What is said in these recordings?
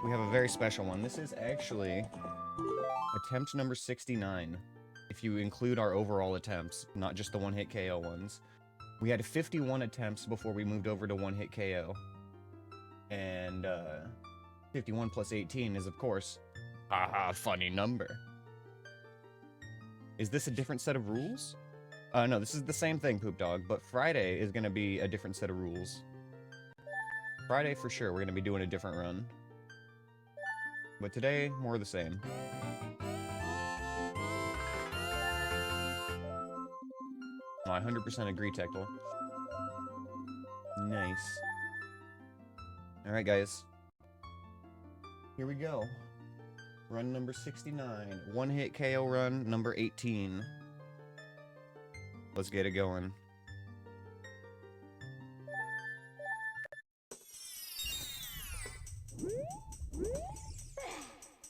we have a very special one. This is actually attempt number 69, if you include our overall attempts, not just the one-hit KO ones. We had 51 attempts before we moved over to one-hit KO. And, 51 plus 18 is, of course, a funny number. Is this a different set of rules? No, this is the same thing, Poop Dog, but Friday is gonna be a different set of rules. Friday, for sure, we're gonna be doing a different run. But today, more of the same. Oh, I 100% agree, Tectal. Nice. Alright, guys. Here we go. Run number 69. One-hit KO run number 18. Let's get it going.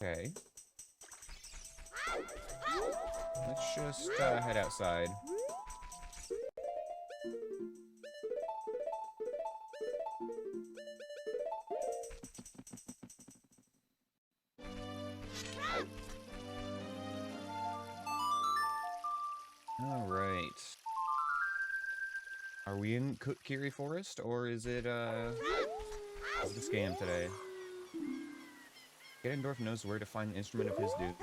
Okay. Let's just head outside. Alright. Are we in Kiri Forest, or is it, is the scam today? Ganondorf knows where to find the instrument of his doom.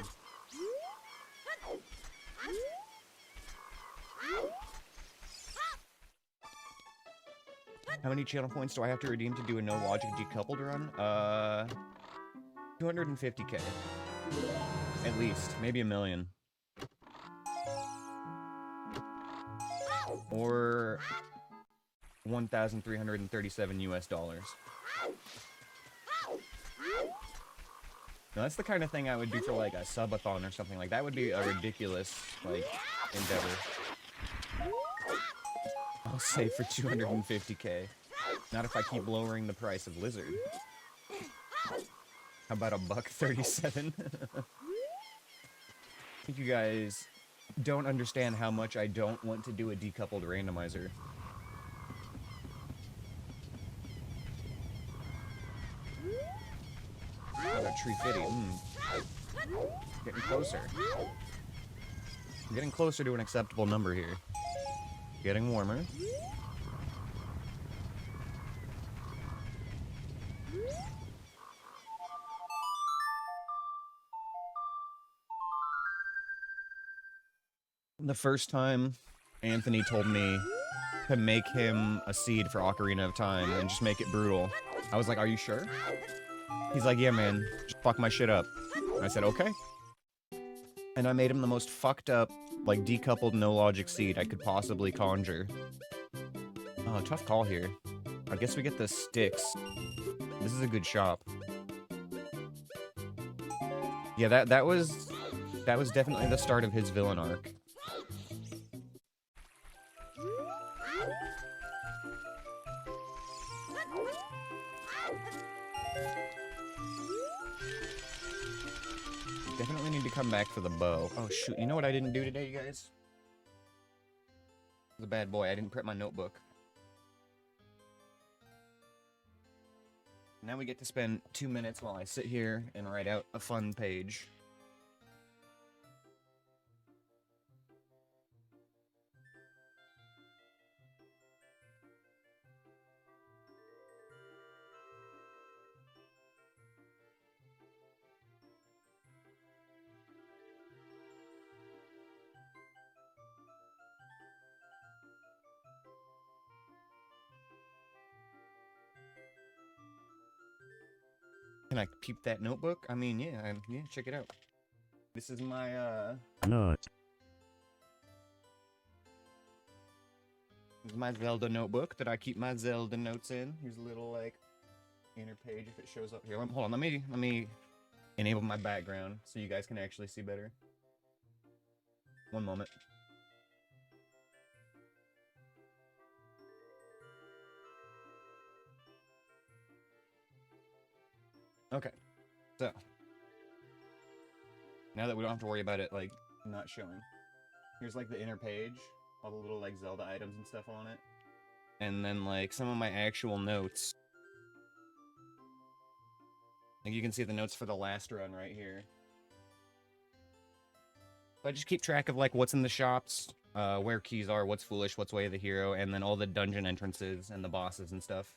How many channel points do I have to redeem to do a no-logic decoupled run? 250k. At least. Maybe 1 million. Or 1,337 US dollars. Now that's the kind of thing I would do for like a subathon or something like that. Would be a ridiculous like endeavor. I'll say for 250k. Not if I keep lowering the price of Lizard. How about $1.37? I think you guys don't understand how much I don't want to do a decoupled randomizer. Oh, that tree fitty. Getting closer. I'm getting closer to an acceptable number here. Getting warmer. The first time Anthony told me to make him a seed for Ocarina of Time and just make it brutal, I was like, are you sure? He's like, yeah, man, just fuck my shit up. And I said, okay. And I made him the most fucked up, like, decoupled no-logic seed I could possibly conjure. Oh, tough call here. I guess we get the sticks. This is a good shop. Yeah, that was definitely the start of his villain arc. Definitely need to come back for the bow. Oh shoot, you know what I didn't do today, you guys? I was a bad boy, I didn't prep my notebook. Now we get to spend 2 minutes while I sit here and write out a fun page. Can I peep that notebook? I mean, yeah, yeah, check it out. This is my, Note. This is my Zelda notebook that I keep my Zelda notes in. Here's a little, like, inner page if it shows up here. Hold on, let me enable my background so you guys can actually see better. One moment. Okay, so now that we don't have to worry about it, like, not showing. Here's, like, the inner page, all the little, like, Zelda items and stuff on it. And then, like, some of my actual notes. Like you can see the notes for the last run right here. So I just keep track of like what's in the shops, where keys are, what's foolish, what's way of the hero, and then all the dungeon entrances and the bosses and stuff.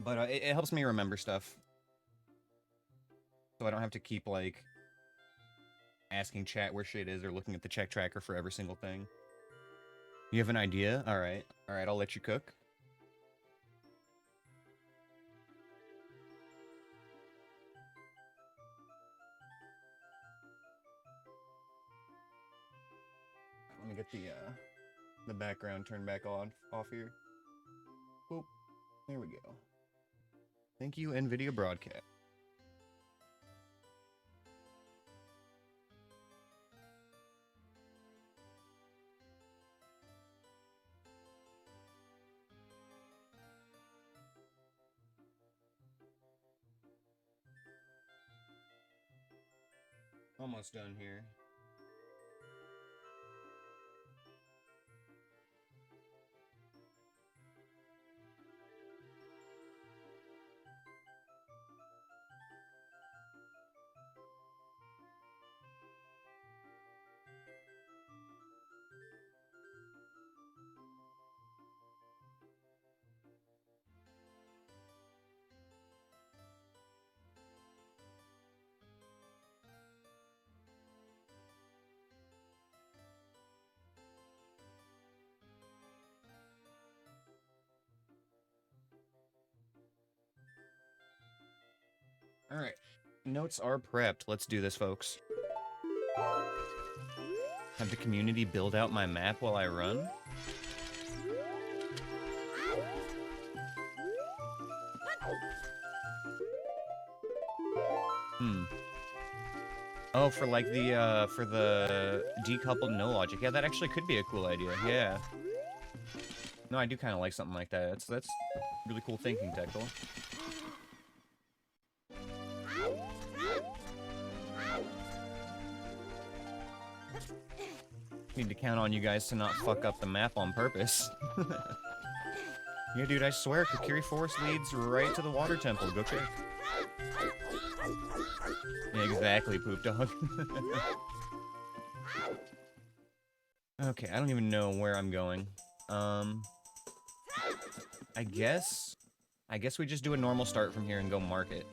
But it helps me remember stuff. So I don't have to keep like asking chat where shit is or looking at the check tracker for every single thing. You have an idea? Alright. Alright, I'll let you cook. Let me get the background turned back on off here. Boop. There we go. Thank you, NVIDIA Broadcast. Almost done here. Alright. Notes are prepped. Let's do this, folks. Have the community build out my map while I run? Oh, for like for the decoupled no logic. Yeah, that actually could be a cool idea. Yeah. No, I do kind of like something like that. That's really cool thinking, Tectal. Need to count on you guys to not fuck up the map on purpose. Yeah, dude, I swear, Kokiri Forest leads right to the water temple. Go check. Yeah, exactly, Poop Dog. Okay, I don't even know where I'm going. I guess we just do a normal start from here and go market.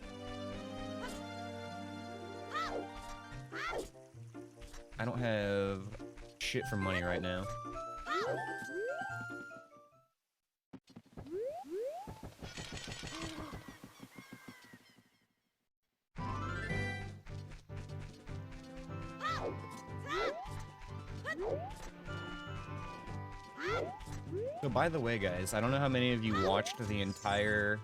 I don't have shit for money right now. So by the way, guys, I don't know how many of you watched the entire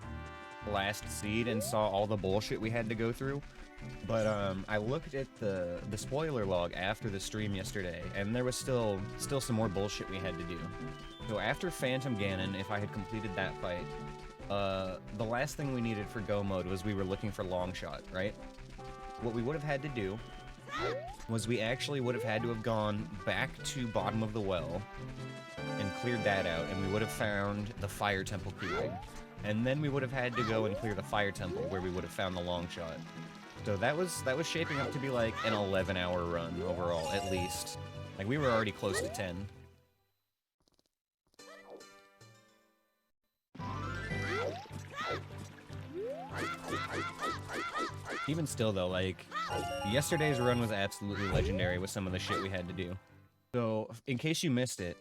last seed and saw all the bullshit we had to go through, but I looked at the spoiler log after the stream yesterday, and there was still some more bullshit we had to do. So after Phantom Ganon, if I had completed that fight, the last thing we needed for go mode was we were looking for Longshot, right? What we would have had to do was we actually would have had to have gone back to bottom of the well and cleared that out, and we would have found the Fire Temple clearing. And then we would have had to go and clear the Fire Temple, where we would have found the Longshot. So that was shaping up to be like an 11-hour run overall, at least. Like, we were already close to 10. Even still, though, like, yesterday's run was absolutely legendary with some of the shit we had to do. So, in case you missed it,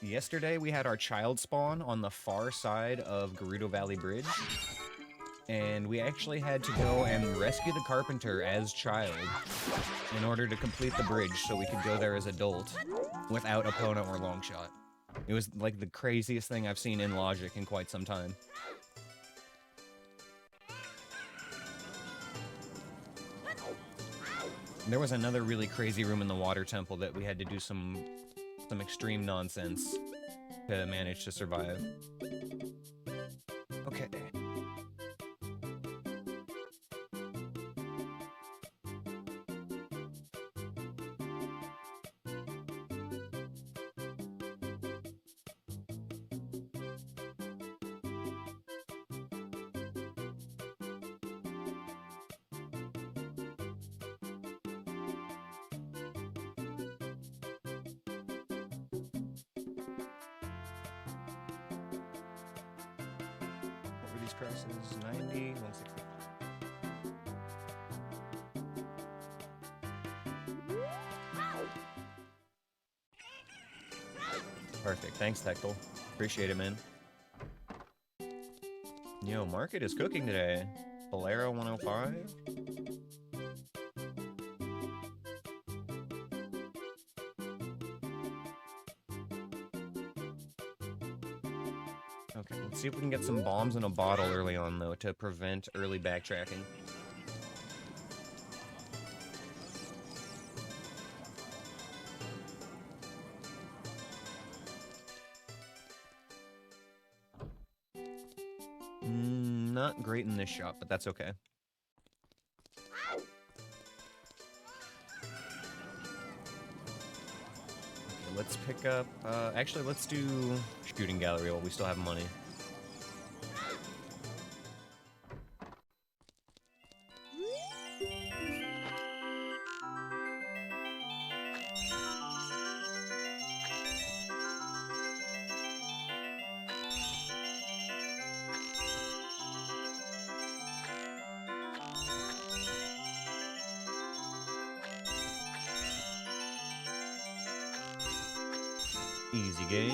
yesterday we had our child spawn on the far side of Gerudo Valley Bridge, and we actually had to go and rescue the carpenter as child in order to complete the bridge so we could go there as adult without Epona or Longshot. It was like the craziest thing I've seen in Logic in quite some time. There was another really crazy room in the water temple that we had to do some extreme nonsense to manage to survive. Okay. difficulties crosses 90, 160. Perfect. Thanks, Tectal. Appreciate it, man. Yo, Market is cooking today. Bolero 105. Okay, let's see if we can get some bombs in a bottle early on, though, to prevent early backtracking. Not great in this shop, but that's okay. Okay, let's pick up... actually, let's do shooting gallery while we still have money. Easy game.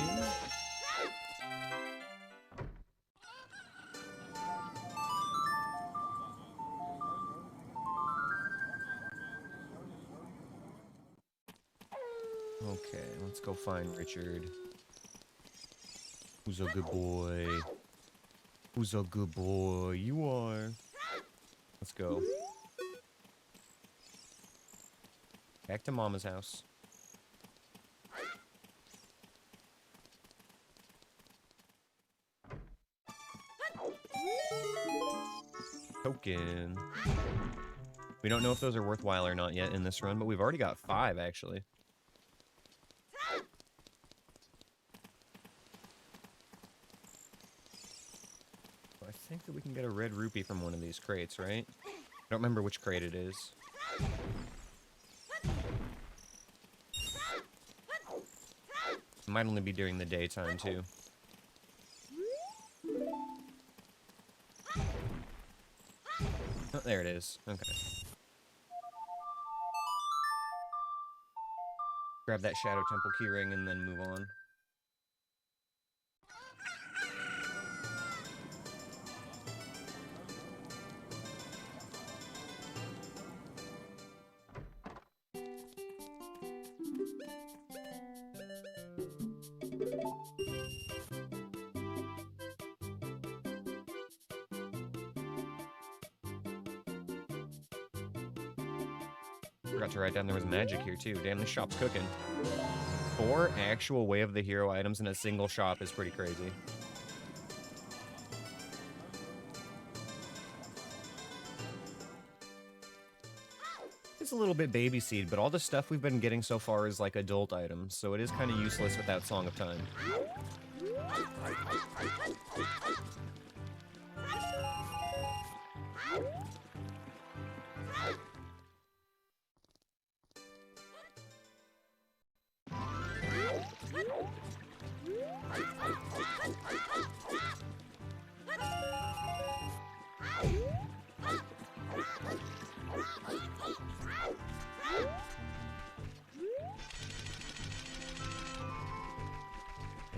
Okay, let's go find Richard. Who's a good boy? Who's a good boy? You are. Let's go. Back to Mama's house. Token. We don't know if those are worthwhile or not yet in this run, but we've already got 5, actually. I think that we can get a red rupee from one of these crates, right? I don't remember which crate it is. It might only be during the daytime, too. Oh, there it is. Okay. Grab that Shadow Temple keyring and then move on. Forgot to write down there was magic here too. Damn, this shop's cooking. 4 actual Way of the Hero items in a single shop is pretty crazy. It's a little bit baby seed, but all the stuff we've been getting so far is like adult items, so it is kind of useless without Song of Time.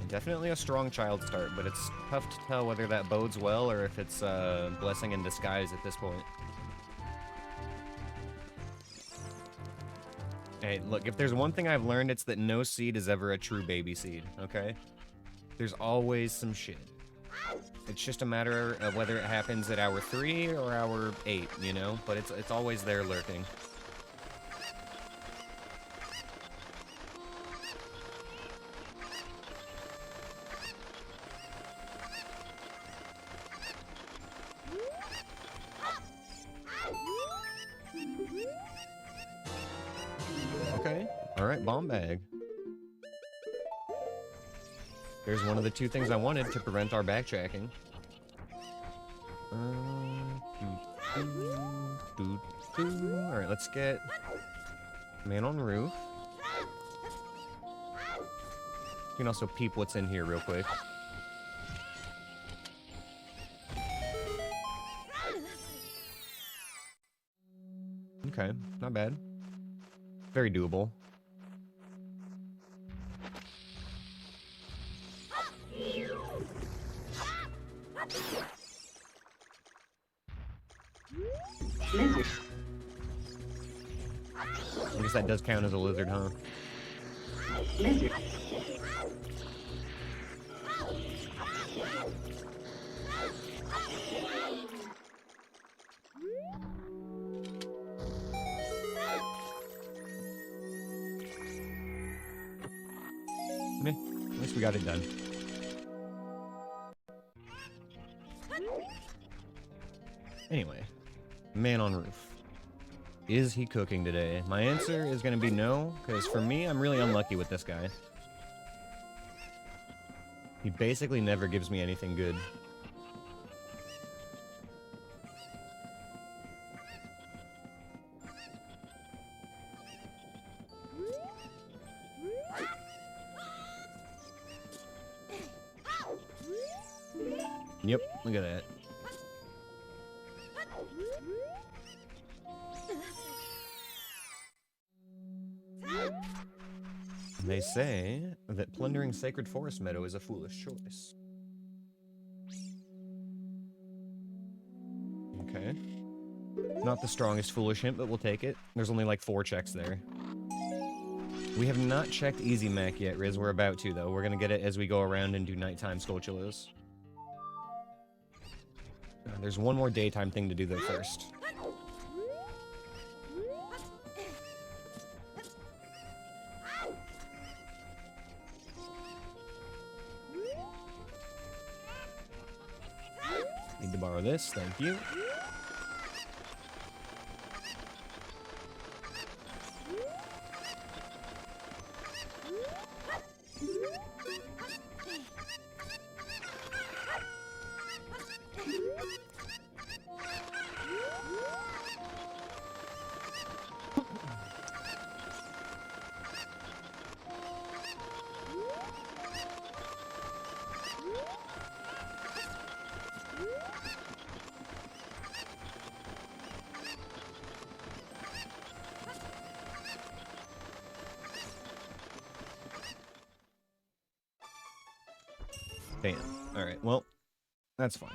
Definitely a strong child start, but it's tough to tell whether that bodes well or if it's a blessing in disguise at this point. Hey, look, if there's one thing I've learned, it's that no seed is ever a true baby seed, okay? There's always some shit. It's just a matter of whether it happens at hour 3 or hour 8, you know? But it's always there lurking. Okay, alright, bomb bag. There's one of the 2 things I wanted to prevent our backtracking. Alright, let's get Man on Roof. You can also peep what's in here real quick. Okay, not bad. Very doable. Lizard. I guess that does count as a lizard, huh? Lizard. Meh. At least we got it done. Anyway, man on roof. Is he cooking today? My answer is going to be no, because for me, I'm really unlucky with this guy. He basically never gives me anything good. Yep, look at that. They say that plundering Sacred Forest Meadow is a foolish choice. Okay. Not the strongest foolish hint, but we'll take it. There's only like 4 checks there. We have not checked Easy Mac yet, Riz. We're about to, though. We're gonna get it as we go around and do nighttime Skulltulas. There's one more daytime thing to do, though, first. Need to borrow this, thank you. Damn. Alright, well, that's fine.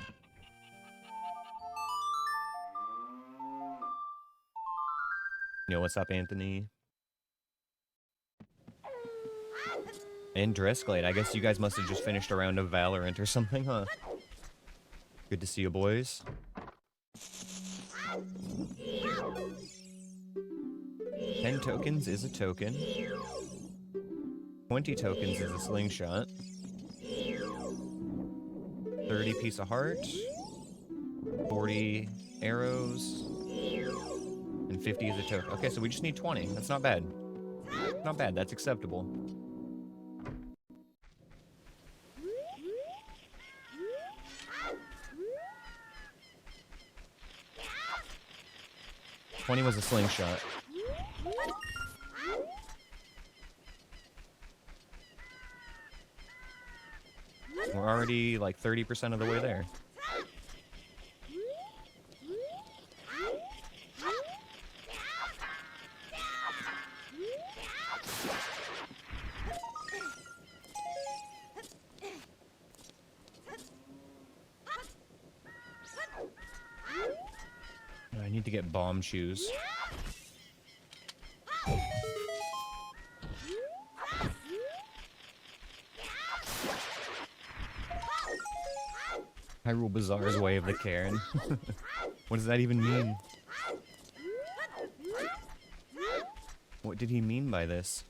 Yo, what's up, Anthony? And Dressglade. I guess you guys must have just finished a round of Valorant or something, huh? Good to see you, boys. 10 tokens is a token. 20 tokens is a slingshot. 30 piece of heart, 40 arrows, and 50 is a token. Okay, so we just need 20. That's not bad. Not bad, that's acceptable. $20 was a slingshot. We're already like 30% of the way there. I need to get bomb shoes. Hyrule Bazaar's way of the Karen. What does that even mean? What did he mean by this?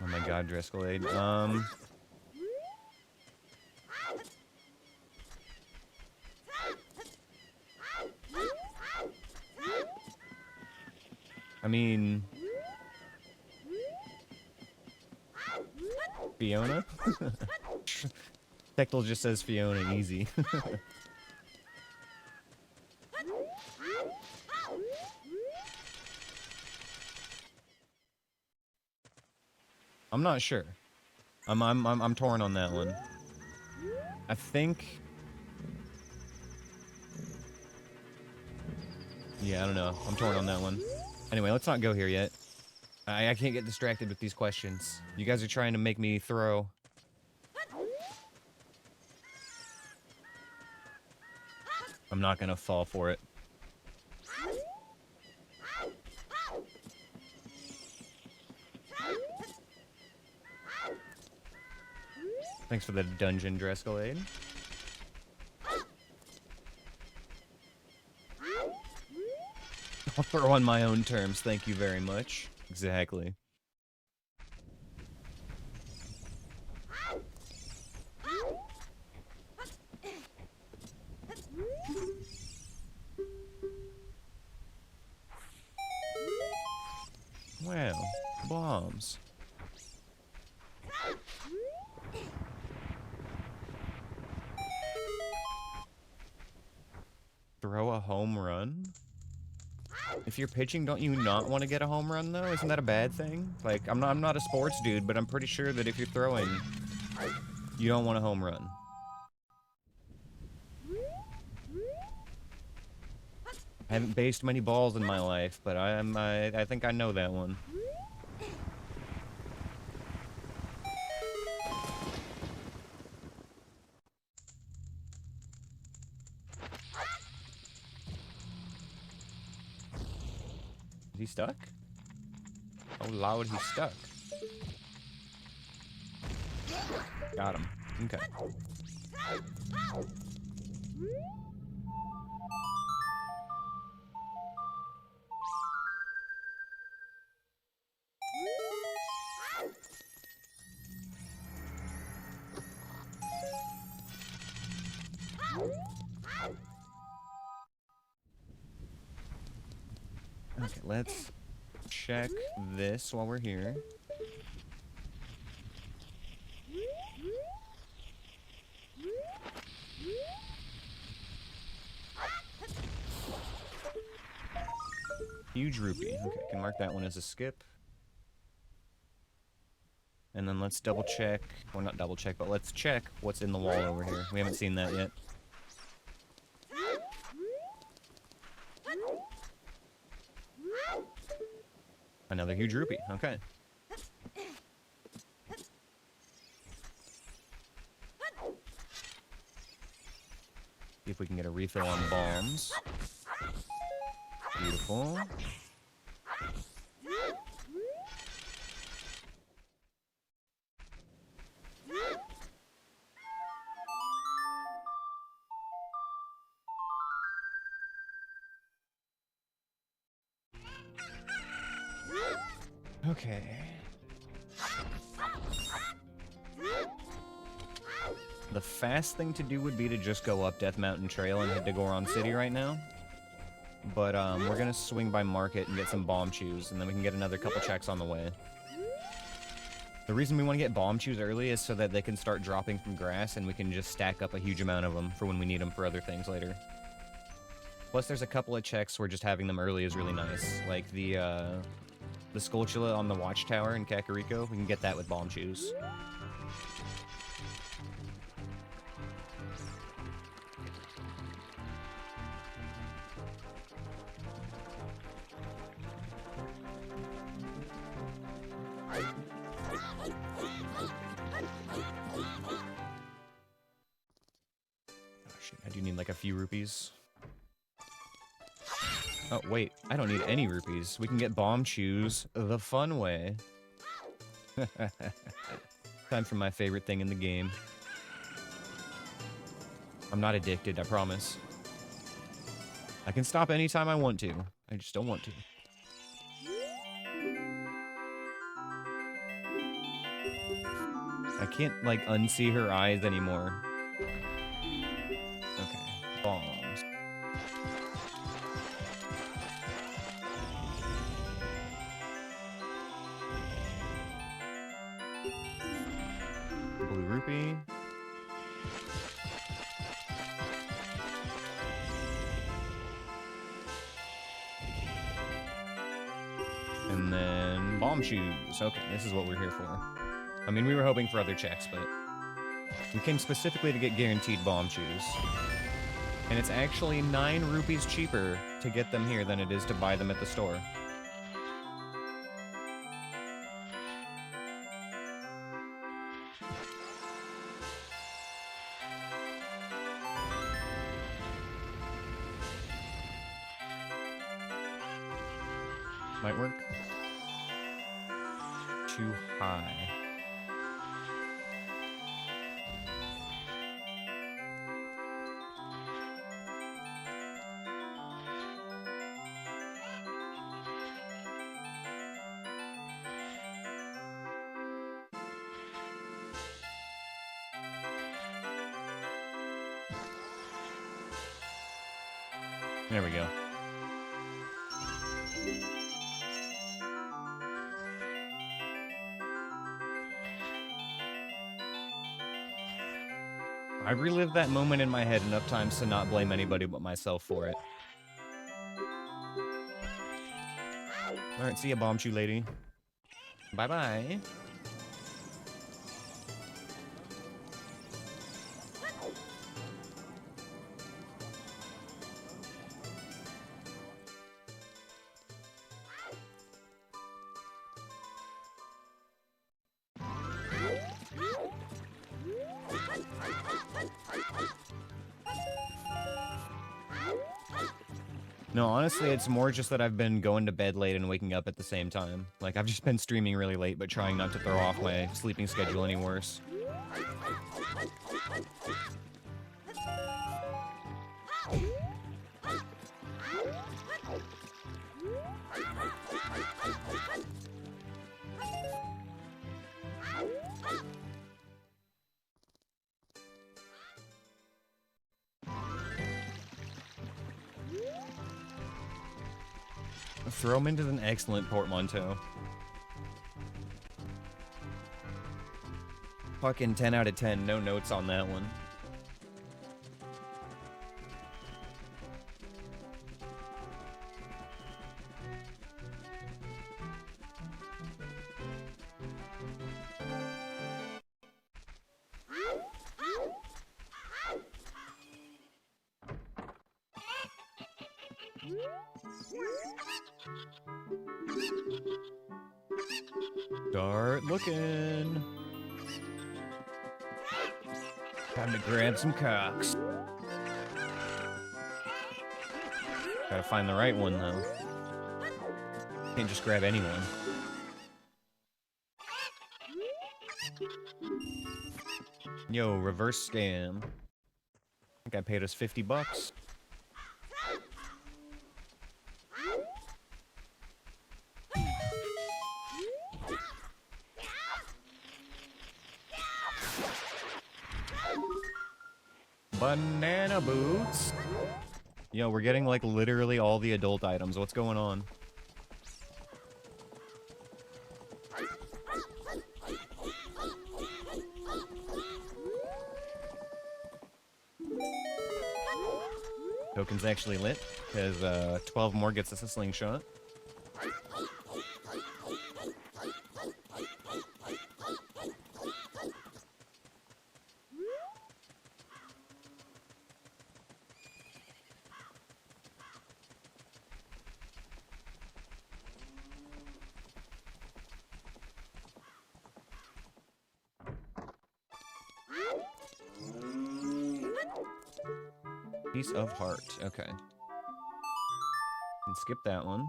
Oh my god, Driscollade. I mean... Fiona? Tectal just says Fiona, easy. I'm not sure. I'm torn on that one. I think... Yeah, I don't know. I'm torn on that one. Anyway, let's not go here yet. I can't get distracted with these questions. You guys are trying to make me throw. I'm not gonna fall for it. Thanks for the dungeon Drescalade. I'll throw on my own terms, thank you very much. Exactly. Wow, bombs. Throw a home run? If you're pitching, don't you not want to get a home run though? Isn't that a bad thing? Like, I'm not a sports dude, but I'm pretty sure that if you're throwing, you don't want a home run. I haven't based many balls in my life, but I think I know that one. Is he stuck? Oh, Lord, he's stuck. Got him. Okay. Okay, let's check this while we're here. Huge rupee. Okay, can mark that one as a skip. And then let's double check, or not double check, but let's check what's in the wall over here. We haven't seen that yet. Another huge rupee, okay. See if we can get a refill on bombs. Beautiful. Okay. The fast thing to do would be to just go up Death Mountain Trail and head to Goron City right now. But we're gonna swing by Market and get some bomb chews, and then we can get another couple checks on the way. The reason we want to get bomb chews early is so that they can start dropping from grass, and we can just stack up a huge amount of them for when we need them for other things later. Plus, there's a couple of checks where just having them early is really nice, like the Skulltula on the Watchtower in Kakariko. We can get that with bomb chews. I do need like a few rupees. Oh, wait. I don't need any rupees. We can get bomb chews the fun way. Time for my favorite thing in the game. I'm not addicted, I promise. I can stop anytime I want to. I just don't want to. I can't, like, unsee her eyes anymore. Okay, bombs. Blue rupee. And then bomb shoes. Okay, this is what we're here for. I mean, we were hoping for other checks, but we came specifically to get guaranteed bomb shoes. And it's actually 9 rupees cheaper to get them here than it is to buy them at the store. Might work. Too high. There we go. I relived that moment in my head enough times to not blame anybody but myself for it. Alright, see ya, bomb shoe lady. Bye-bye. No, honestly, it's more just that I've been going to bed late and waking up at the same time. Like, I've just been streaming really late, but trying not to throw off my sleeping schedule any worse. Throw him into an excellent portmanteau. Fucking 10 out of 10, no notes on that one. Start looking. Time to grab some cocks. Gotta find the right one, though. Can't just grab anyone. Yo, reverse scam. I think I paid us 50 bucks. Banana boots. Yo, we're getting like literally all the adult items. What's going on? Token's actually lit, because 12 more gets us a slingshot. Piece of heart. Okay. Can skip that one.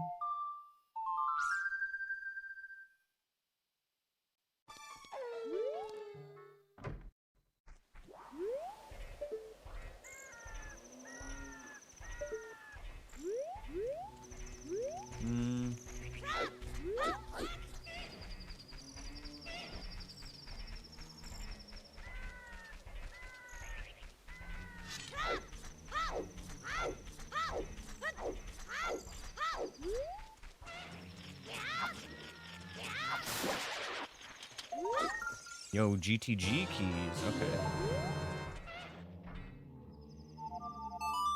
Yo, GTG keys. Okay.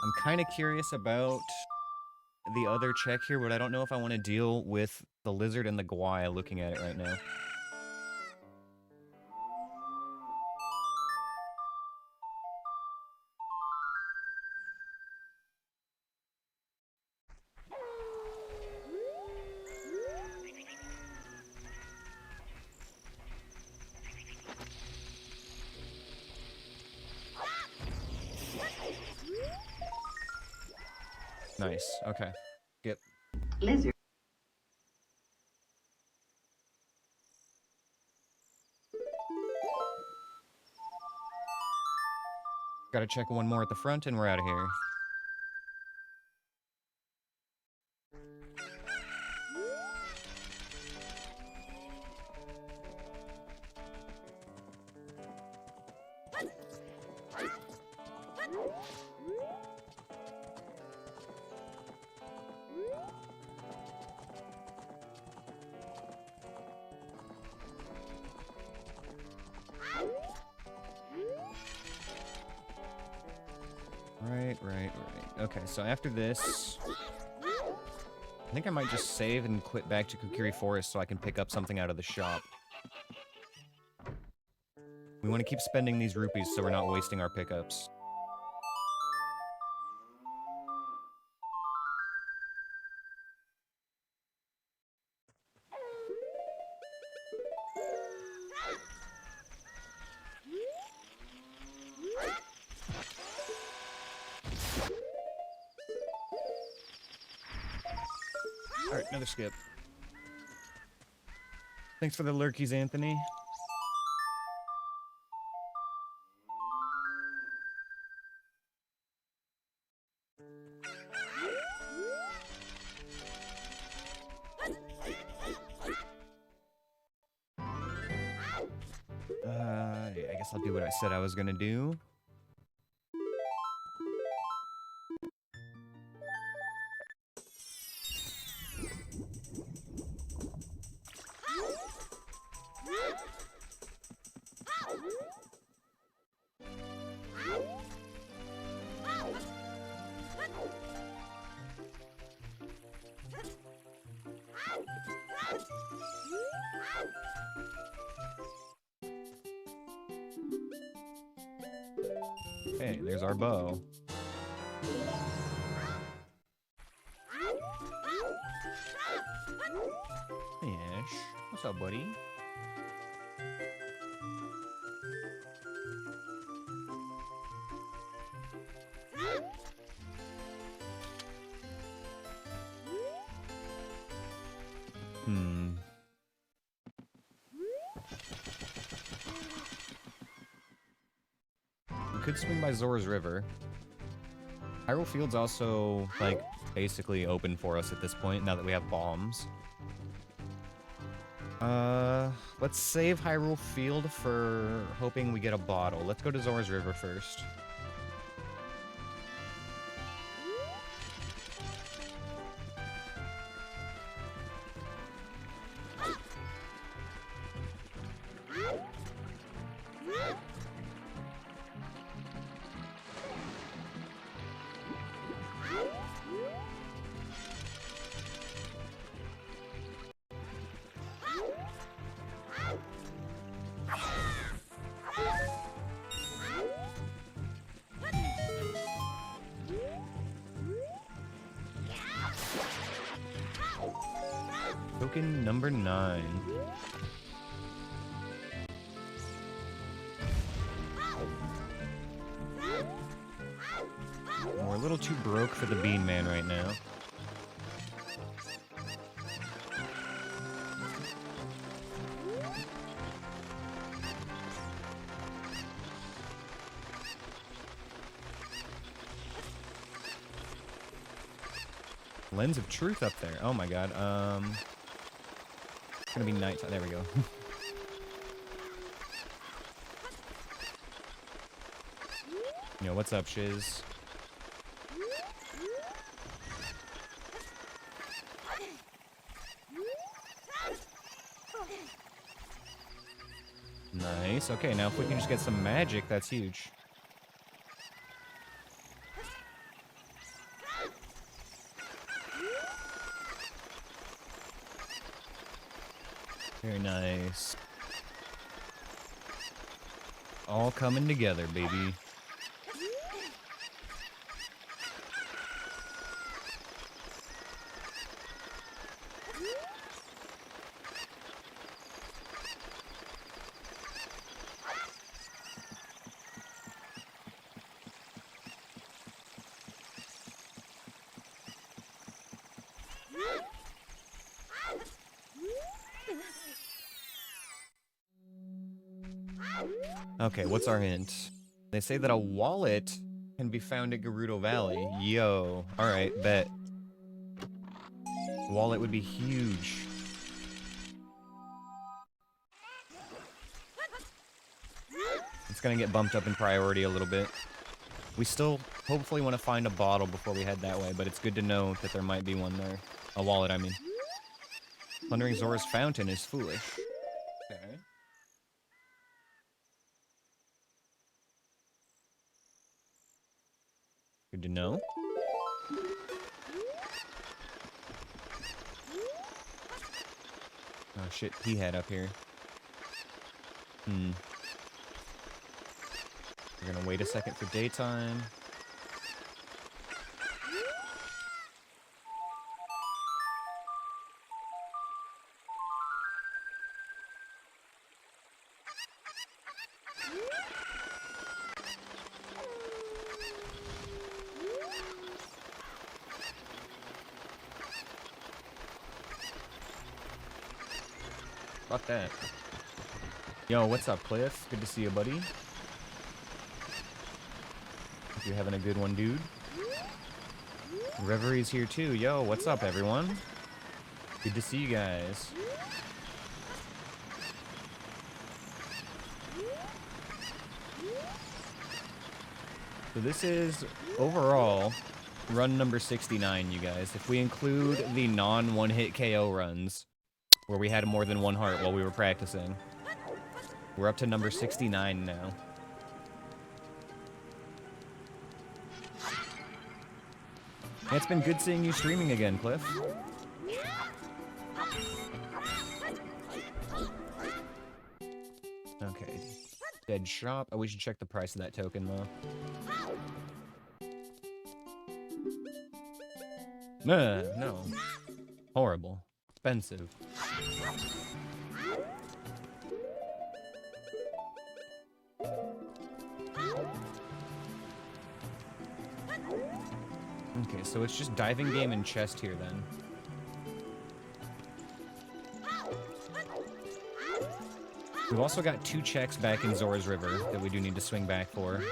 I'm kind of curious about the other check here, but I don't know if I want to deal with the lizard and the guai looking at it right now. Nice. Okay. Skip. Lizard. Gotta check one more at the front and we're out of here. Right. Okay, so after this, I think I might just save and quit back to Kokiri Forest so I can pick up something out of the shop. We want to keep spending these rupees so we're not wasting our pickups. Alright, another skip. Thanks for the lurkies, Anthony. Yeah, I guess I'll do what I said I was gonna do. Hey, there's our bow. Hey, Ash. What's up, buddy? We could swing by Zora's River. Hyrule Field's also, like, basically open for us at this point, now that we have bombs. Let's save Hyrule Field for hoping we get a bottle. Let's go to Zora's River first. Token number 9. We're a little too broke for the Bean Man right now. Lens of Truth up there. Oh my god. It's gonna be nighttime. There we go. Yo, what's up, Shiz? Nice. Okay, now if we can just get some magic, that's huge. Very nice. All coming together, baby. Okay, what's our hint? They say that a wallet can be found at Gerudo Valley. Yo. Alright, bet. Wallet would be huge. It's gonna get bumped up in priority a little bit. We still hopefully want to find a bottle before we head that way, but it's good to know that there might be one there. A wallet, I mean. Plundering Zora's fountain is foolish. Okay. Good to know. Oh shit, he had up here. We're gonna wait a second for daytime. Fuck that. Yo, what's up, Cliff? Good to see you, buddy. Hope you're having a good one, dude. Reverie's here too. Yo, what's up, everyone? Good to see you guys. So this is, overall, run number 69, you guys. If we include the non-one-hit KO runs, where we had more than one heart while we were practicing. We're up to number 69 now. Yeah, it's been good seeing you streaming again, Cliff. Okay. Dead shop. Oh, we should check the price of that token, though. No. Horrible. Expensive. Okay, so it's just diving game and chest here, then. We've also got 2 checks back in Zora's River that we do need to swing back for.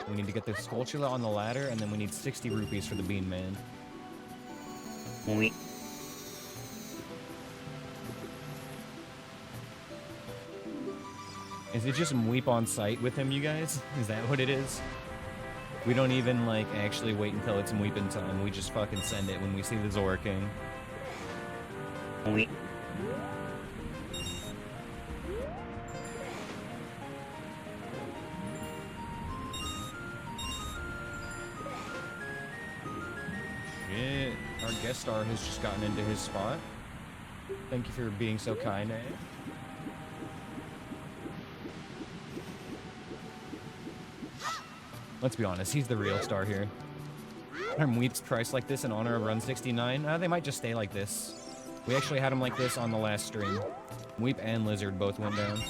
We need to get the Skulltula on the ladder, and then we need 60 rupees for the Bean Man. Is it just Mweep on site with him, you guys? Is that what it is? We don't even, like, actually wait until it's Mweepin' time. We just fucking send it when we see the Zora King. Shit. Our guest star has just gotten into his spot. Thank you for being so kind, eh? Let's be honest, he's the real star here. Are Mweeps priced like this in honor of Run 69? They might just stay like this. We actually had him like this on the last stream. Mweep and Lizard both went down.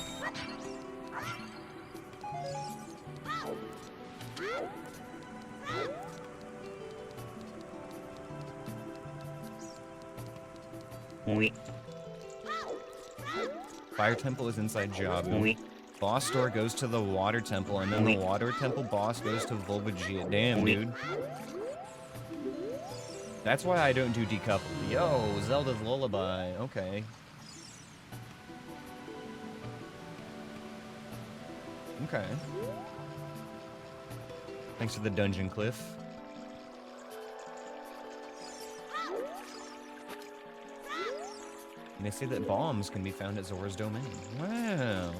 Fire Temple is inside Jabu. Boss store goes to the Water Temple, and then the Water Temple boss goes to Volvagia. Damn, dude. That's why I don't do decouple. Yo, Zelda's Lullaby. Okay. Okay. Thanks for the dungeon, Cliff. And they say that bombs can be found at Zora's Domain. Wow.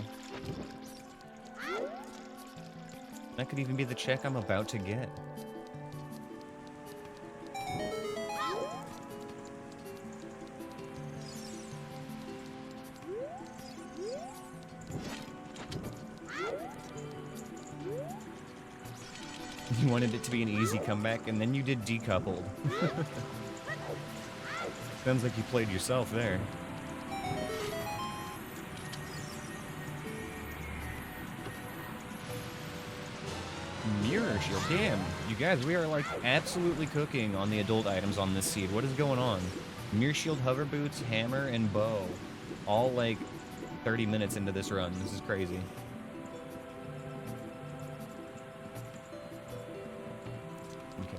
That could even be the check I'm about to get. You wanted it to be an easy comeback, and then you did decoupled. Sounds like you played yourself there. Mirror shield, damn. You guys, we are like absolutely cooking on the adult items on this seed. What is going on? Mirror shield, hover boots, hammer, and bow. All like 30 minutes into this run. This is crazy.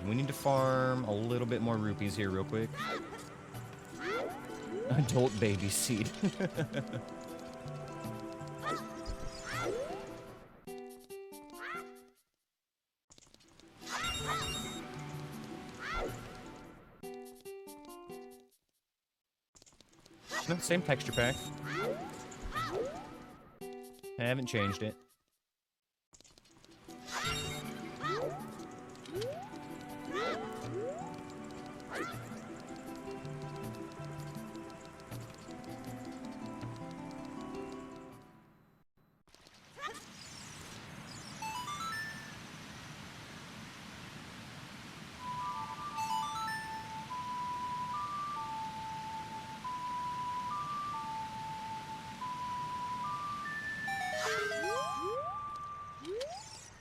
we need to farm a little bit more rupees here real quick. Adult baby seed. No, same texture pack. I haven't changed it.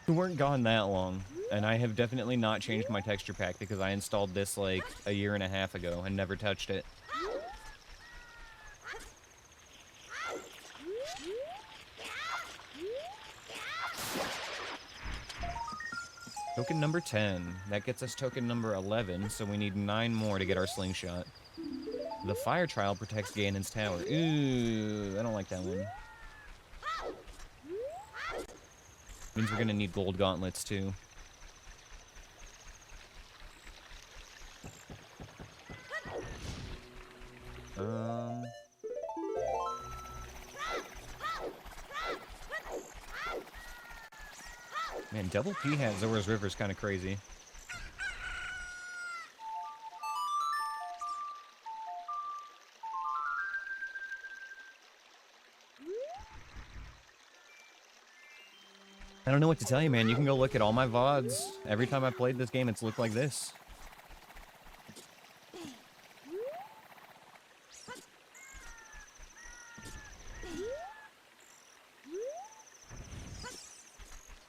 We weren't gone that long, and I have definitely not changed my texture pack because I installed this like a year and a half ago and never touched it. Token number 10. That gets us token number 11, so we need 9 more to get our slingshot. The fire trial protects Ganon's tower. Ooh, I don't like that one. Means we're gonna need gold gauntlets too. Man, double P hat Zora's River is kind of crazy. I don't know what to tell you, man. You can go look at all my VODs. Every time I played this game, it's looked like this.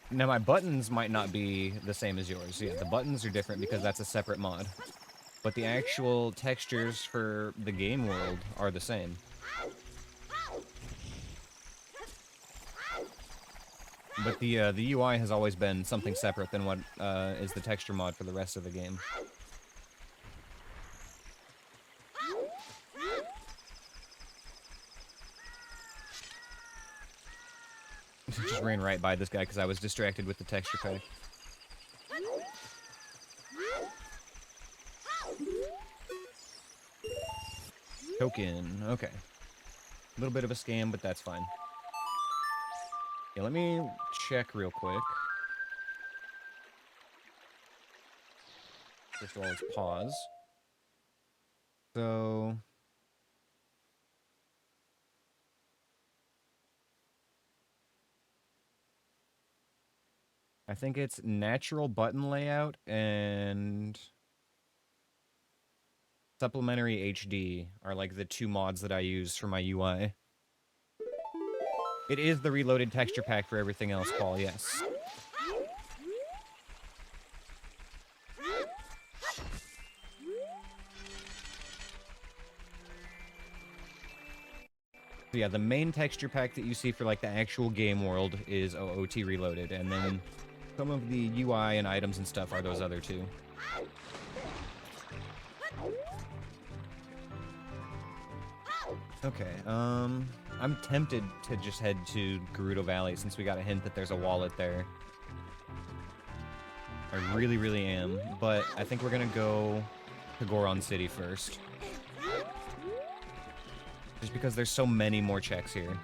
Now, my buttons might not be the same as yours. Yeah, the buttons are different because that's a separate mod. But the actual textures for the game world are the same. But the UI has always been something separate than what is the texture mod for the rest of the game. Just ran right by this guy because I was distracted with the texture pack. Token, okay. A little bit of a scam, but that's fine. Yeah, let me check real quick. First of all, let's pause. So... I think it's natural button layout and... Supplementary HD are like the 2 mods that I use for my UI. It is the reloaded texture pack for everything else, Paul, yes. So yeah, the main texture pack that you see for like the actual game world is OOT Reloaded, and then some of the UI and items and stuff are those other 2. Okay, I'm tempted to just head to Gerudo Valley since we got a hint that there's a wallet there. I really, really am, but I think we're gonna go to Goron City first. Just because there's so many more checks here.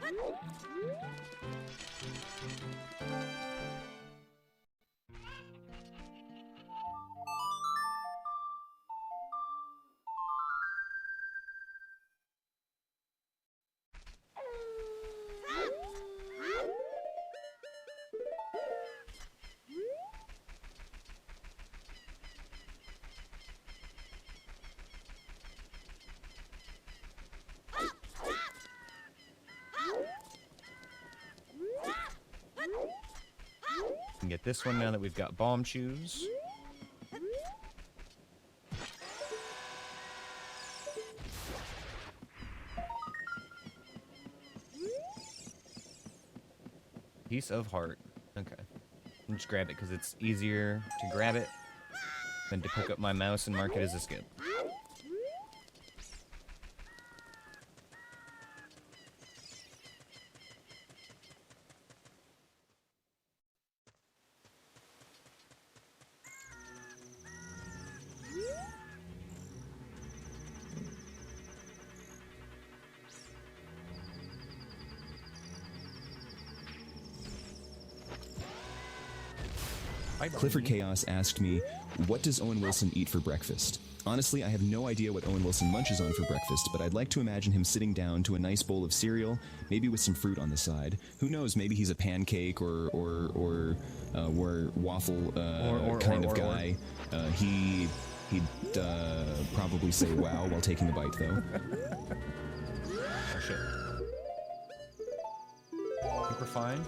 Can get this one now that we've got bomb shoes. Piece of heart. Okay. I'll just grab it because it's easier to grab it. Then to pick up my mouse and mark it as a skip. Clifford Chaos asked me, what does Owen Wilson eat for breakfast? Honestly, I have no idea what Owen Wilson munches on for breakfast, but I'd like to imagine him sitting down to a nice bowl of cereal, maybe with some fruit on the side. Who knows, maybe he's a pancake or waffle kind of guy. He'd probably say wow while taking a bite, though. Oh, shit. I think we're fine.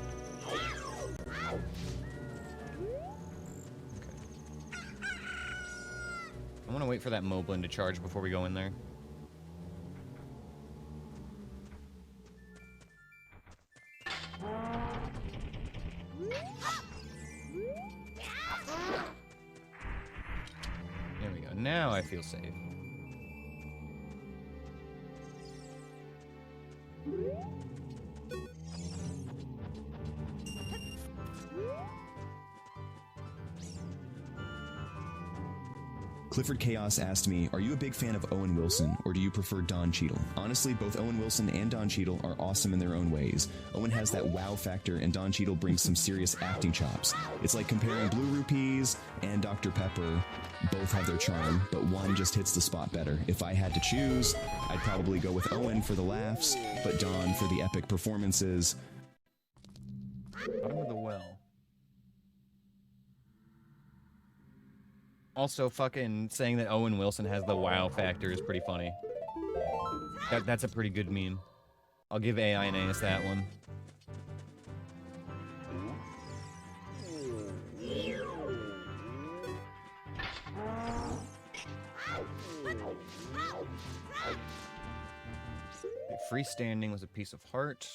I want to wait for that Moblin to charge before we go in there. There we go. Now I feel safe. Clifford Chaos asked me, are you a big fan of Owen Wilson, or do you prefer Don Cheadle? Honestly, both Owen Wilson and Don Cheadle are awesome in their own ways. Owen has that wow factor, and Don Cheadle brings some serious acting chops. It's like comparing Blue Rupees and Dr. Pepper. Both have their charm, but one just hits the spot better. If I had to choose, I'd probably go with Owen for the laughs, but Don for the epic performances. Bottom of the well. Also, fucking saying that Owen Wilson has the wow factor is pretty funny. That's a pretty good meme. I'll give AI and Aneyus that one. Freestanding was a piece of heart.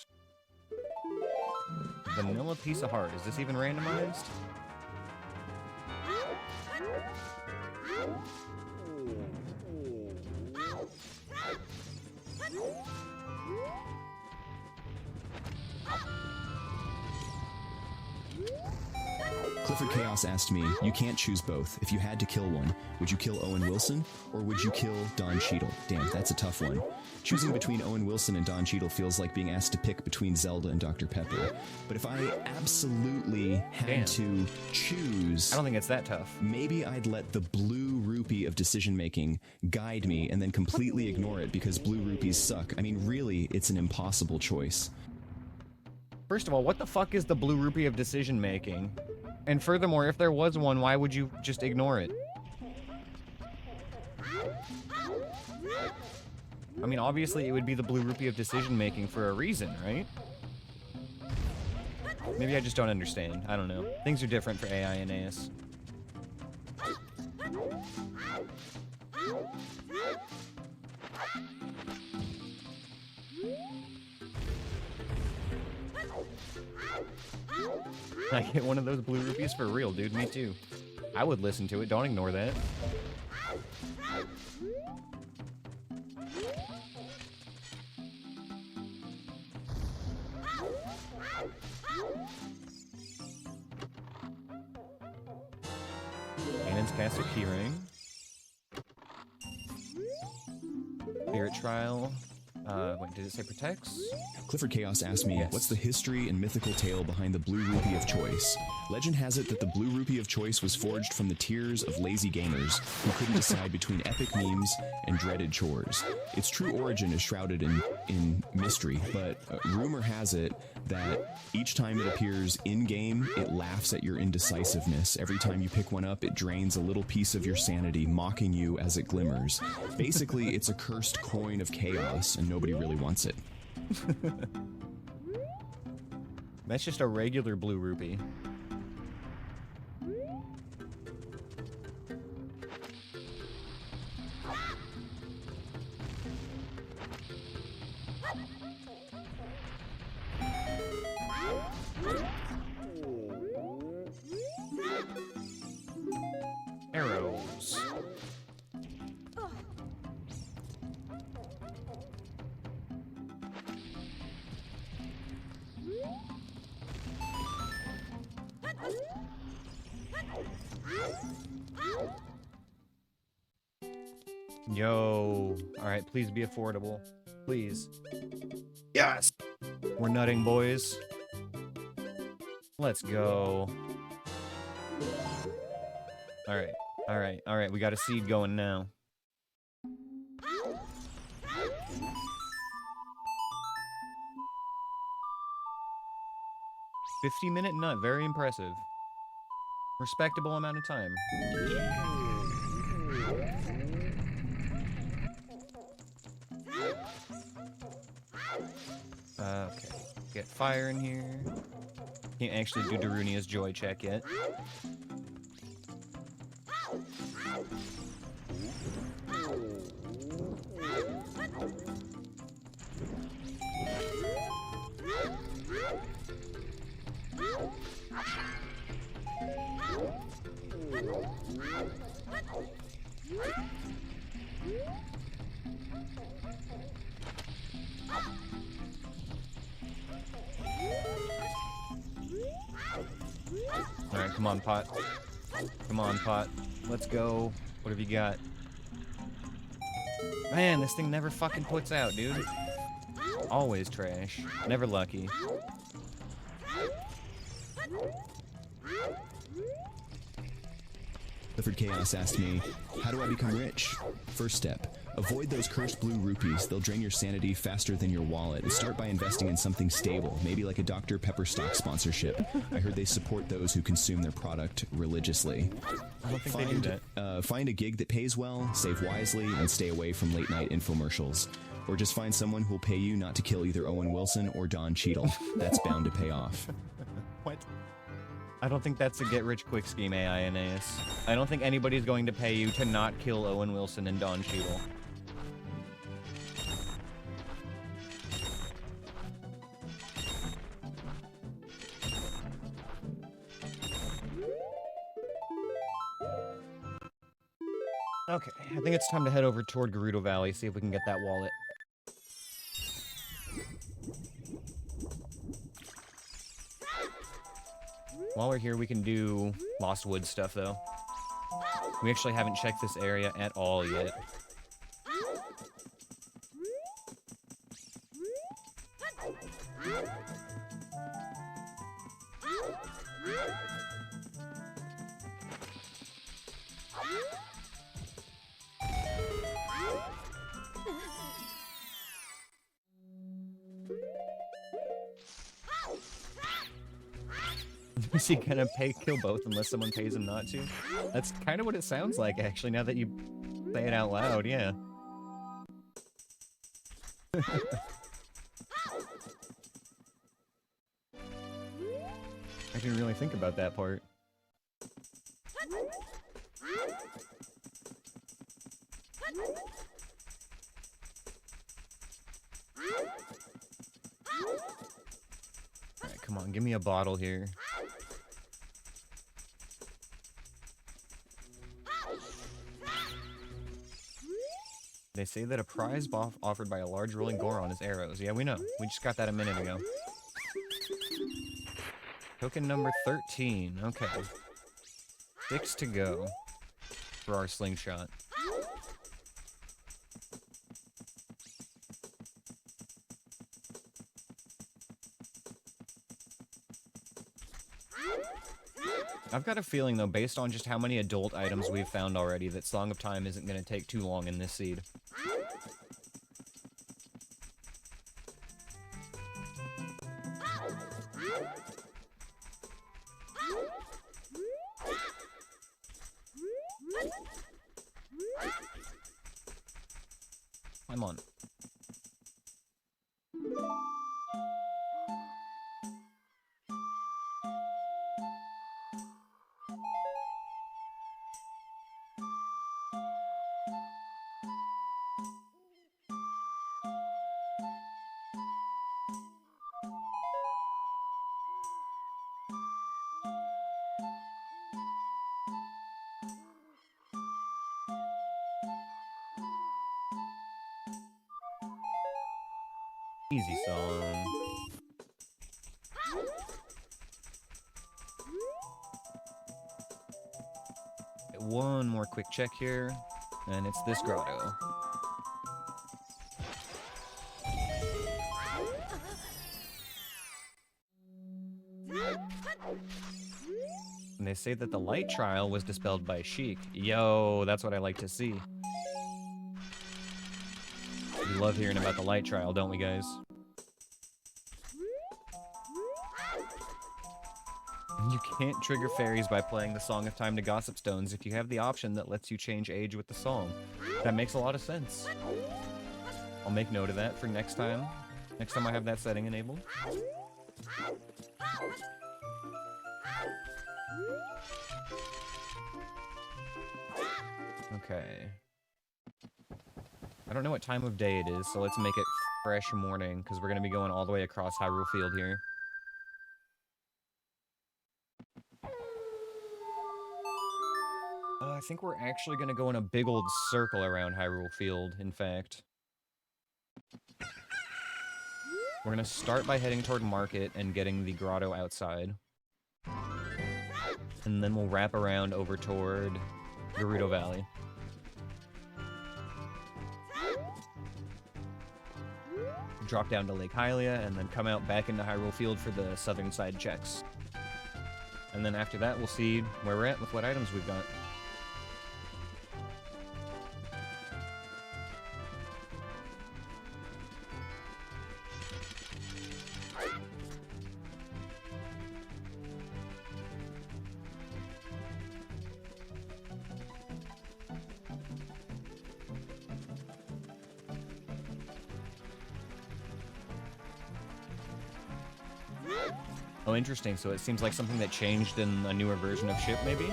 Vanilla piece of heart. Is this even randomized? Clifford Chaos asked me, you can't choose both. If you had to kill one, would you kill Owen Wilson, or would you kill Don Cheadle? Damn, that's a tough one. Choosing between Owen Wilson and Don Cheadle feels like being asked to pick between Zelda and Dr. Pepper. But if I absolutely had to choose... I don't think it's that tough. Maybe I'd let the blue rupee of decision-making guide me and then completely ignore it because blue rupees suck. I mean, really, it's an impossible choice. First of all, what the fuck is the blue rupee of decision-making? And furthermore, if there was one, why would you just ignore it? I mean, obviously it would be the blue rupee of decision-making for a reason, right? Maybe I just don't understand. I don't know. Things are different for AI and Aneyus. I get one of those blue rupees for real, dude. Me too. I would listen to it. Don't ignore that. Ganon's Castle Keyring. Spirit Trial. Wait, did it say protects? Clifford Chaos asked me, Yes. what's the history and mythical tale behind the blue rupee of choice? Legend has it that the blue rupee of choice was forged from the tears of lazy gamers who couldn't decide between epic memes and dreaded chores. Its true origin is shrouded in mystery, but rumor has it that each time it appears in-game, it laughs at your indecisiveness. Every time you pick one up, it drains a little piece of your sanity, mocking you as it glimmers. Basically, it's a cursed coin of chaos, and nobody really wants it. That's just a regular blue rupee. Arrows. Yo. Alright, please be affordable. Please. Yes! We're nutting, boys. Let's go. Alright, alright, alright. We got a seed going now. $50-minute nut. Very impressive. Respectable amount of time. Okay. Get fire in here. Can't actually do Darunia's joy check yet. Alright, come on, Pot. Come on, Pot. Let's go. What have you got? Man, this thing never fucking puts out, dude. Always trash. Never lucky. Clifford Chaos asked me, how do I become rich? First step, avoid those cursed blue rupees. They'll drain your sanity faster than your wallet. And start by investing in something stable, maybe like a Dr. Pepper stock sponsorship. I heard they support those who consume their product religiously. I don't think they do that. Find a gig that pays well, save wisely, and stay away from late-night infomercials. Or just find someone who'll pay you not to kill either Owen Wilson or Don Cheadle. That's bound to pay off. What? I don't think that's a get-rich-quick scheme, AI Aneyus. I don't think anybody's going to pay you to not kill Owen Wilson and Don Cheadle. Okay, I think it's time to head over toward Gerudo Valley, see if we can get that wallet. While we're here, we can do Lost Woods stuff, though. We actually haven't checked this area at all yet. Is he gonna kill both unless someone pays him not to? That's kind of what it sounds like, actually, now that you say it out loud, yeah. I didn't really think about that part. Alright, come on, give me a bottle here. They say that a prize offered by a large rolling Goron is arrows. Yeah, we know. We just got that a minute ago. Token number 13. Okay. 6 to go for our slingshot. I've got a feeling, though, based on just how many adult items we've found already, that Song of Time isn't going to take too long in this seed. I'm on. Easy song. one more quick check here, and it's this grotto. And they say that the light trial was dispelled by Sheik. Yo, that's what I like to see. We love hearing about the light trial, don't we, guys? You can't trigger fairies by playing the Song of Time to Gossip Stones if you have the option that lets you change age with the song. That makes a lot of sense. I'll make note of that for next time. Next time I have that setting enabled. Okay. I don't know what time of day it is, so let's make it fresh morning, because we're going to be going all the way across Hyrule Field here. I think we're actually going to go in a big old circle around Hyrule Field, in fact. We're going to start by heading toward Market and getting the grotto outside. And then we'll wrap around over toward Gerudo Valley. Drop down to Lake Hylia, and then come out back into Hyrule Field for the southern side checks. And then after that, we'll see where we're at with what items we've got. Oh, interesting. So it seems like something that changed in a newer version of Ship, maybe?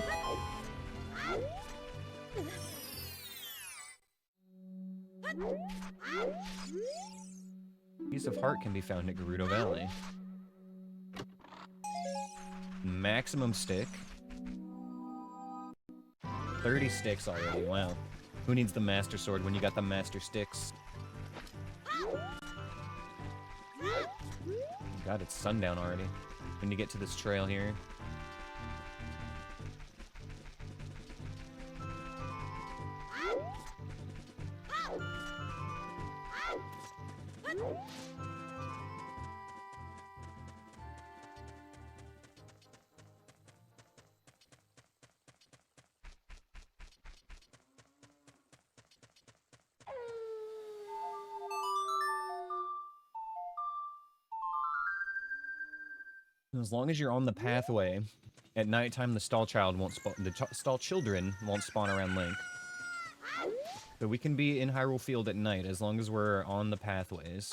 Piece of heart can be found at Gerudo Valley. Maximum stick. 30 sticks already, wow. Who needs the Master Sword when you got the Master Sticks? God, it's sundown already. When you get to this trail here. As long as you're on the pathway, at nighttime the stall child won't spawn. The stall children won't spawn around Link. So we can be in Hyrule Field at night as long as we're on the pathways.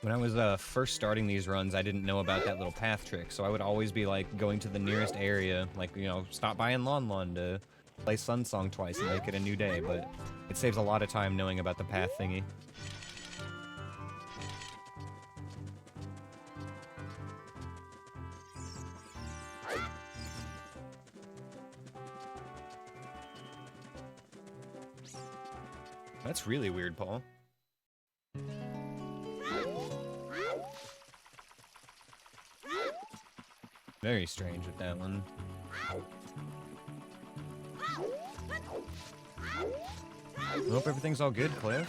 When I was first starting these runs, I didn't know about that little path trick, so I would always be like going to the nearest area, like, you know, stop by in Lon Lon to play Sun Song twice and make it a new day, but it saves a lot of time knowing about the path thingy. That's really weird, Paul. Very strange with that one. I hope everything's all good, Cliff.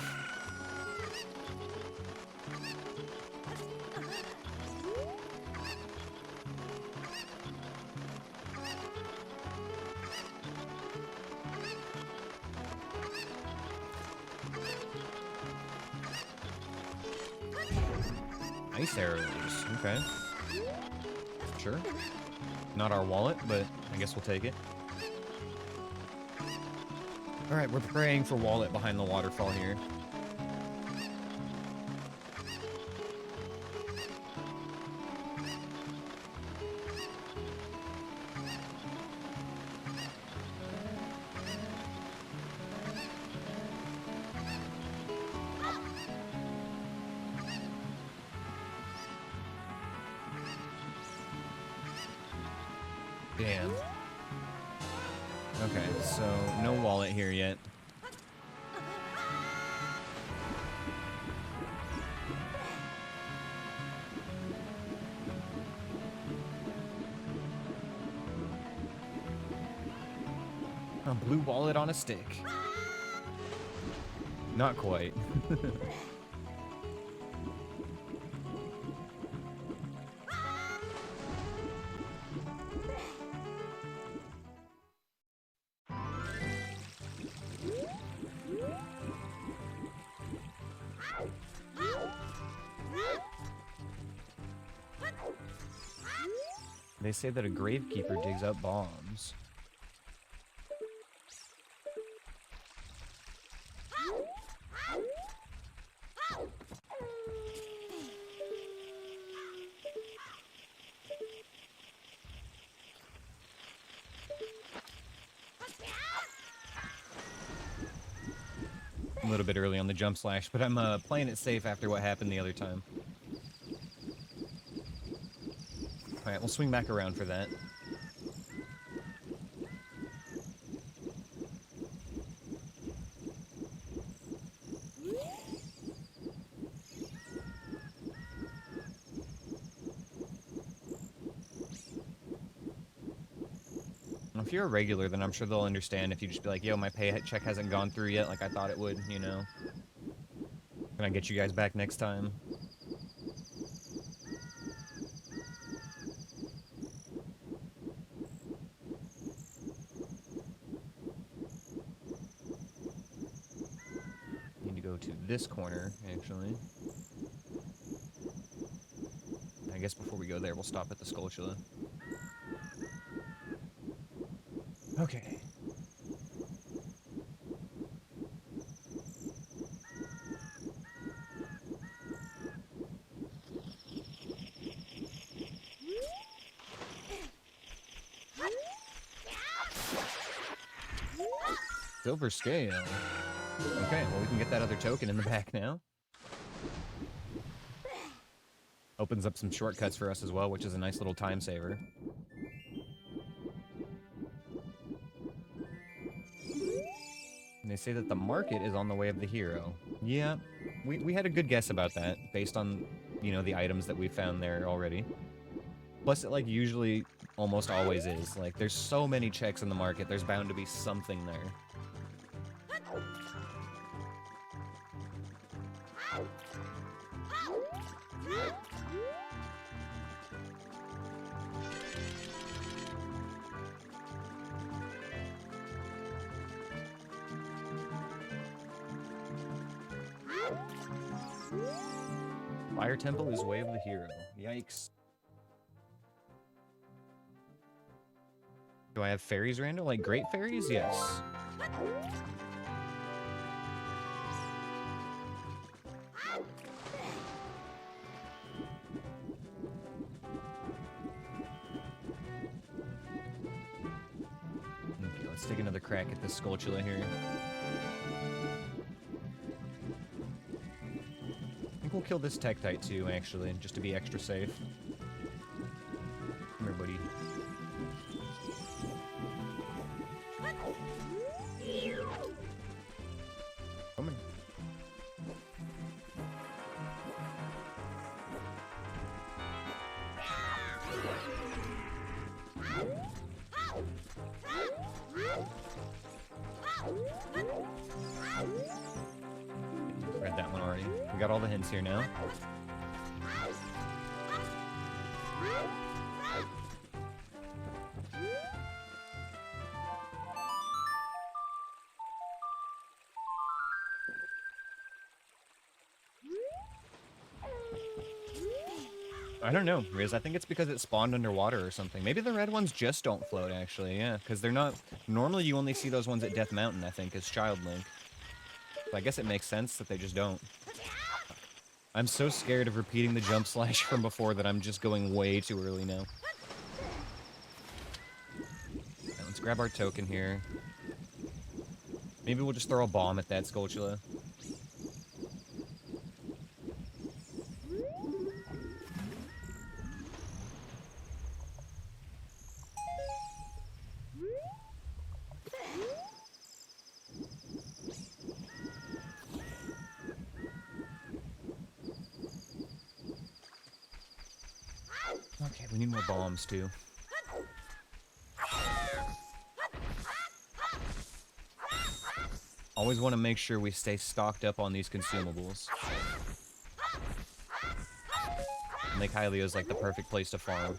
Ice arrows. Okay. Sure. Not our wallet, but I guess we'll take it. Alright, we're praying for wallet behind the waterfall here. Damn. Okay, so no wallet here yet. A blue wallet on a stick. Not quite. They say that a gravekeeper digs up bombs. A little bit early on the jump slash, but I'm playing it safe after what happened the other time. Alright, we'll swing back around for that. If you're a regular, then I'm sure they'll understand if you just be like, yo, my pay check hasn't gone through yet like I thought it would, you know? Can I get you guys back next time? Need to go to this corner, actually. I guess before we go there, we'll stop at the Skulltula. Okay. Silver scale. Okay, well, we can get that other token in the back now. Opens up some shortcuts for us as well, which is a nice little time saver. And they say that the market is on the way of the hero. Yeah, we had a good guess about that, based on, you know, the items that we found there already. Plus, it, like, usually almost always is. Like, there's so many checks in the market, there's bound to be something there. Fire Temple is way of the hero. Yikes. Do I have fairies, Rando? Like great fairies? Yes. Okay, let's take another crack at this Skulltula here. I think we'll kill this Tektite too, actually, just to be extra safe. Come here, buddy. Come here. Read that one already. We got all the hints here now. I don't know, Riz. I think it's because it spawned underwater or something. Maybe the red ones just don't float, actually, yeah. Because they're not... Normally you only see those ones at Death Mountain, I think, as Child Link. So I guess it makes sense that they just don't. I'm so scared of repeating the jump slash from before that I'm just going way too early now. Okay, let's grab our token here. Maybe we'll just throw a bomb at that Skulltula. Okay, we need more bombs, too. Always want to make sure we stay stocked up on these consumables. Lake Hylia is like the perfect place to farm.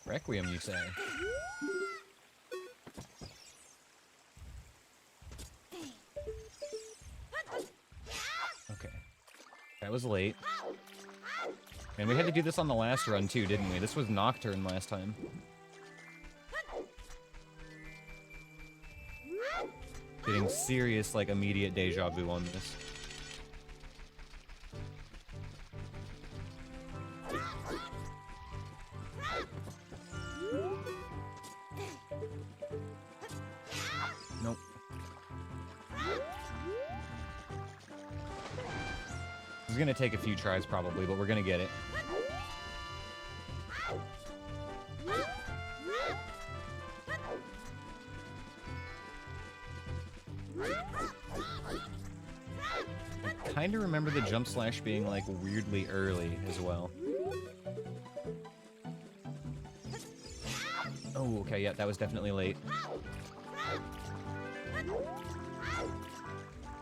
Requiem, you say? Okay. That was late. And we had to do this on the last run too, didn't we? This was Nocturne last time. Getting serious, like, immediate deja vu on this. Nope. It's gonna take a few tries probably, but we're gonna get it. I kinda remember the jump slash being like weirdly early as well. Oh, okay, yeah, that was definitely late.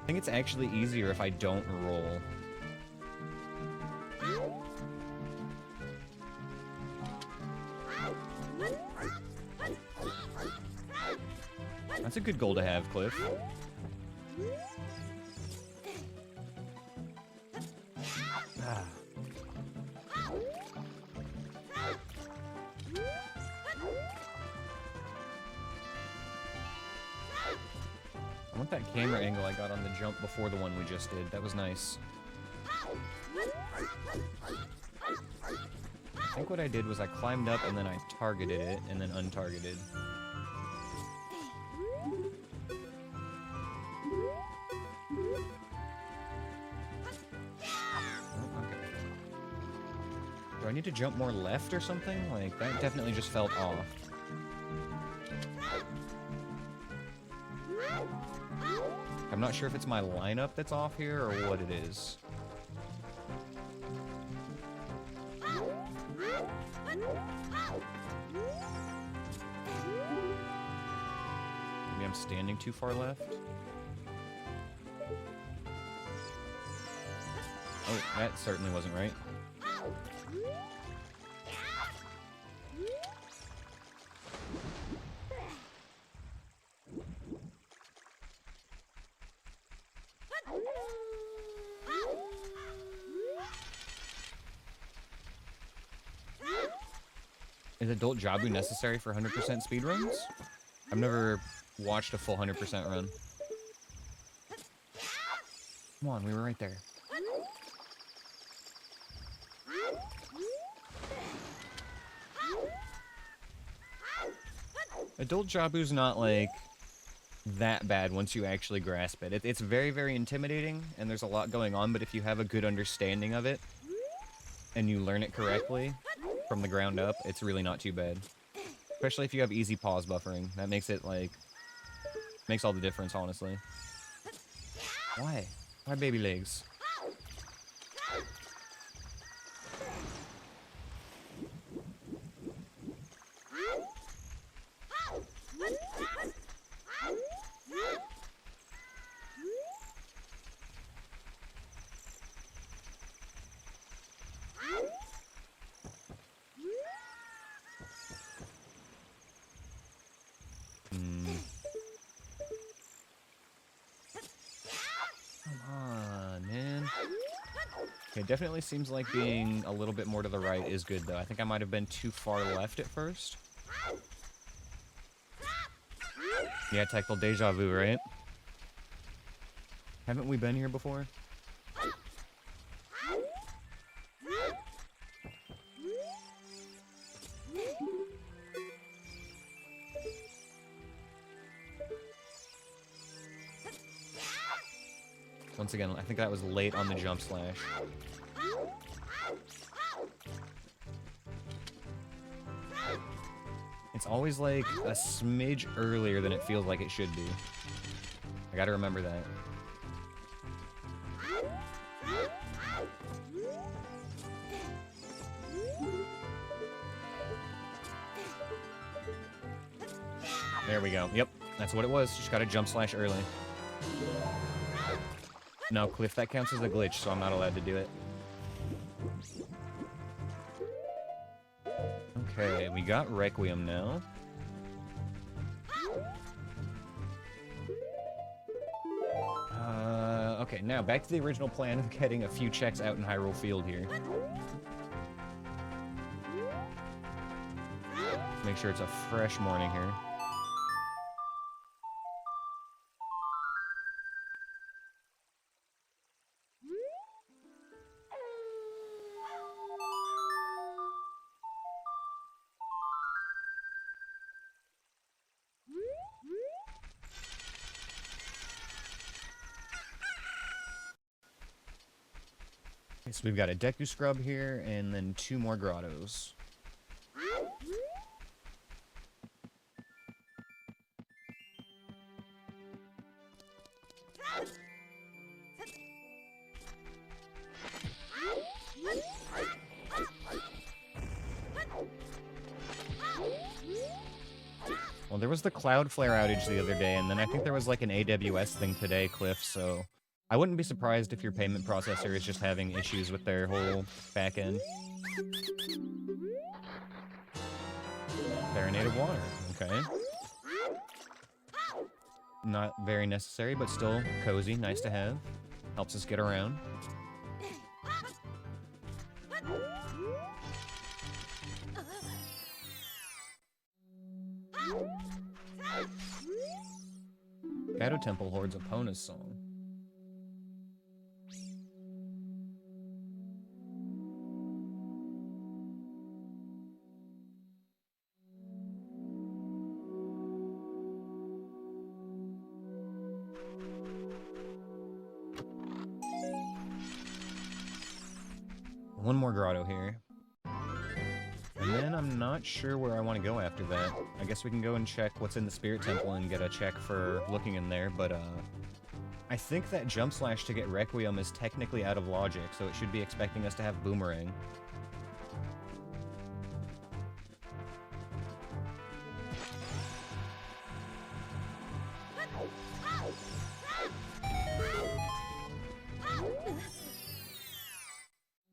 I think it's actually easier if I don't roll. That's a good goal to have, Cliff. Ah. I want that camera angle I got on the jump before the one we just did. That was nice. I think what I did was I climbed up and then I targeted it and then untargeted. Do I need to jump more left or something? Like, that definitely just felt off. I'm not sure if it's my lineup that's off here or what it is. Maybe I'm standing too far left? Oh, that certainly wasn't right. Is Adult Jabu necessary for 100% speedruns? I've never watched a full 100% run. Come on, we were right there. Adult Jabu's not, like, that bad once you actually grasp it. It's very, very intimidating, and there's a lot going on, but if you have a good understanding of it, and you learn it correctly from the ground up, it's really not too bad. Especially if you have easy pause buffering. That makes it, like, makes all the difference, honestly. Why? Why baby legs? It definitely seems like being a little bit more to the right is good, though. I think I might have been too far left at first. Yeah, technical deja vu, right? Haven't we been here before? Once again, I think that was late on the jump slash. It's always like a smidge earlier than it feels like it should be. I gotta remember that. There we go. Yep, that's what it was. Just gotta jump slash early. No, Cliff, that counts as a glitch, so I'm not allowed to do it. Okay, we got Requiem now. Okay, now back to the original plan of getting a few checks out in Hyrule Field here. Make sure it's a fresh morning here. So we've got a Deku Scrub here, and then 2 more grottos. Well, there was the Cloudflare outage the other day, and then I think there was like an AWS thing today, Cliff, so I wouldn't be surprised if your payment processor is just having issues with their whole backend. Barrinated water, okay. Not very necessary, but still cozy, nice to have. Helps us get around. Shadow Temple Horde's Epona's song. One more grotto here. And then I'm not sure where I want to go after that. I guess we can go and check what's in the Spirit Temple and get a check for looking in there, but I think that jump slash to get Requiem is technically out of logic, so it should be expecting us to have Boomerang.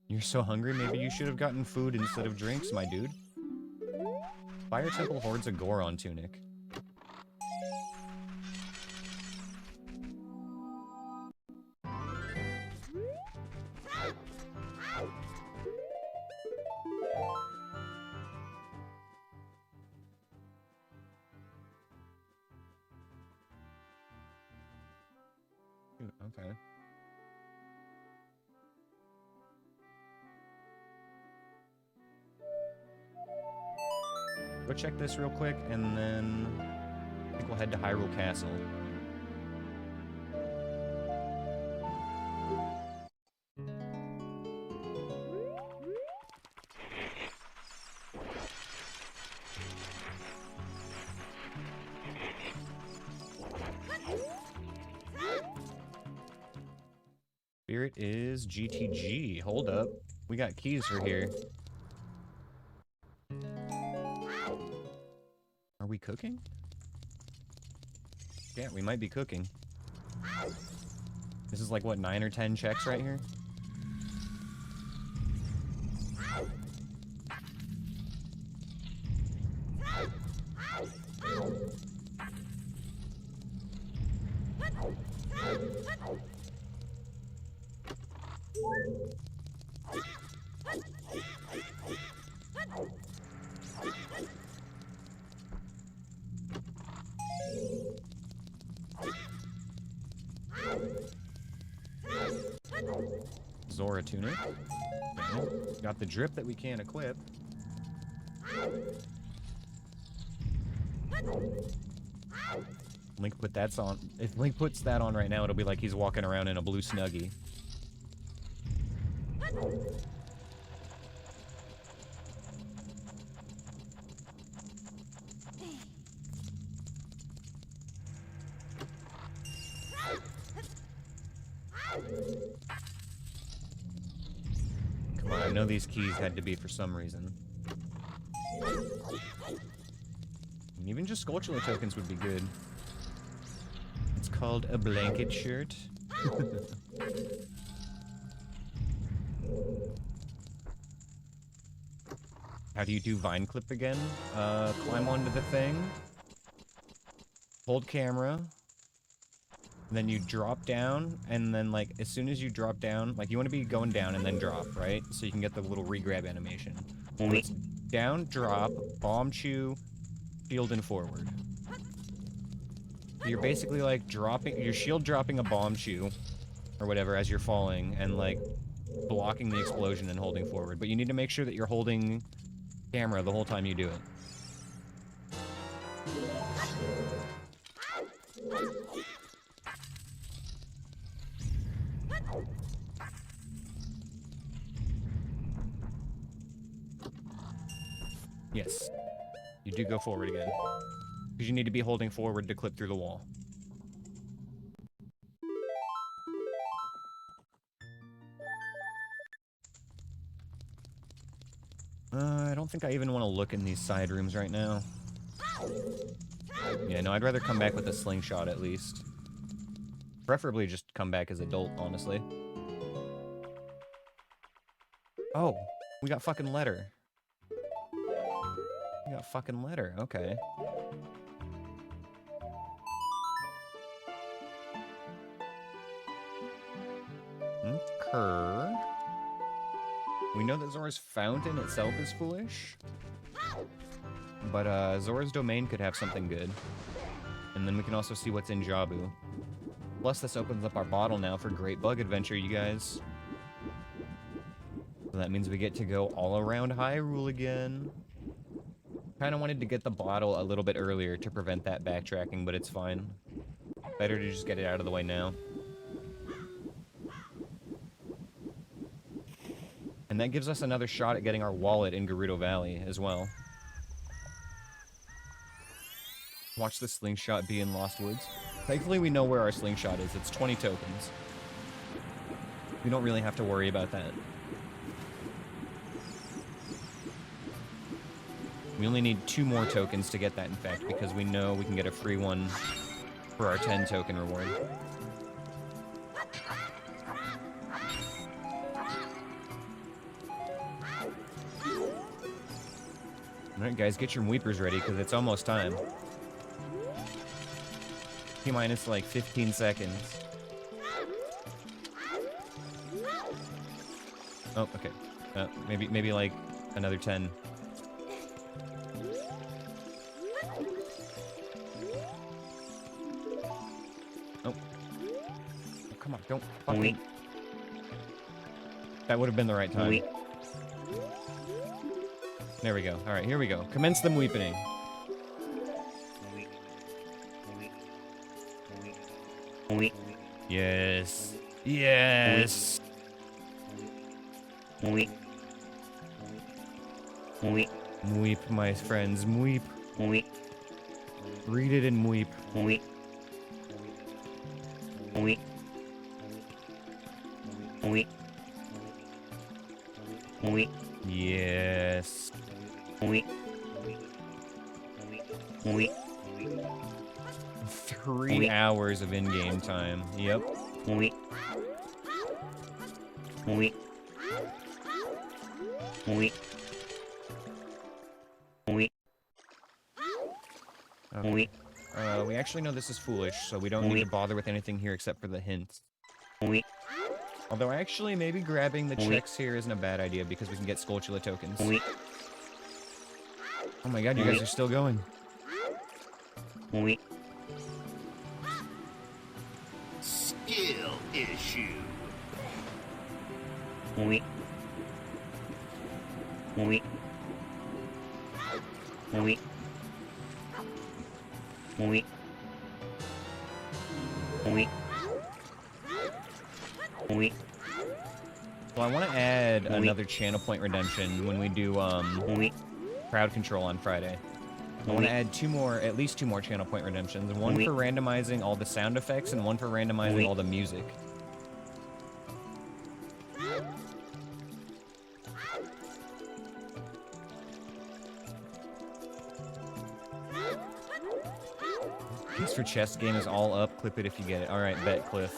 You're so hungry, maybe you should have gotten food instead of drinks, my dude. Fire Temple Horde's a Goron tunic. Ooh, okay. Go check this real quick, and then I think we'll head to Hyrule Castle. Spirit is GTG. Hold up. We got keys for here. Are we cooking? Yeah, we might be cooking. This is like, what, 9 or 10 checks right here? Zora tunic. Okay. Got the drip that we can't equip. Link put that on. If Link puts that on right now, it'll be like he's walking around in a blue Snuggie. know these keys had to be for some reason. And even just Skulltula tokens would be good. It's called a blanket shirt. How do you do Vine Clip again? Climb onto the thing. Hold camera. Then you drop down, and then, like, as soon as you drop down, like, you want to be going down and then drop, right? So you can get the little re-grab animation. So it's down, drop, bomb chew, shield, and forward. So you're basically, like, dropping, you're shield dropping a bomb chew, or whatever, as you're falling, and, like, blocking the explosion and holding forward. But you need to make sure that you're holding camera the whole time you do it. Yes. You do go forward again. Because you need to be holding forward to clip through the wall. I don't think I even want to look in these side rooms right now. Yeah, no, I'd rather come back with a slingshot at least. Preferably just come back as adult, honestly. Oh, we got fucking letter. We got fucking letter, okay. Okay. We know that Zora's fountain itself is foolish. But Zora's domain could have something good. And then we can also see what's in Jabu. Plus this opens up our bottle now for Great Bug Adventure, you guys. So that means we get to go all around Hyrule again. Kinda wanted to get the bottle a little bit earlier to prevent that backtracking, but it's fine. Better to just get it out of the way now. And that gives us another shot at getting our wallet in Gerudo Valley as well. Watch the slingshot be in Lost Woods. Thankfully we know where our slingshot is. It's 20 tokens. We don't really have to worry about that. We only need 2 more tokens to get that, in fact, because we know we can get a free one for our 10 token reward. Alright guys, get your weepers ready, because it's almost time. T-minus like 15 seconds. Oh, okay. Maybe like another 10. Oh. Come on, don't fucking... That would have been the right time. There we go. Alright, here we go. Commence them weepening. Yes. Yes. Weep, my friends. Weep. Read it and weep. Yes. 3 hours of in-game time. Yep. Okay. We actually know this is foolish, so we don't need to bother with anything here except for the hints. Although actually, maybe grabbing the checks here isn't a bad idea because we can get Skulltula tokens. Oh my god, you guys are still going. Skill issue. Well, I want to add another channel point redemption when we do crowd control on Friday. I want to add at least two more channel point redemptions. One for randomizing all the sound effects and one for randomizing all the music. Piece for chest game is all up. Clip it if you get it. All right, bet, Cliff.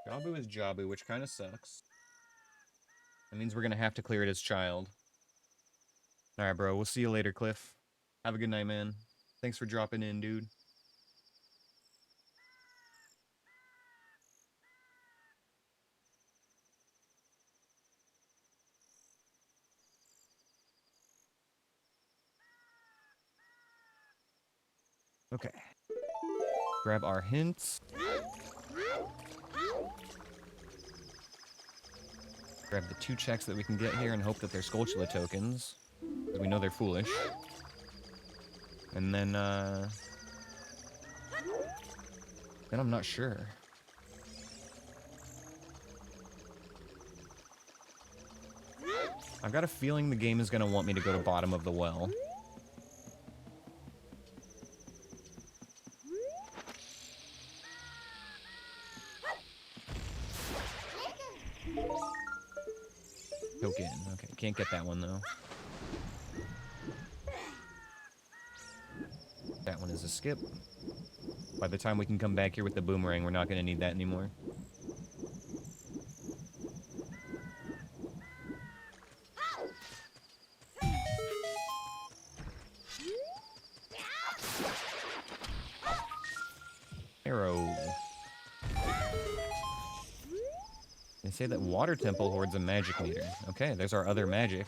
Jabu is Jabu, which kind of sucks. That means we're gonna have to clear it as child. Alright, bro. We'll see you later, Cliff. Have a good night, man. Thanks for dropping in, dude. Okay. Grab our hints. Grab the 2 checks that we can get here and hope that they're Skulltula tokens. Because we know they're foolish. And then I'm not sure. I've got a feeling the game is going to want me to go to bottom of the well. Token. Okay, can't get that one though. That one is a skip. By the time we can come back here with the boomerang, we're not going to need that anymore. Arrow. They say that Water Temple hoards a magic meter. Okay, there's our other magic.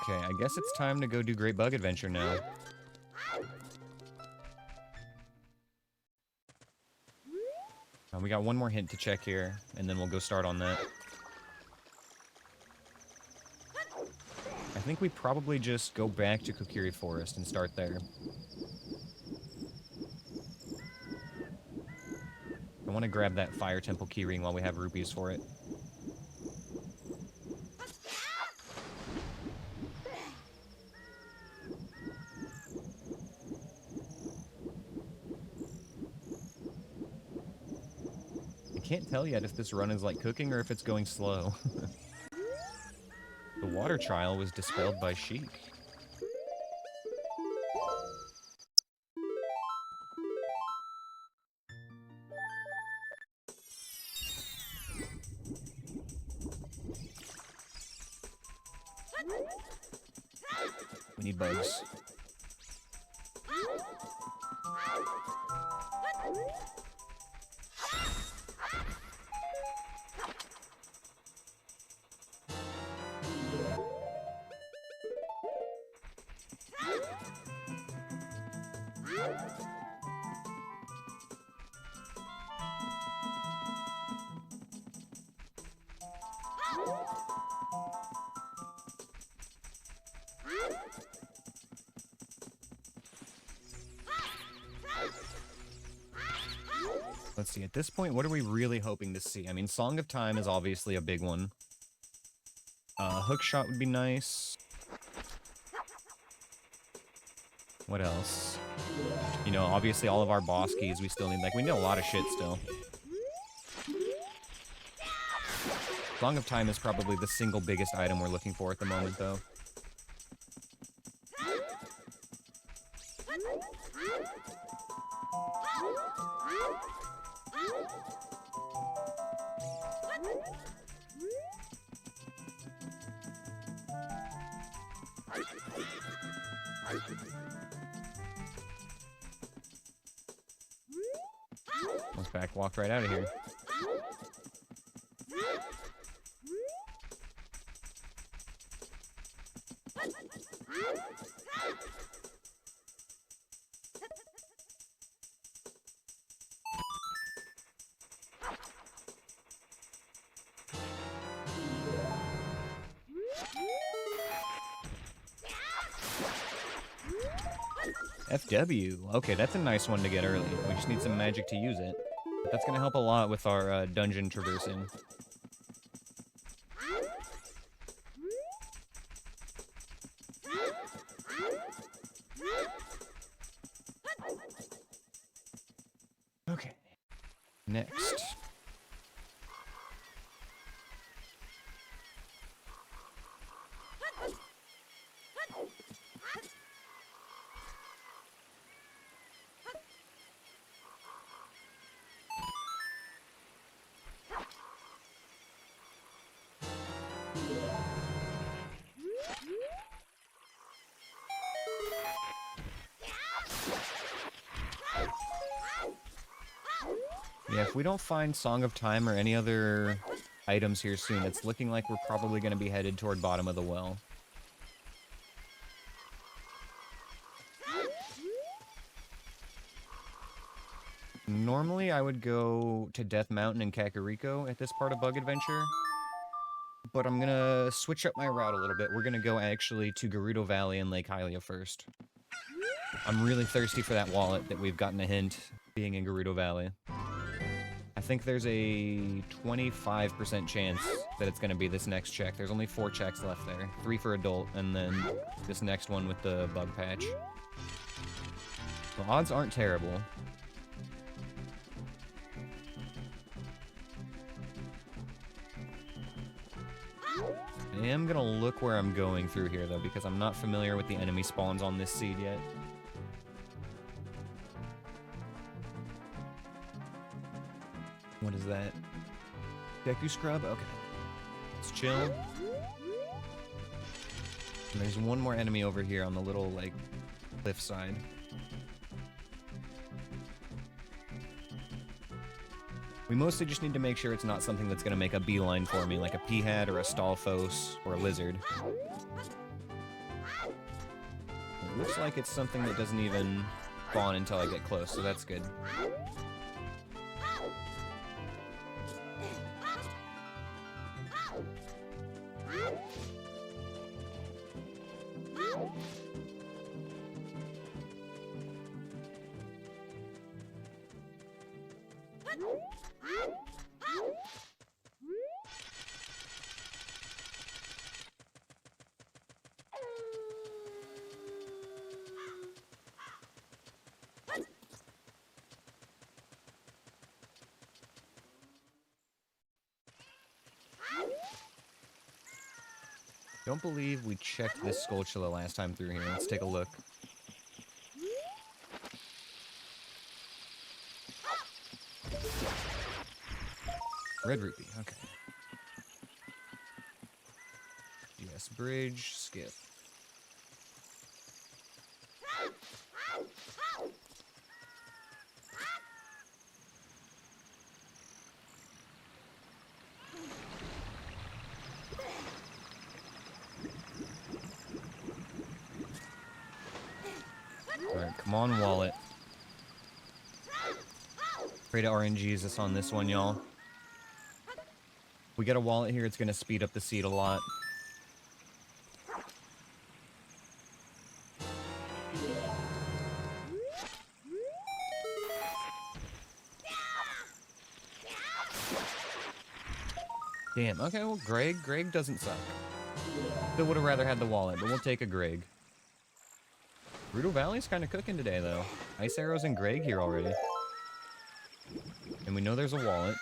Okay, I guess it's time to go do Great Bug Adventure now. We got one more hint to check here, and then we'll go start on that. I think we probably just go back to Kokiri Forest and start there. I want to grab that Fire Temple keyring while we have rupees for it. Can't tell yet if this run is like cooking or if it's going slow. The water trial was dispelled by Sheik. We need bugs. Let's see, at this point, what are we really hoping to see? I mean, Song of Time is obviously a big one. Hookshot would be nice. What else? You know, obviously all of our boss keys we still need. Like, we need a lot of shit still. Song of Time is probably the single biggest item we're looking for at the moment, though. Almost back, walked right out of here. FW. Okay, that's a nice one to get early. We just need some magic to use it. But that's gonna help a lot with our dungeon traversing. Okay. Next. Yeah, if we don't find Song of Time or any other items here soon, it's looking like we're probably going to be headed toward bottom of the well. Normally, I would go to Death Mountain and Kakariko at this part of Bug Adventure, but I'm going to switch up my route a little bit. We're going to go actually to Gerudo Valley and Lake Hylia first. I'm really thirsty for that wallet that we've gotten a hint being in Gerudo Valley. I think there's a 25% chance that it's going to be this next check. There's only 4 checks left there. 3 for adult, and then this next one with the bug patch. The odds aren't terrible. I am going to look where I'm going through here, though, because I'm not familiar with the enemy spawns on this seed yet. What is that? Deku Scrub? Okay. Let's chill. And there's one more enemy over here on the little, like, cliff side. We mostly just need to make sure it's not something that's going to make a beeline for me, like a Peahat or a Stalfos or a lizard. It looks like it's something that doesn't even spawn until I get close, so that's good. Don't believe we checked this Skulltula last time through here. Let's take a look. Red rupee, okay. Yes, bridge, skip. Alright, come on, wallet. Pray to RNGesus on this one, y'all. We get a wallet here, it's going to speed up the seed a lot. Damn, okay, well, Greg doesn't suck. Still would have rather had the wallet, but we'll take a Greg. Gerudo Valley's kind of cooking today, though. Ice Arrows and Greg here already. And we know there's a wallet.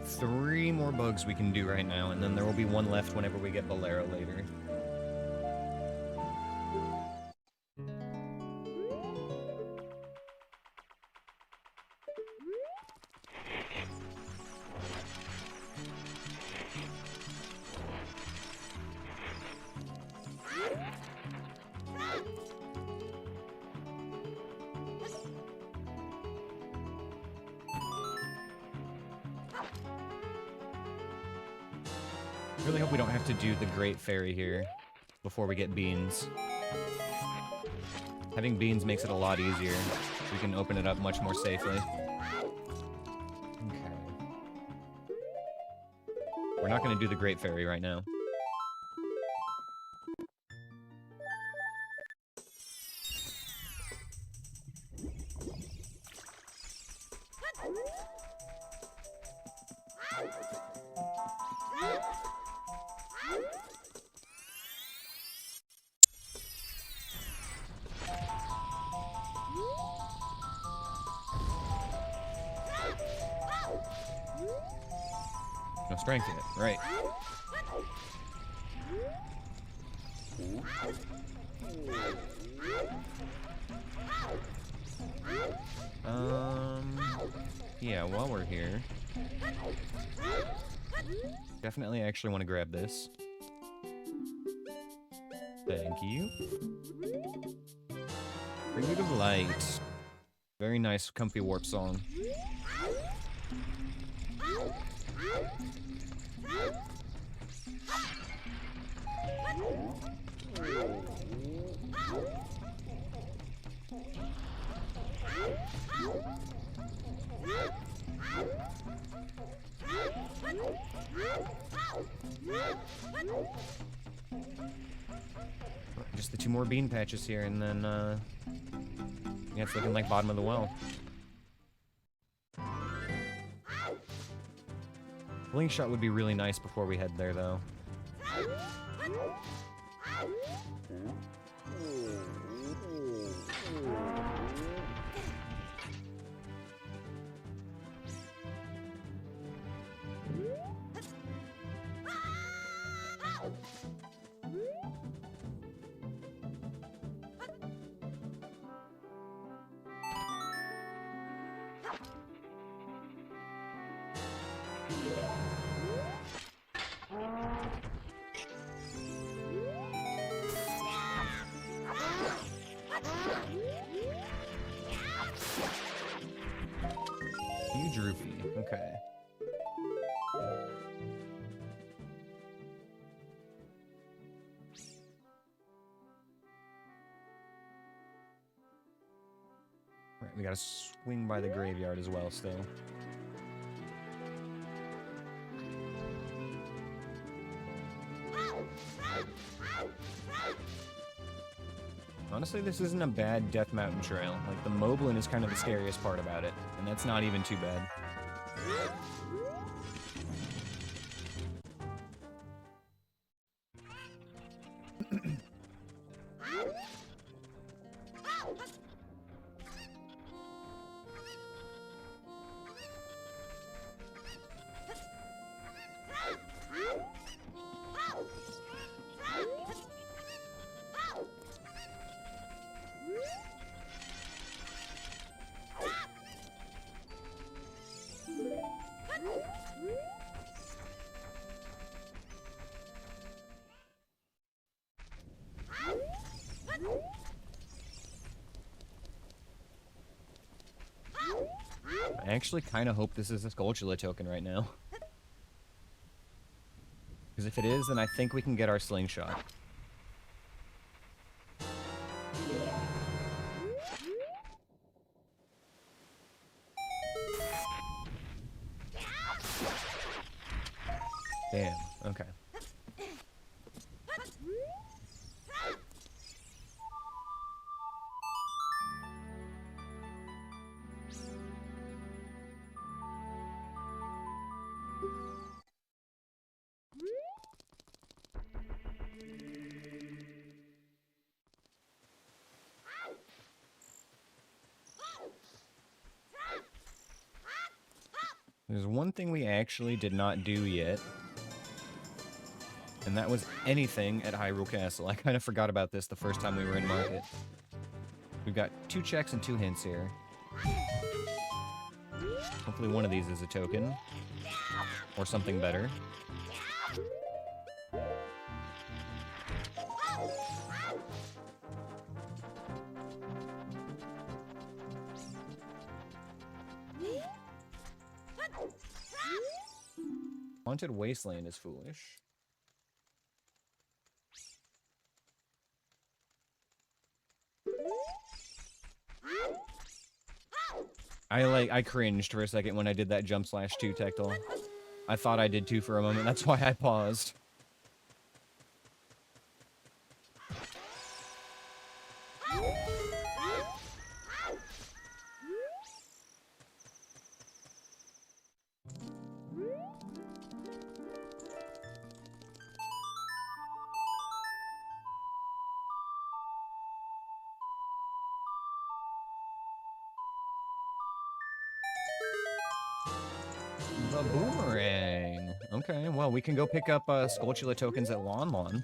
Three more bugs we can do right now, and then there will be one left whenever we get Bolero later. Really hope we don't have to do the Great Fairy here before we get beans. Having beans makes it a lot easier. We can open it up much more safely. Okay. We're not going to do the Great Fairy right now. No strength yet, right. Yeah, while we're here, definitely actually want to grab this. Thank you. Bring me to light. Very nice, comfy warp song. Just the 2 more bean patches here, and then, yeah, it's looking like bottom of the well. Blink shot would be really nice before we head there, though. Droopy. Okay. Right, we gotta swing by the graveyard as well still. Honestly, this isn't a bad Death Mountain trail. Like, the Moblin is kind of the scariest part about it, and that's not even too bad. I actually kind of hope this is a Skulltula token right now. Because if it is, then I think we can get our slingshot. Damn, okay. There's one thing we actually did not do yet, and that was anything at Hyrule Castle. I kind of forgot about this the first time we were in market. We've got 2 checks and 2 hints here. Hopefully one of these is a token, or something better. Haunted Wasteland is foolish. I cringed for a second when I did that jump slash 2 tactile. I thought I did too for a moment. That's why I paused. The boomerang. Okay, well, we can go pick up Skulltula tokens at Lon Lon.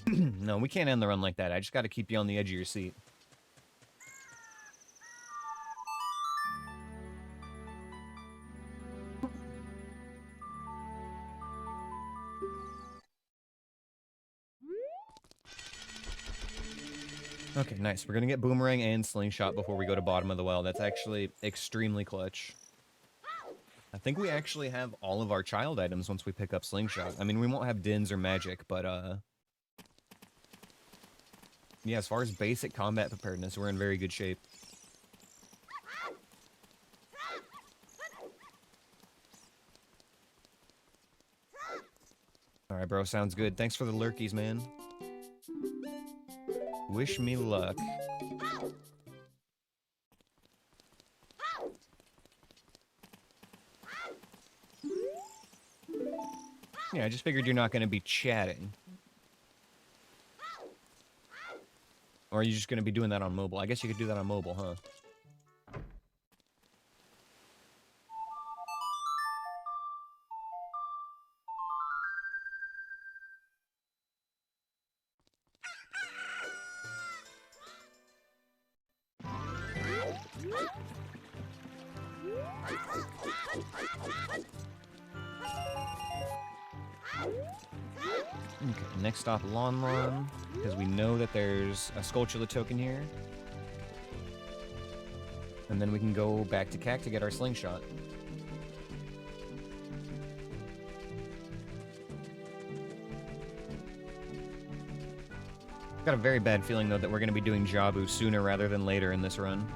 No, we can't end the run like that. I just got to keep you on the edge of your seat. Okay, nice. We're gonna get Boomerang and Slingshot before we go to bottom of the well. That's actually extremely clutch. I think we actually have all of our child items once we pick up Slingshot. I mean, we won't have Dins or Magic, but, yeah, as far as basic combat preparedness, we're in very good shape. Alright, bro, sounds good. Thanks for the lurkies, man. Wish me luck. Yeah, I just figured you're not going to be chatting. Or are you just going to be doing that on mobile? I guess you could do that on mobile, huh? Okay, next stop, Lon Lon, because we know that there's a Skulltula token here. And then we can go back to Cac to get our Slingshot. Got a very bad feeling, though, that we're going to be doing Jabu sooner rather than later in this run.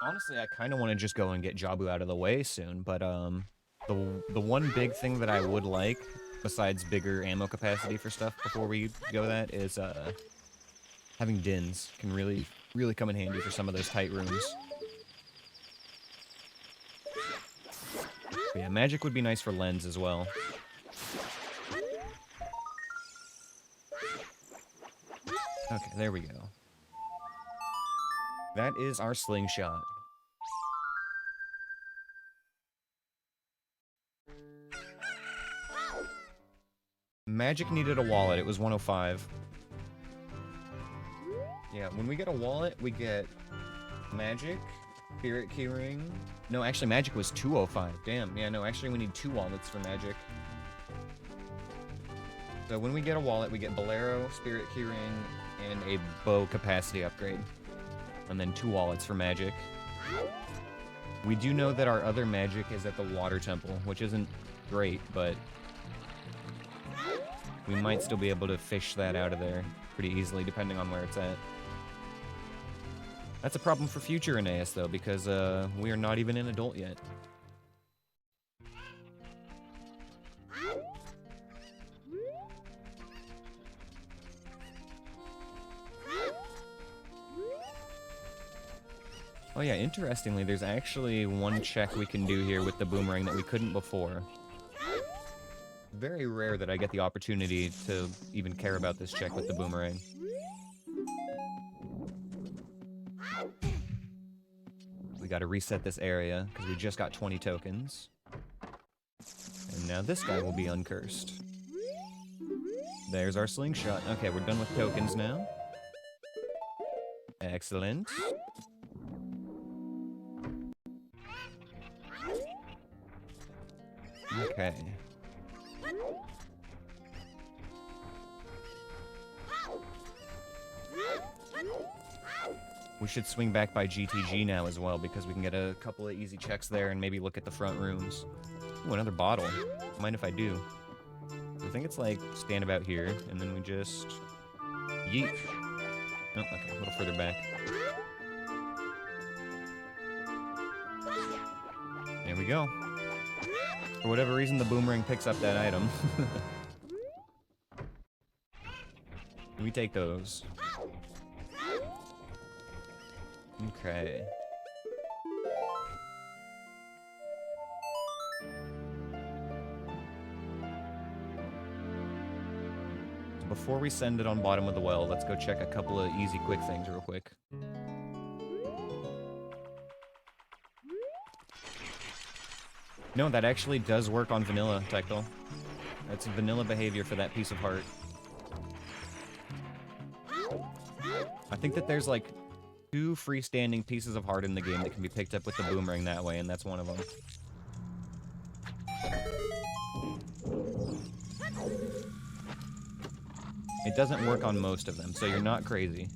Honestly, I kind of want to just go and get Jabu out of the way soon, but the one big thing that I would like, besides bigger ammo capacity for stuff before we go that, is having Dins can really come in handy for some of those tight rooms. But yeah, Magic would be nice for Lens as well. Okay, there we go. That is our Slingshot. Magic needed a wallet. It was 105. Yeah, when we get a wallet, we get Magic, Spirit Keyring. No, actually, Magic was 205. Damn. Yeah, no, actually, we need 2 wallets for Magic. So when we get a wallet, we get Bolero, Spirit Keyring, and a bow capacity upgrade. And then 2 wallets for Magic. We do know that our other Magic is at the Water Temple, which isn't great, but we might still be able to fish that out of there pretty easily, depending on where it's at. That's a problem for future Aneyus, though, because we are not even an adult yet. Oh yeah, interestingly, there's actually one check we can do here with the Boomerang that we couldn't before. Very rare that I get the opportunity to even care about this check with the Boomerang. We gotta reset this area, because we just got 20 tokens. And now this guy will be uncursed. There's our Slingshot. Okay, we're done with tokens now. Excellent. Okay. We should swing back by GTG now as well, because we can get a couple of easy checks there and maybe look at the front rooms. Ooh, another bottle. Mind if I do? I think it's like stand about here, and then we just yeet. Oh, okay, a little further back. There we go. For whatever reason, the boomerang picks up that item. We take those. Okay. So before we send it on bottom of the well, let's go check a couple of easy, quick things real quick. No, that actually does work on vanilla, Tectal. That's vanilla behavior for that piece of heart. I think that there's like 2 freestanding pieces of heart in the game that can be picked up with the boomerang that way, and that's one of them. It doesn't work on most of them, so you're not crazy.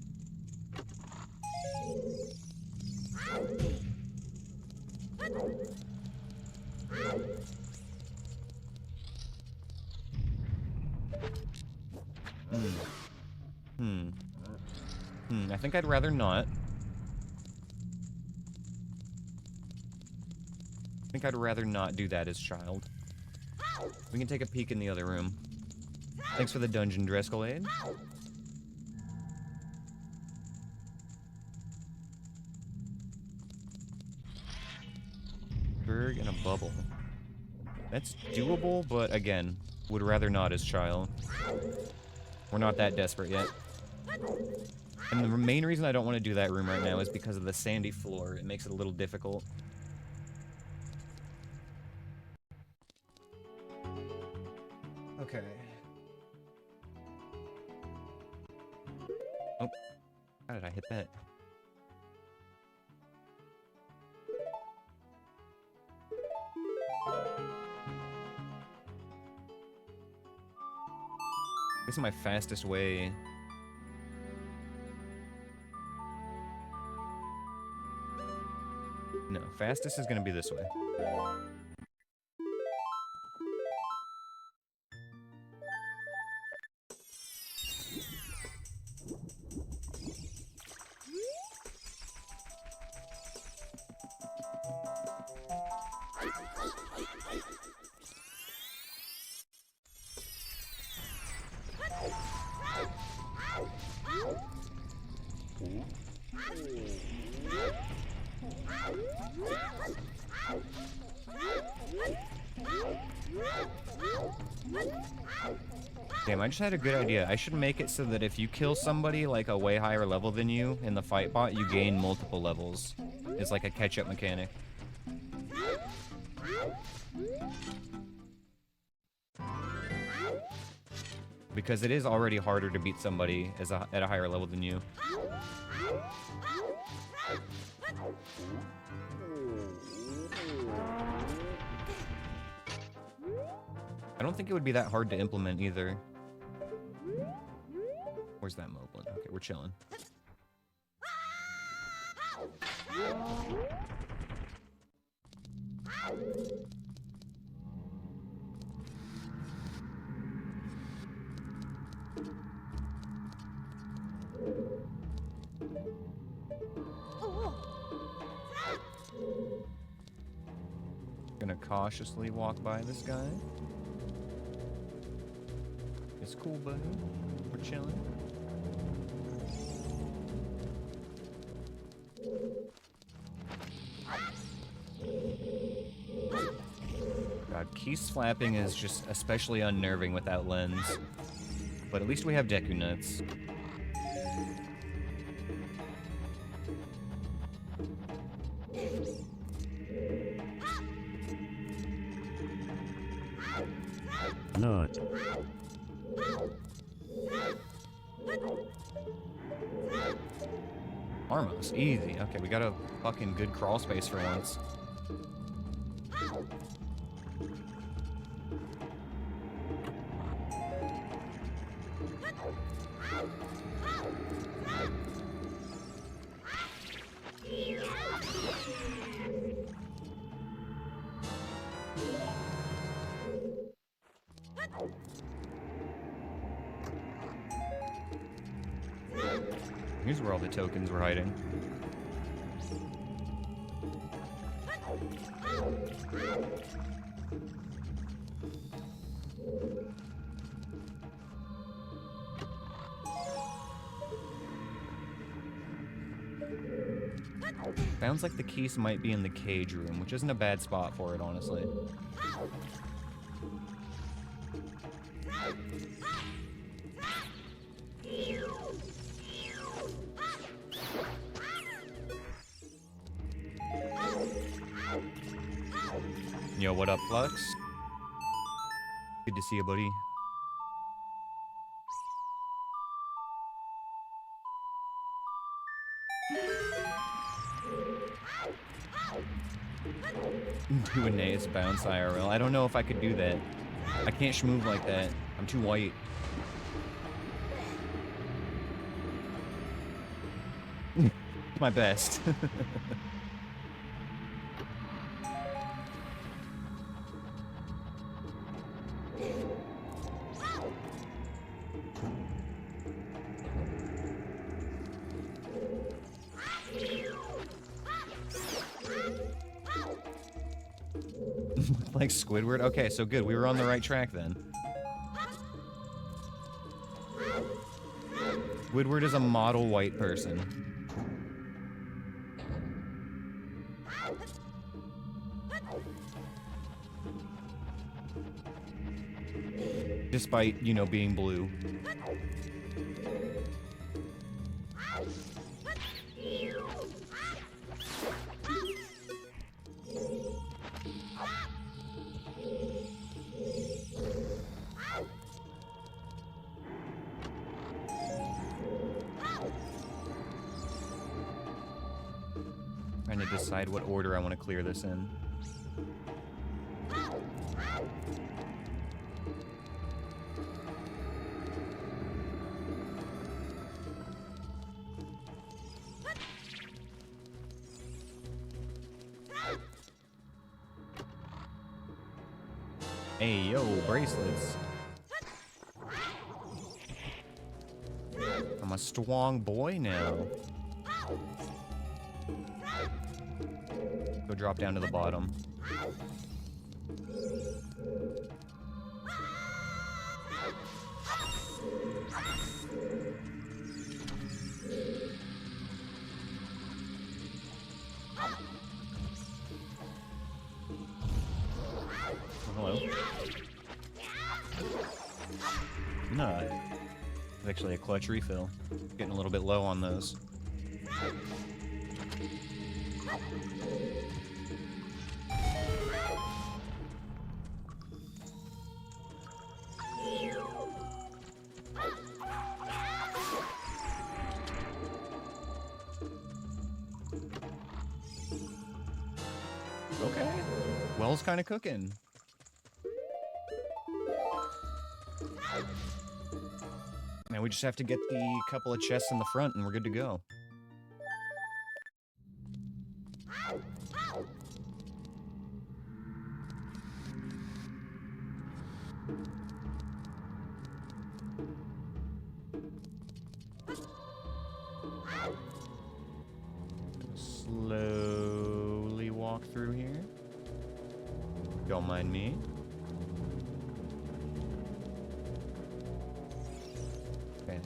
I think I'd rather not. I think I'd rather not do that as child. We can take a peek in the other room. Thanks for the dungeon, Drescalade. Berg and a bubble. That's doable, but again, would rather not as child. We're not that desperate yet. And the main reason I don't want to do that room right now is because of the sandy floor. It makes it a little difficult. Okay. Oh, how did I hit that? This is my fastest way. No, fastest is gonna be this way. Damn, I just had a good idea. I should make it so that if you kill somebody like a way higher level than you in the fight bot, you gain multiple levels. It's like a catch-up mechanic. Because it is already harder to beat somebody at a higher level than you. I don't think it would be that hard to implement either. Where's that Moblin? Okay, we're chilling. Gonna cautiously walk by this guy. It's cool, buddy. We're chilling. God, key slapping is just especially unnerving without lens. But at least we have Deku Nuts. Nut. Armos, easy. Okay, we got a fucking good crawl space for once. Here's where all the tokens were hiding. Sounds like the keys might be in the cage room, which isn't a bad spot for it, honestly. Yo, what up, Flux? Good to see you, buddy. Do Aneyus bounce IRL. I don't know if I could do that. I can't schmove like that. I'm too white. My best. Like Squidward? Okay, so good. We were on the right track then. Squidward is a model white person. Despite, you know, being blue. Trying to decide what order I want to clear this in. Hey, yo, bracelets. I'm a strong boy now. Go drop down to the bottom. Hello. No. It's actually a clutch refill. Getting a little bit low on those. Okay. Well's kind of cooking. Now we just have to get the couple of chests in the front and we're good to go. Slowly walk through here. Don't mind me. Okay.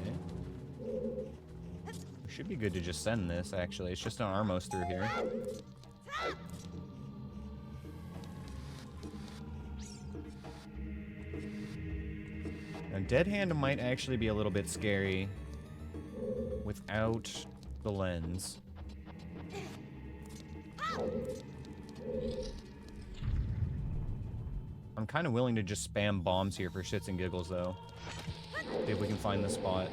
We should be good to just send this, actually. It's just an Armos through here. Now, Dead Hand might actually be a little bit scary without the lens. I'm kind of willing to just spam bombs here for shits and giggles, though. See if we can find the spot.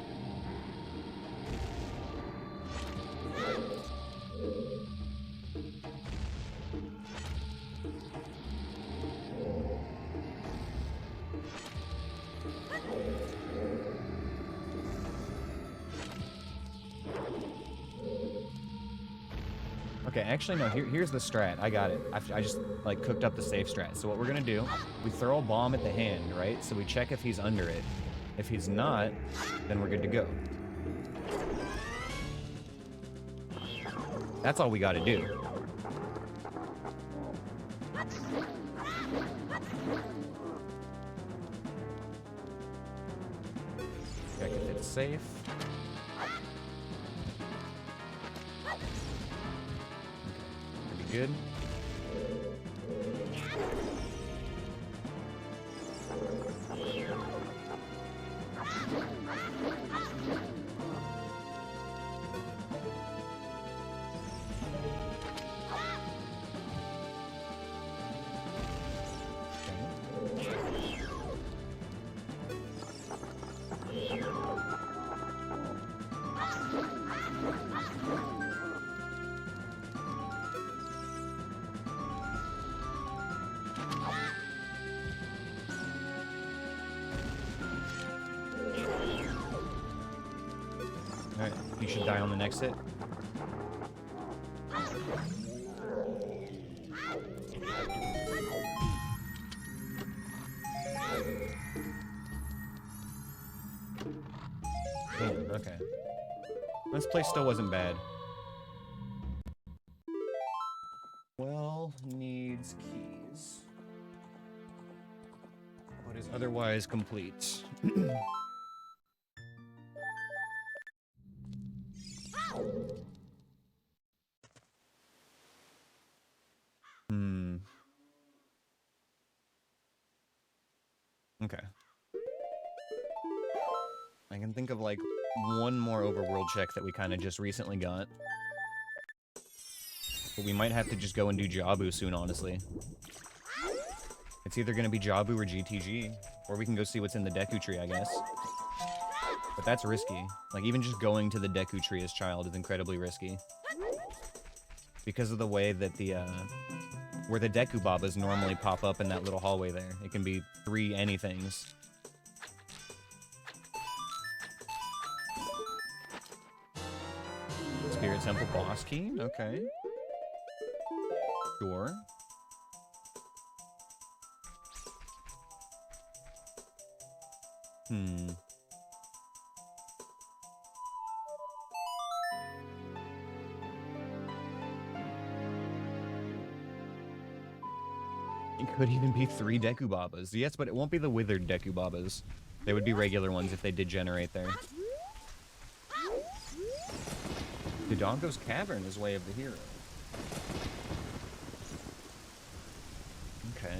Okay, actually, no, here's the strat. I got it. I just, like, cooked up the safe strat. So what we're gonna do, we throw a bomb at the hand, right? So we check if he's under it. If he's not, then we're good to go. That's all we gotta do. Check if it's safe. Pretty good. Alright, you should die on the next hit. Damn, okay. This place still wasn't bad. Well, needs keys. What is otherwise complete? Okay. I can think of like one more overworld check that we kind of just recently got. But we might have to just go and do Jabu soon, honestly. It's either going to be Jabu or GTG, or we can go see what's in the Deku tree, I guess. But that's risky. Like, even just going to the Deku tree as child is incredibly risky. Because of the way that the, where the Deku Babas normally pop up in that little hallway there. It can be 3 anythings. Spirit Temple boss key? Okay. Sure. It could even be 3 Deku Babas. Yes, but it won't be the withered Deku Babas. They would be regular ones if they did generate there. Dodongo's Cavern is Way of the Hero. Okay.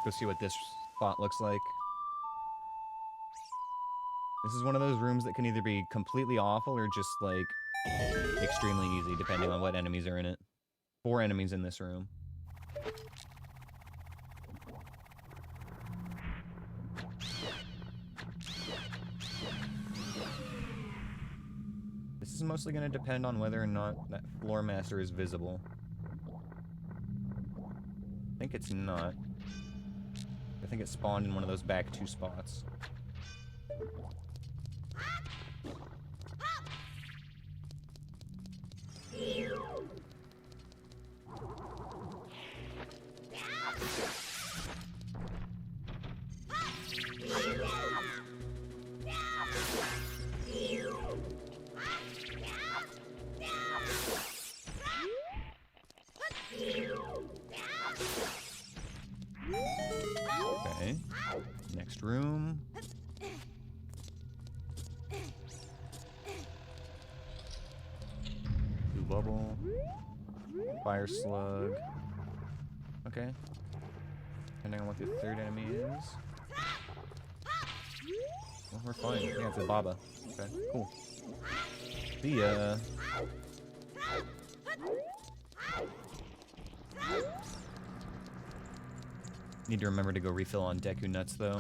Go see what this spot looks like. This is one of those rooms that can either be completely awful or just, like, extremely easy, depending on what enemies are in it. 4 enemies in this room. This is mostly going to depend on whether or not that floor master is visible. I think it's not. I think it spawned in one of those back 2 spots. Okay. Next room. Blue bubble. Fire slug. Okay. Depending on what the 3rd enemy is. Well, we're fine. Yeah, it's a Baba. Okay, cool. See ya. Need to remember to go refill on Deku Nuts, though.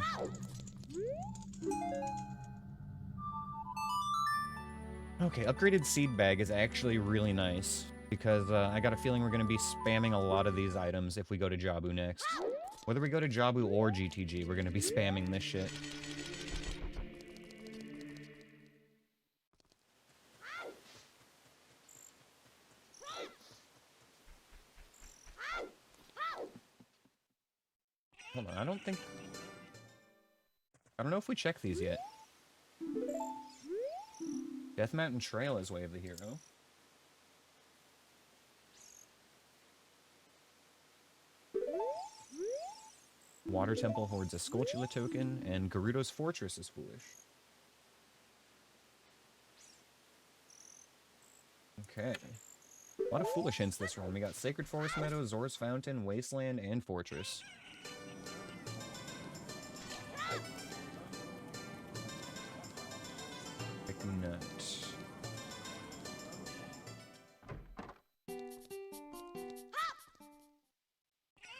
Okay, upgraded seed bag is actually really nice, because I got a feeling we're going to be spamming a lot of these items if we go to Jabu next. Whether we go to Jabu or GTG, we're going to be spamming this shit. Hold on, I don't think... I don't know if we checked these yet. Death Mountain Trail is Way of the Hero. Water Temple hoards a Skulltula token, and Gerudo's Fortress is foolish. Okay. A lot of foolish hints this run. We got Sacred Forest Meadow, Zora's Fountain, Wasteland, and Fortress. Pick a nut.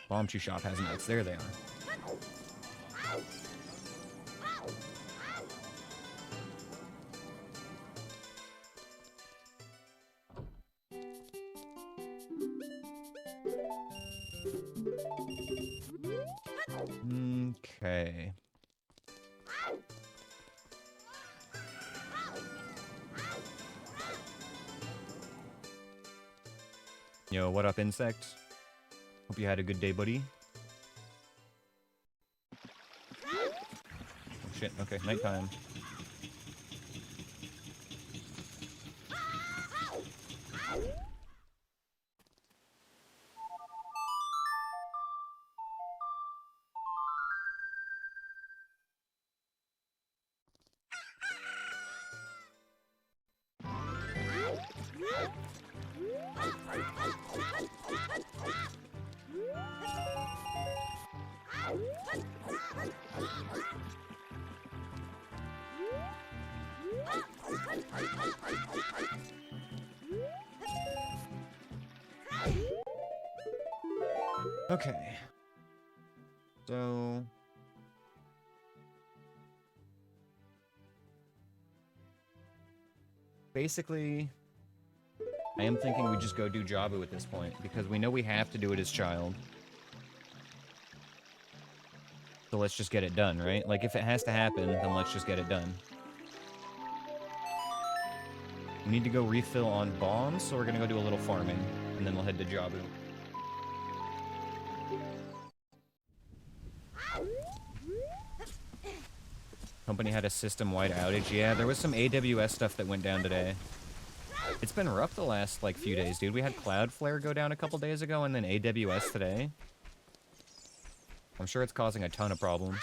Bomb Chew Shop has nuts. There they are. Okay. Yo, what up, insect? Hope you had a good day, buddy. Oh shit, okay, nighttime. Okay. So... basically, I am thinking we just go do Jabu at this point, because we know we have to do it as child. So let's just get it done, right? Like, if it has to happen, then let's just get it done. We need to go refill on bombs, so we're gonna go do a little farming, and then we'll head to Jabu. Company had a system-wide outage. Yeah, there was some AWS stuff that went down today. It's been rough the last, like, few days, dude. We had Cloudflare go down a couple days ago, and then AWS today. I'm sure it's causing a ton of problems.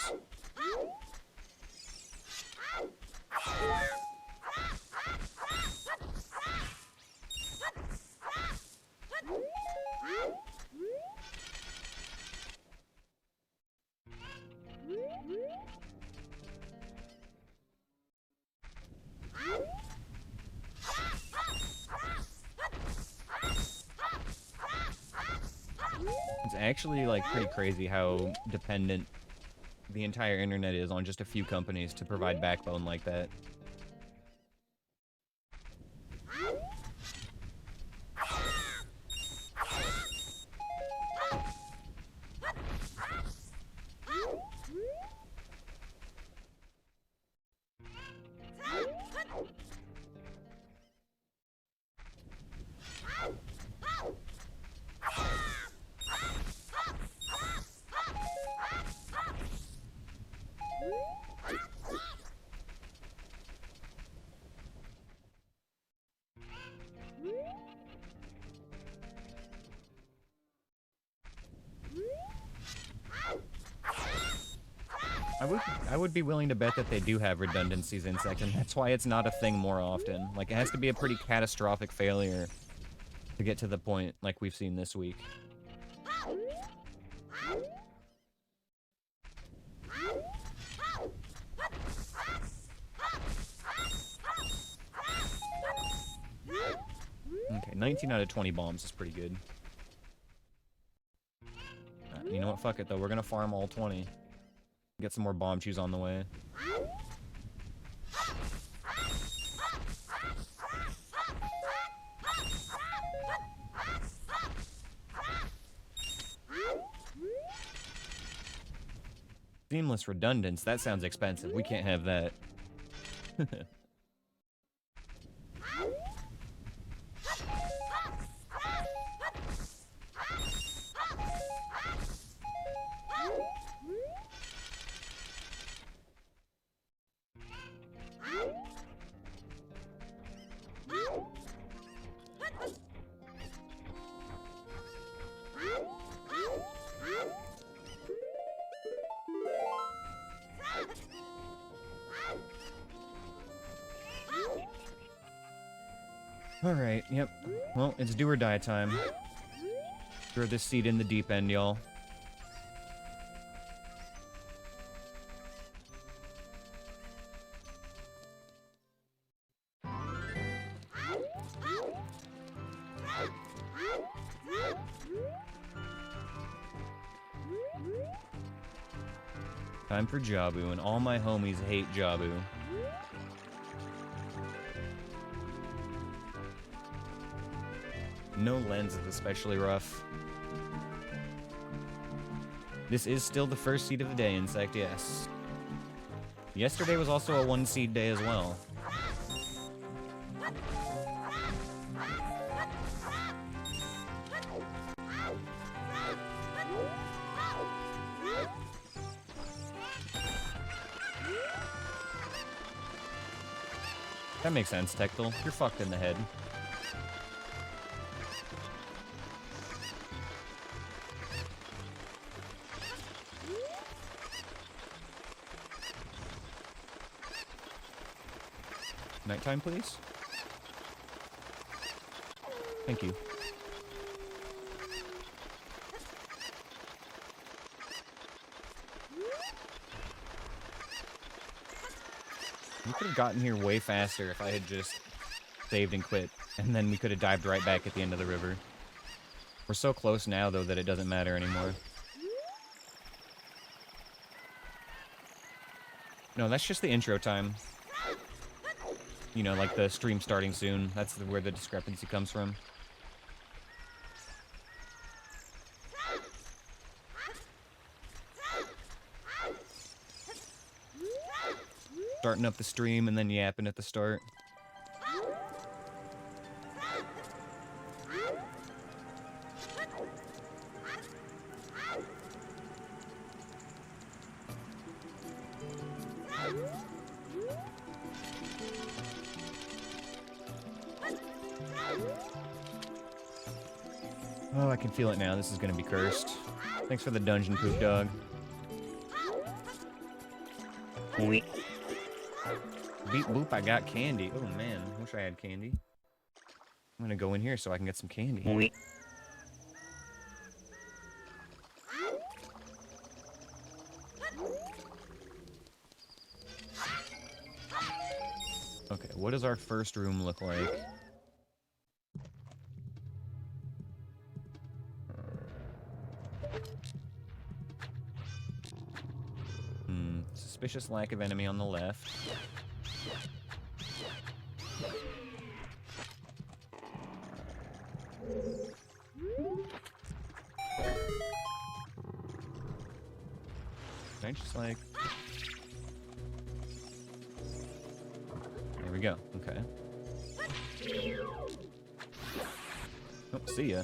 It's actually, like, pretty crazy how dependent the entire internet is on just a few companies to provide backbone like that. I would be willing to bet that they do have redundancies in second. That's why it's not a thing more often. Like, it has to be a pretty catastrophic failure to get to the point like we've seen this week. Okay, 19 out of 20 bombs is pretty good. You know what? Fuck it, though. We're gonna farm all 20. Get some more bomb chews on the way. Seamless redundance. That sounds expensive. We can't have that. Alright, yep. Well, it's do or die time. Throw this seed in the deep end, y'all. Time for Jabu, and all my homies hate Jabu. No lens is especially rough. This is still the first seed of the day, Insect, yes. Yesterday was also a 1-seed day as well. That makes sense, Tectal. You're fucked in the head. Nighttime, please. Thank you. We could have gotten here way faster if I had just saved and quit, and then we could have dived right back at the end of the river. We're so close now, though, that it doesn't matter anymore. No, that's just the intro time. You know, like the stream starting soon. That's where the discrepancy comes from. Starting up the stream and then yapping at the start. Oh, I can feel it now. This is gonna be cursed. Thanks for the dungeon, Poop Dog. Beep boop, I got candy. Oh man, wish I had candy. I'm gonna go in here so I can get some candy. Okay, what does our first room look like? Suspicious lack of enemy on the left. Can I just like... There we go, okay. Oh, see ya.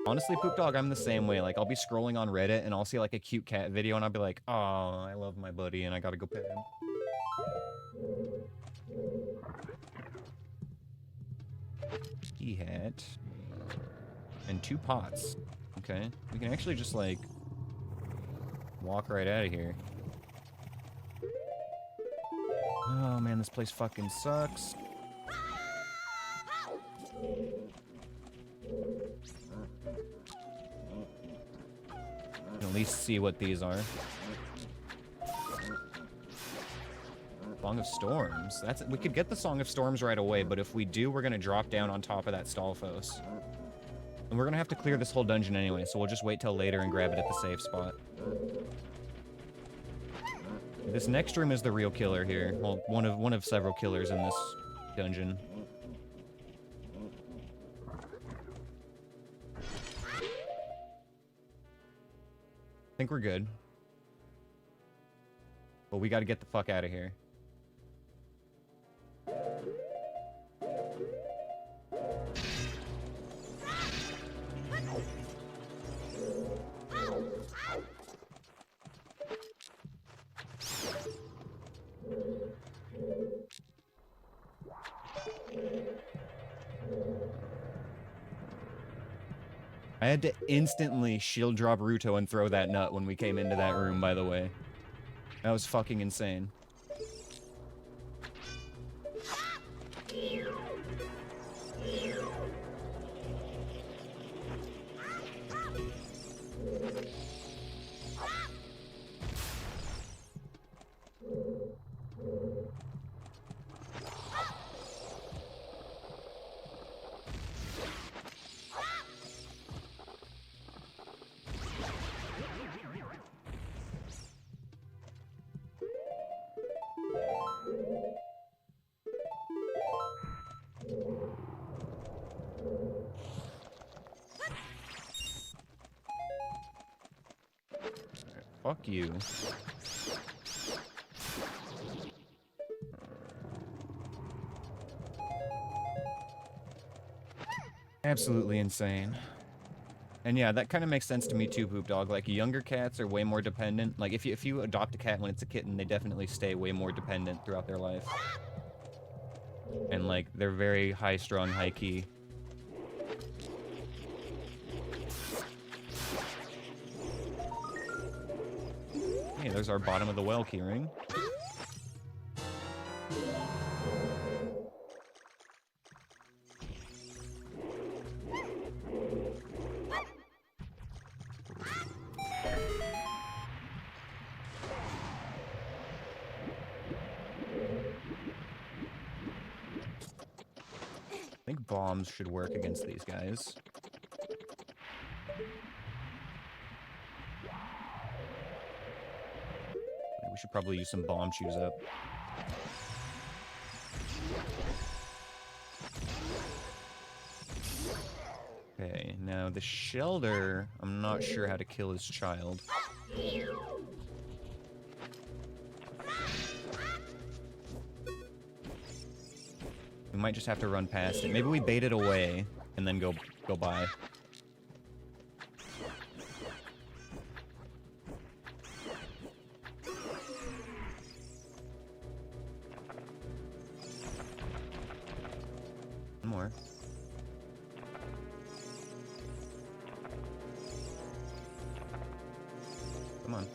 Honestly, Poop Dog, I'm the same way. Like, I'll be scrolling on Reddit and I'll see like a cute cat video and I'll be like, oh, I love my buddy and I gotta go pet him. Ski hat. And 2 pots. Okay. We can actually just like walk right out of here. Oh man, this place fucking sucks. At least see what these are. Song of Storms. We could get the Song of Storms right away, but if we do, we're gonna drop down on top of that Stalfos. And we're gonna have to clear this whole dungeon anyway, so we'll just wait till later and grab it at the safe spot. This next room is the real killer here. Well, one of several killers in this dungeon. I think we're good. But we gotta get the fuck out of here. I I had to instantly shield drop Ruto and throw that nut when we came into that room, by the way. That was fucking insane. Fuck you. Absolutely insane. And yeah, that kind of makes sense to me too, Poop Dog. Like, younger cats are way more dependent. Like, if you adopt a cat when it's a kitten, they definitely stay way more dependent throughout their life. And, like, they're very high-strung, high-key. Hey, there's our bottom of the well keyring. I think bombs should work against these guys. We should probably use some bomb chews up. Okay, now the Shelder, I'm not sure how to kill his child. We might just have to run past it. Maybe we bait it away and then go by. One more. Come on.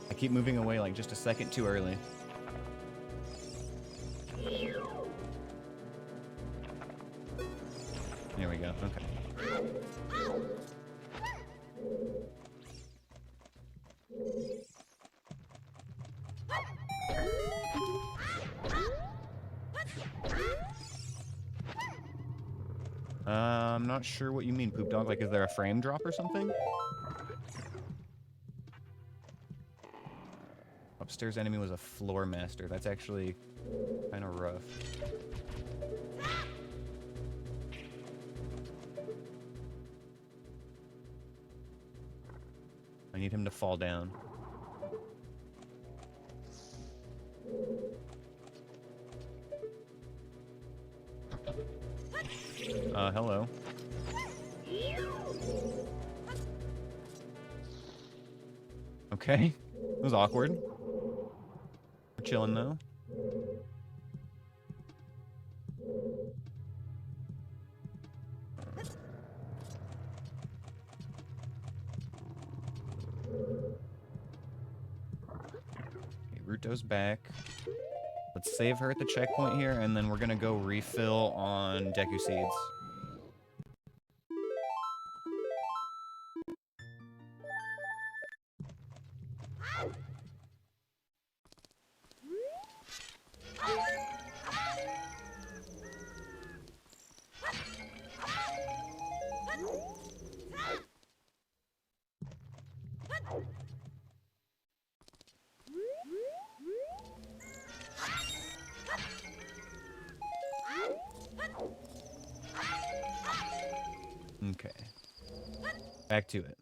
I keep moving away like just a second too early. There we go. Okay. I'm not sure what you mean, Poop Dog. Like, is there a frame drop or something? Upstairs enemy was a floor master. That's actually kind of rough. I need him to fall down. Hello. Okay. It was awkward. We're chilling though. Okay, Ruto's back. Let's save her at the checkpoint here, and then we're gonna go refill on Deku Seeds. Okay. Back to it.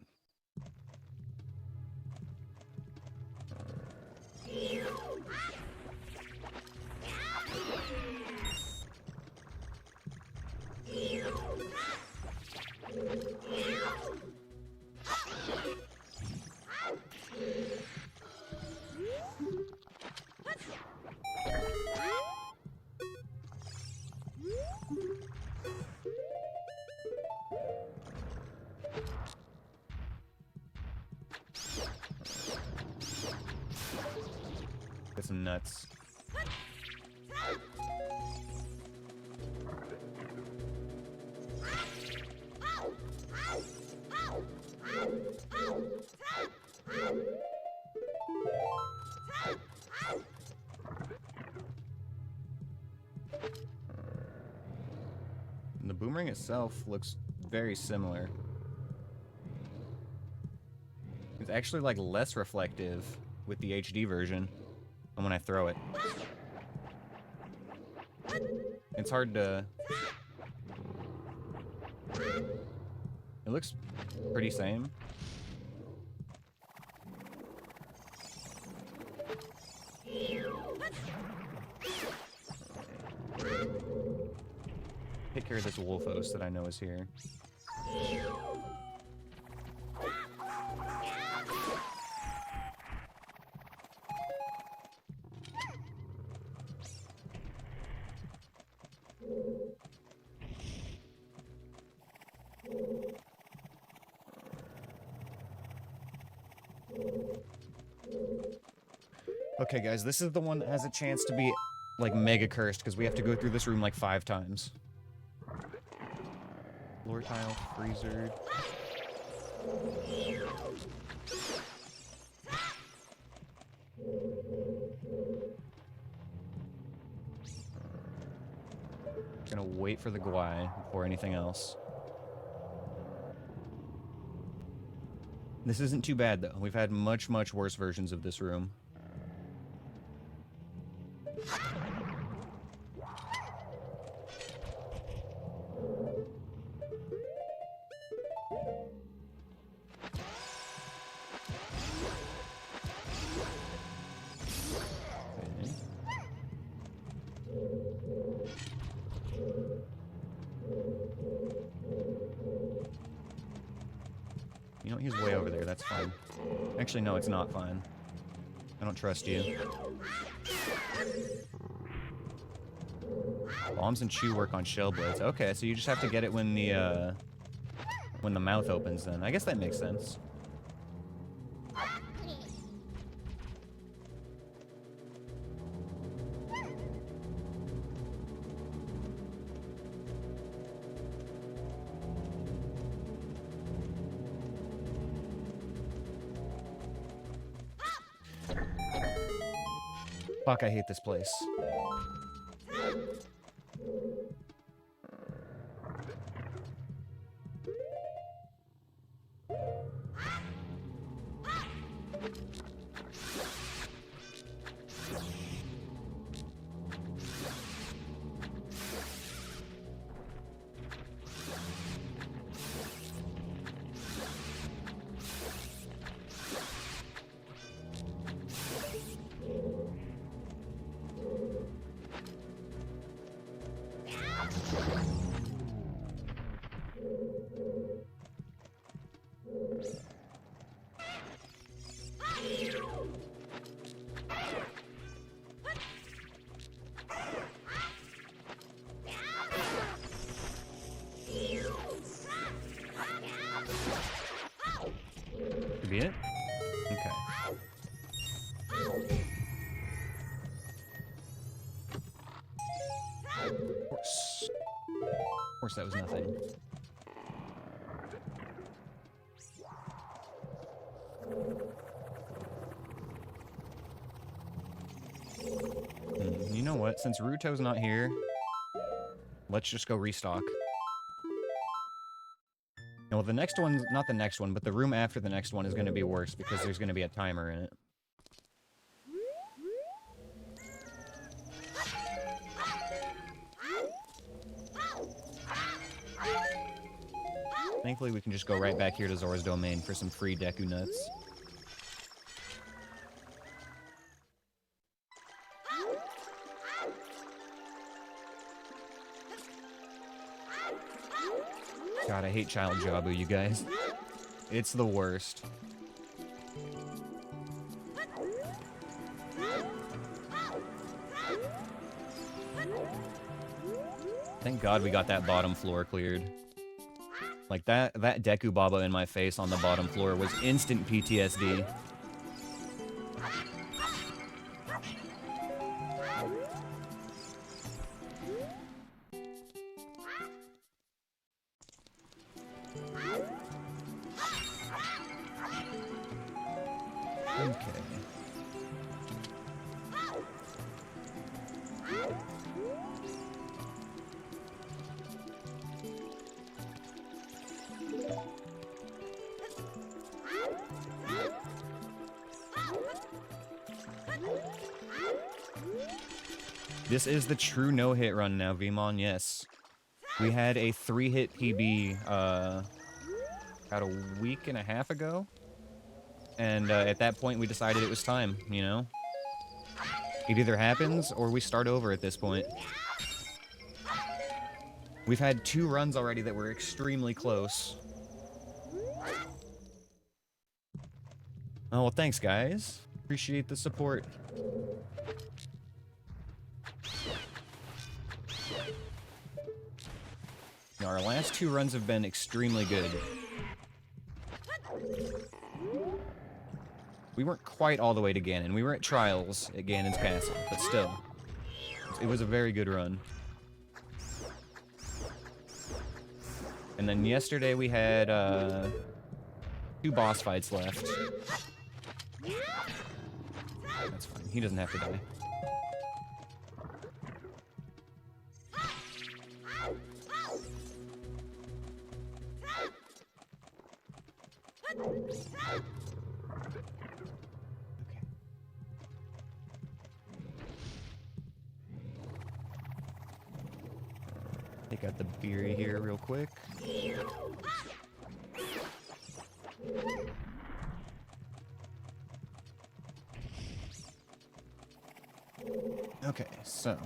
That's nuts. And the boomerang itself looks very similar. It's actually like less reflective with the HD version and when I throw it. It's hard to... It looks pretty same. Take care of this Wolfos that I know is here. Okay, guys, this is the one that has a chance to be, like, mega cursed, because we have to go through this room, like, 5 times. Floor tile, freezer. Just gonna wait for the Gwai before anything else. This isn't too bad, though. We've had much, much worse versions of this room. You know, he's way over there. That's fine. Actually, no, it's not fine. I don't trust you. Bombs and chew work on shell blades. Okay, so you just have to get it when the mouth opens then. I guess that makes sense. Fuck, I hate this place. Could be it? Okay. Of course. Of course that was nothing. You know what? Since Ruto's not here, let's just go restock. No, the next one, not the next one, but the room after the next one is going to be worse because there's going to be a timer in it. Thankfully, we can just go right back here to Zora's Domain for some free Deku nuts. God, I hate Child Jabu, you guys. It's the worst. Thank God we got that bottom floor cleared. Like, that Deku Baba in my face on the bottom floor was instant PTSD. This is the true no-hit run now, Vmon, yes. We had a 3-hit PB about a week and a half ago. And at that point, we decided it was time, you know? It either happens or we start over at this point. We've had 2 runs already that were extremely close. Oh, well, thanks, guys. Appreciate the support. Now, our last 2 runs have been extremely good. We weren't quite all the way to Ganon. We were at Trials at Ganon's Castle, but still. It was a very good run. And then yesterday we had 2 boss fights left. That's fine. He doesn't have to die. Take out the beer here real quick. Okay, so.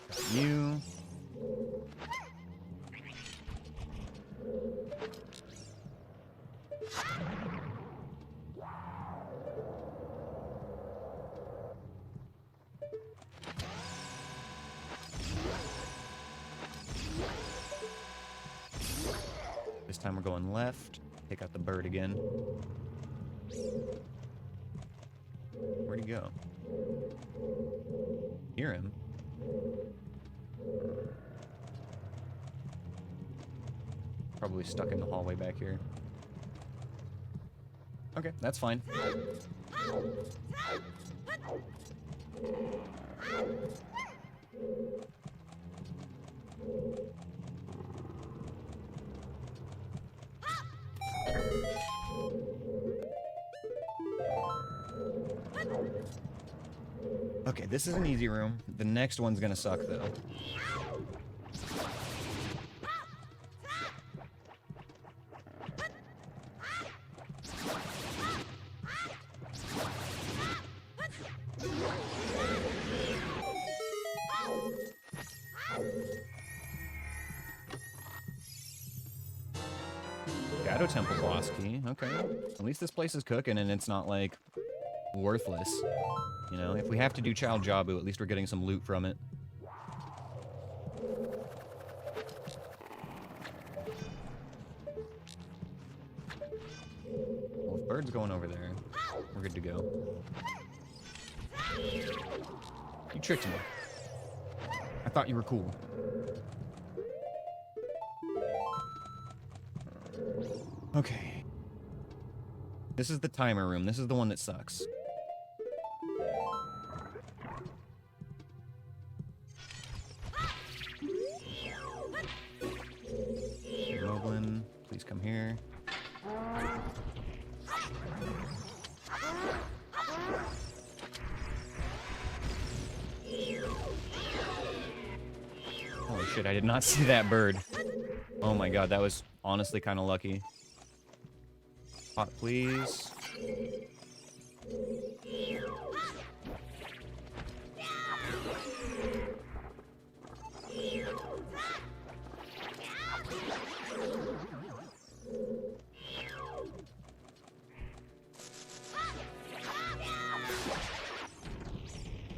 Got you. This time we're going left. Take out the bird again. Where'd he go? Hear him. Probably stuck in the hallway back here. Okay, that's fine. Okay, this is an easy room. The next one's gonna suck, though. Shadow Temple boss key. Okay. At least this place is cooking and it's not, like, worthless. You know, if we have to do Chow Jabu, at least we're getting some loot from it. Well, if Bird's going over there, we're good to go. You tricked me. I thought you were cool. Okay. This is the timer room. This is the one that sucks. Goblin, please come here. Holy shit, I did not see that bird. Oh my god, that was honestly kind of lucky. Pot, please.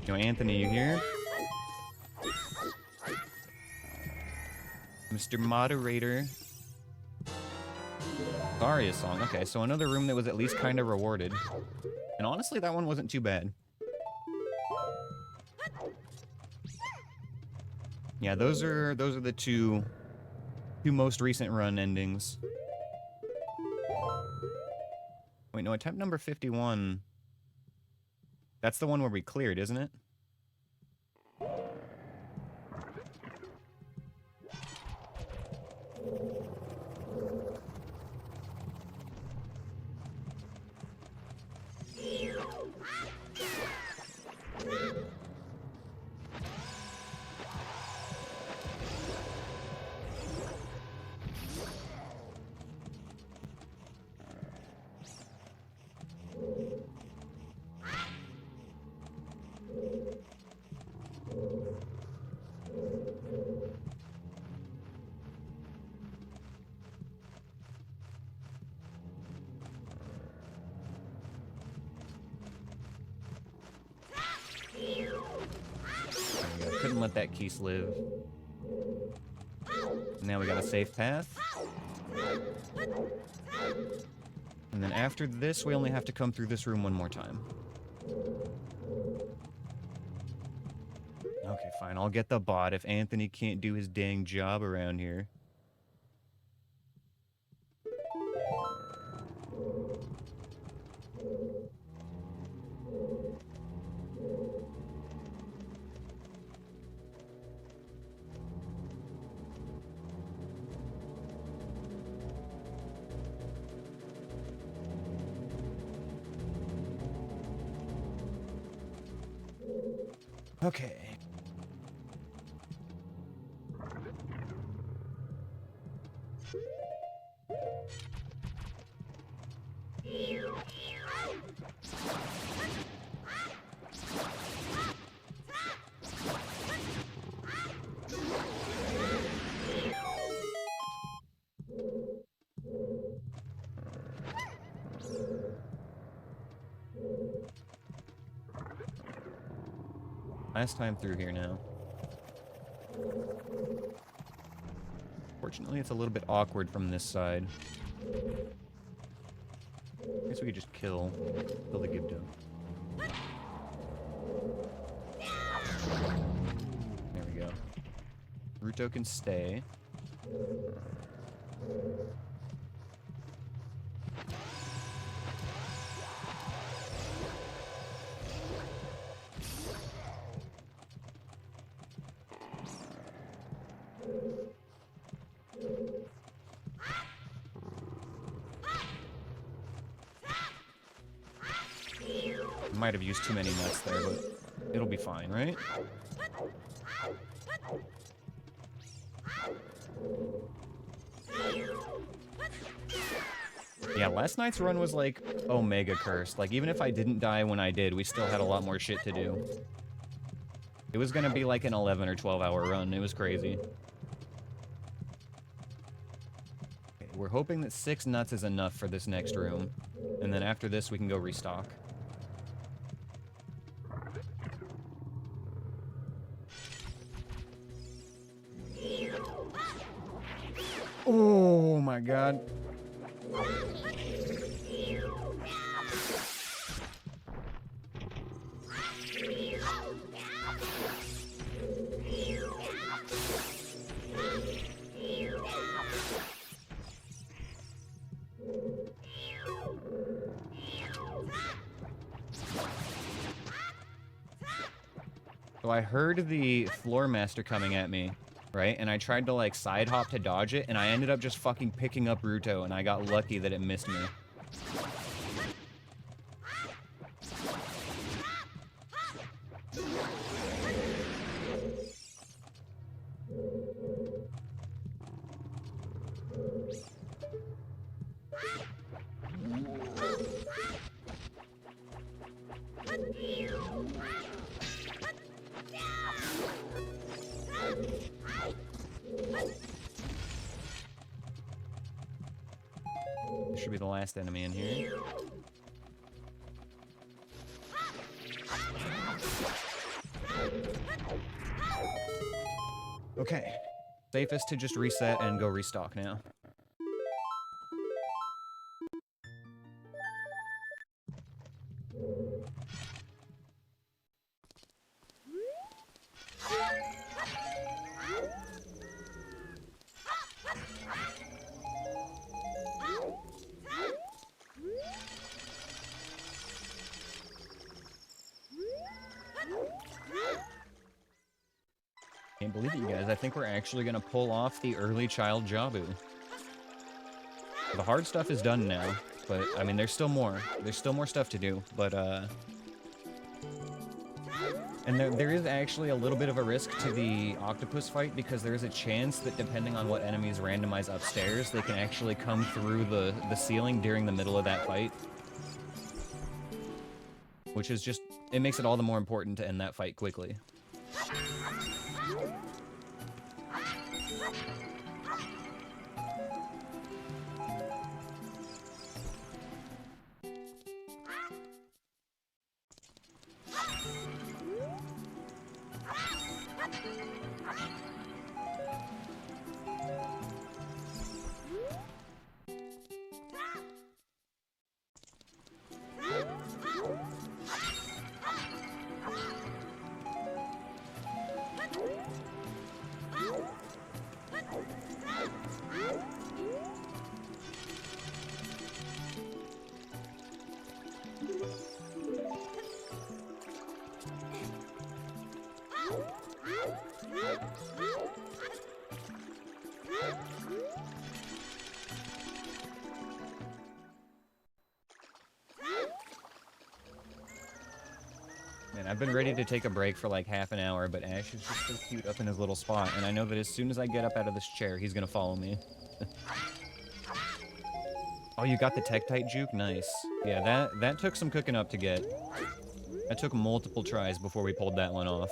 Yo, Anthony, you here? Mr. Moderator. Zarya song. Okay, so another room that was at least kind of rewarded. And honestly, that one wasn't too bad. Yeah, those are the two most recent run endings. Wait, no, attempt number 51. That's the one where we cleared, isn't it? let that Keese live. Now we got a safe path. And then after this, we only have to come through this room one more time. Okay, fine. I'll get the bot if Anthony can't do his dang job around here. Okay. Last time through here now. Fortunately, it's a little bit awkward from this side. I guess we could just kill the Gibdo. There we go. Ruto can stay. Might have used too many nuts there, but it'll be fine, right? Yeah, last night's run was like Omega cursed. Like, even if I didn't die when I did, we still had a lot more shit to do. It was gonna be like an 11 or 12-hour run. It was crazy. Okay, we're hoping that 6 nuts is enough for this next room. And then after this, we can go restock. Oh my god. So I heard the floor master coming at me, right? And I tried to like side hop to dodge it, and I ended up just fucking picking up Ruto, and I got lucky that it missed me. This should be the last enemy in here. Okay. Safest to just reset and go restock now. Can't believe it, you guys. I think we're actually gonna pull off the early child Jabu. The hard stuff is done now, but I mean, there's still more. There's still more stuff to do, but and there is actually a little bit of a risk to the octopus fight, because there is a chance that depending on what enemies randomize upstairs, they can actually come through the ceiling during the middle of that fight. Which is just, it makes it all the more important to end that fight quickly. Man, I've been ready to take a break for like half an hour, but Ash is just so cute up in his little spot, and I know that as soon as I get up out of this chair, he's gonna follow me. Oh, you got the Tektite juke? Nice. Yeah, that took some cooking up to get. That took multiple tries before we pulled that one off.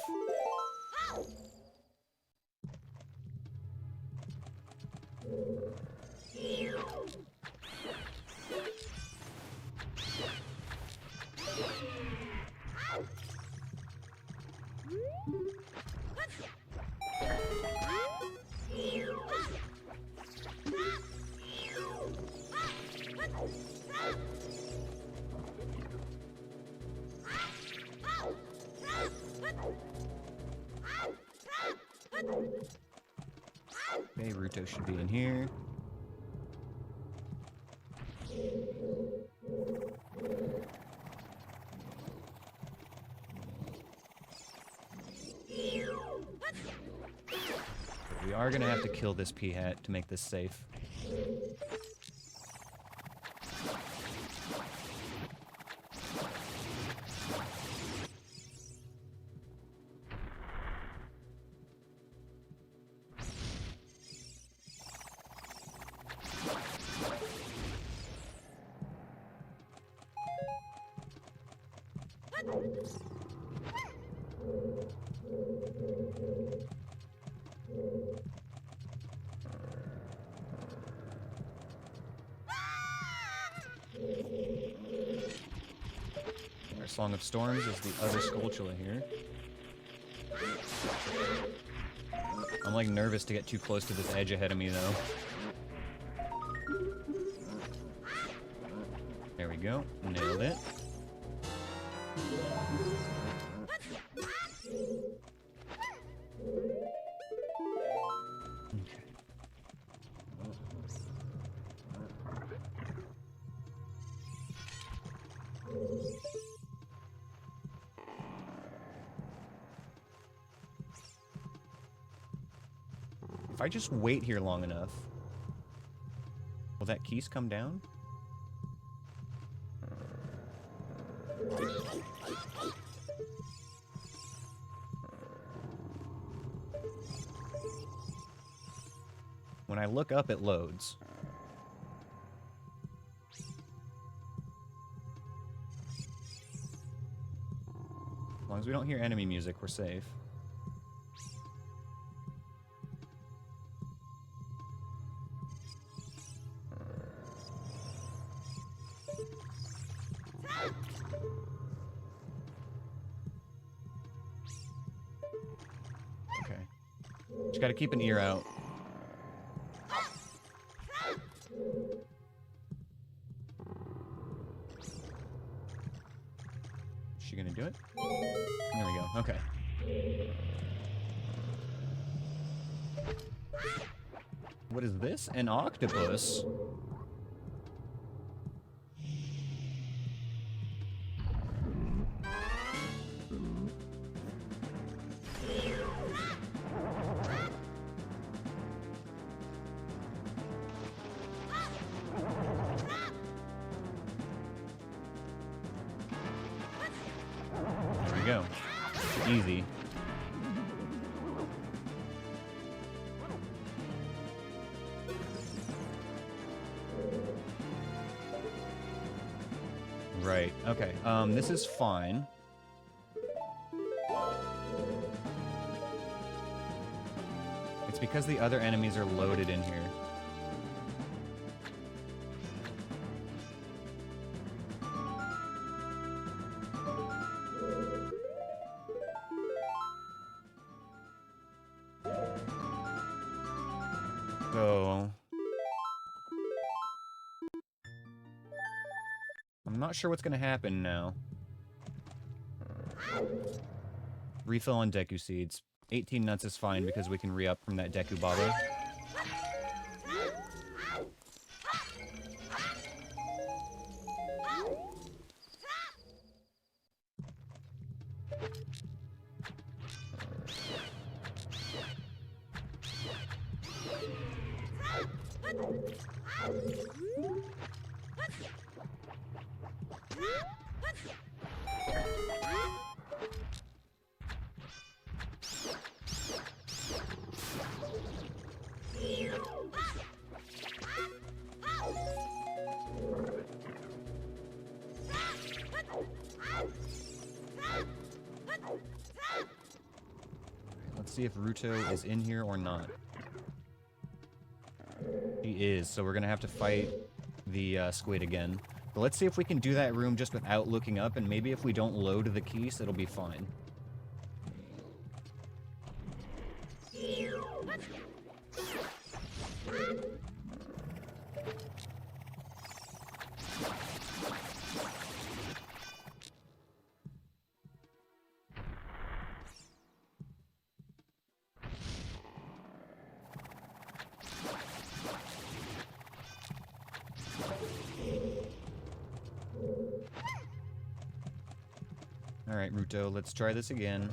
Okay, Ruto should be in here. We are gonna have to kill this P-Hat to make this safe. Our Song of Storms is the other Skulltula here. I'm like nervous to get too close to this edge ahead of me though. There we go. Nailed it. If I just wait here long enough, will that Keese come down? When I look up, it loads. As long as we don't hear enemy music, we're safe. Okay. Just gotta keep an ear out. Is she gonna do it? There we go. Okay. What is this? An octopus? There we go. Easy. Right, okay. This is fine. It's because the other enemies are loaded in here. not sure what's gonna happen now. Refill on Deku Seeds. 18 nuts is fine because we can re-up from that Deku Baba. Let's see if Ruto is in here or not. He is, so we're gonna have to fight the squid again. But let's see if we can do that room just without looking up, and maybe if we don't load the keys, it'll be fine. Alright, Ruto, let's try this again.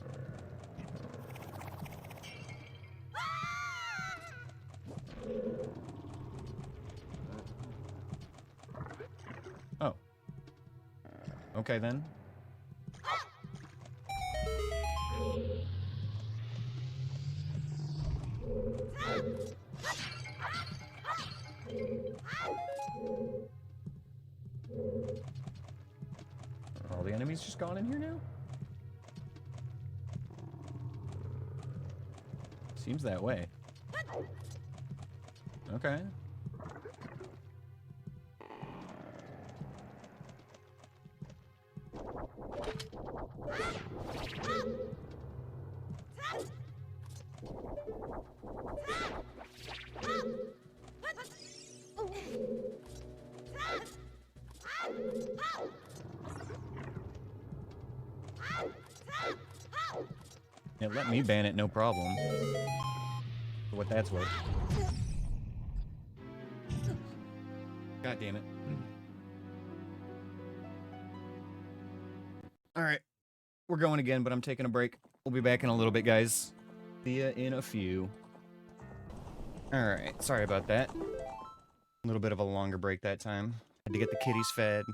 Oh. Okay, then. Are all the enemies just gone in here now? Seems that way. Okay. Yeah, let me ban it, no problem. For what that's worth. God damn it. Alright. We're going again, but I'm taking a break. We'll be back in a little bit, guys. See ya in a few. Alright, sorry about that. A little bit of a longer break that time. Had to get the kitties fed.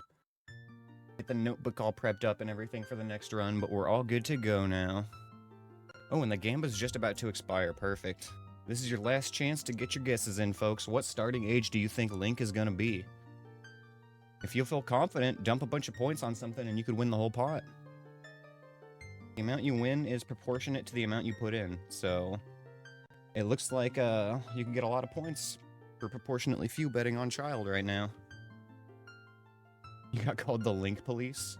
Get the notebook all prepped up and everything for the next run, but we're all good to go now. Oh, and the Gamba's just about to expire. Perfect. This is your last chance to get your guesses in, folks. What starting age do you think Link is gonna be? If you feel confident, dump a bunch of points on something and you could win the whole pot. The amount you win is proportionate to the amount you put in, so it looks like you can get a lot of points for proportionately few betting on Child right now. You got called the Link Police?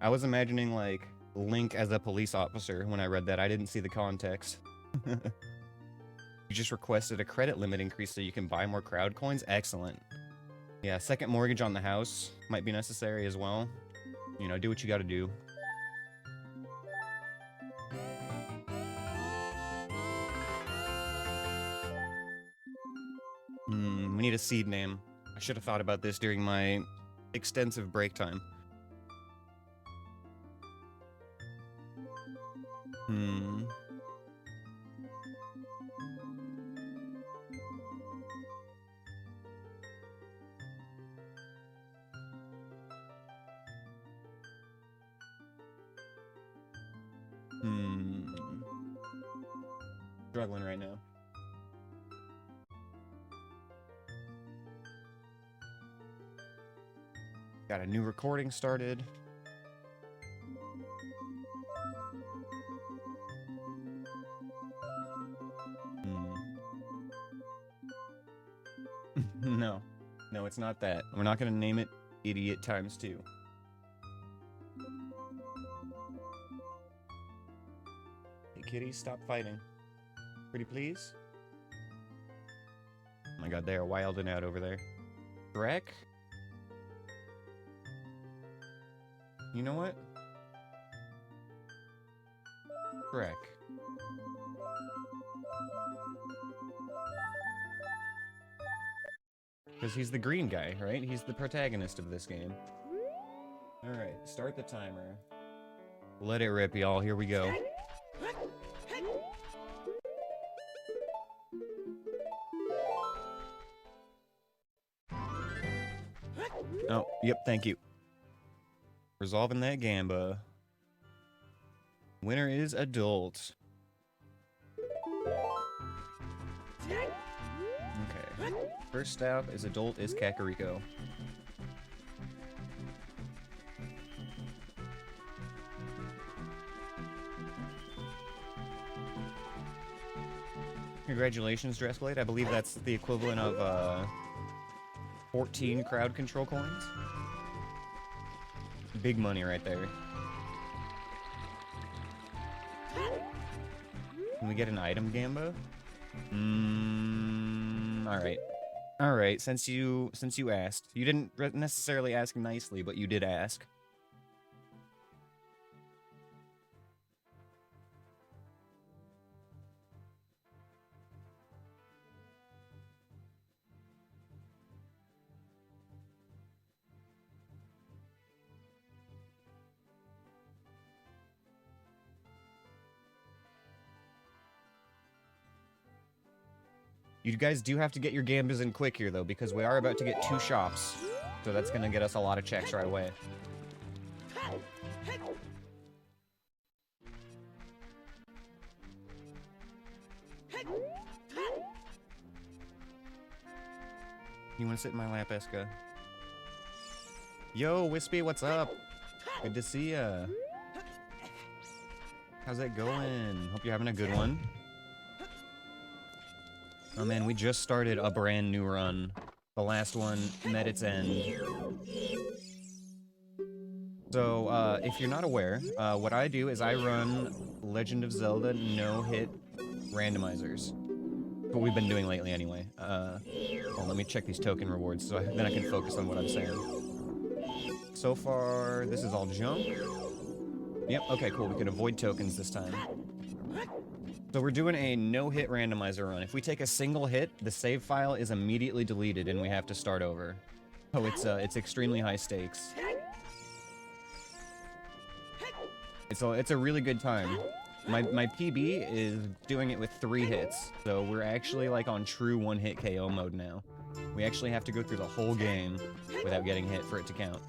I was imagining, like, Link as a police officer when I read that. I didn't see the context. You just requested a credit limit increase so you can buy more crowd coins? Excellent. Yeah, second mortgage on the house might be necessary as well. You know, do what you gotta do. We need a seed name. I should have thought about this during my extensive break time. Struggling right now. Got a new recording started. No. No, it's not that. We're not gonna name it Idiot Times 2. Hey kitties, stop fighting. Pretty please? Oh my god, they are wilding out over there. Shrek? You know what? Shrek. Because he's the green guy, right? He's the protagonist of this game. Alright, start the timer. Let it rip, y'all. Here we go. Oh, yep, thank you. Resolving that gamba. Winner is adult. Okay. First stop is adult is Kakariko. Congratulations, Dressblade. I believe that's the equivalent of 14 crowd control coins. Big money right there. Can we get an item, Gamba? Alright. Alright, since you asked. You didn't necessarily ask nicely, but you did ask. You guys do have to get your gambas in quick here, though, because we are about to get 2 shops. So that's gonna get us a lot of checks right away. You wanna sit in my lap, Eska? Yo, Wispy, what's up? Good to see ya. How's it going? Hope you're having a good one. Oh man, we just started a brand new run. The last one met its end. So, if you're not aware, what I do is I run Legend of Zelda no-hit randomizers. What we've been doing lately anyway. Well, let me check these token rewards so then I can focus on what I'm saying. So far, this is all junk. Yep, okay, cool. We can avoid tokens this time. So we're doing a no-hit randomizer run. If we take a single hit, the save file is immediately deleted and we have to start over. Oh, it's extremely high stakes. It's a really good time. My PB is doing it with 3 hits, so we're actually like on true one-hit KO mode now. We actually have to go through the whole game without getting hit for it to count.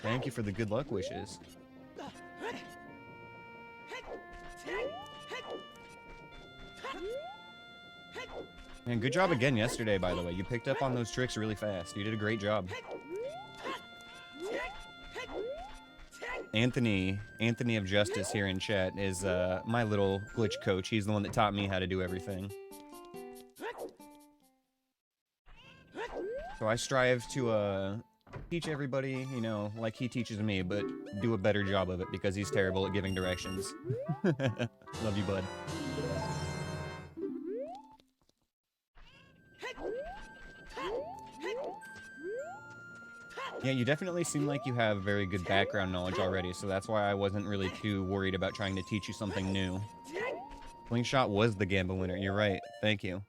Thank you for the good luck wishes. Man, good job again yesterday, by the way. You picked up on those tricks really fast. You did a great job. Anthony of Justice here in chat is my little glitch coach. He's the one that taught me how to do everything. So I strive to teach everybody, you know, like he teaches me, but do a better job of it because he's terrible at giving directions. Love you, bud. Yeah, you definitely seem like you have very good background knowledge already, so that's why I wasn't really too worried about trying to teach you something new. Slingshot was the Gamba winner, you're right. Thank you.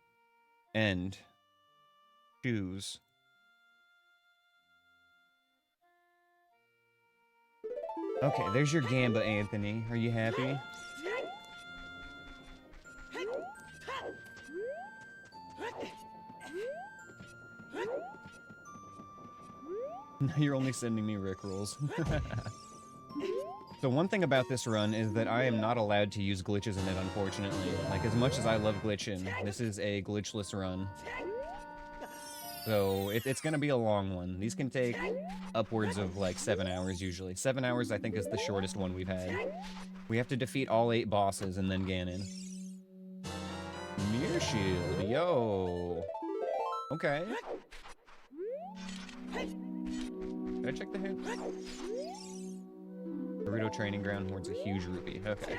And choose. Okay, there's your Gamba, Anthony. Are you happy? Now you're only sending me Rickrolls. So one thing about this run is that I am not allowed to use glitches in it, unfortunately. Like, as much as I love glitching, this is a glitchless run. So it's gonna be a long one. These can take upwards of like 7 hours usually. 7 hours I think is the shortest one we've had. We have to defeat all 8 bosses and then Ganon. Mirror Shield, yo. Okay. Did I check the hint? Burrito Training Ground hoards a huge rupee. Okay.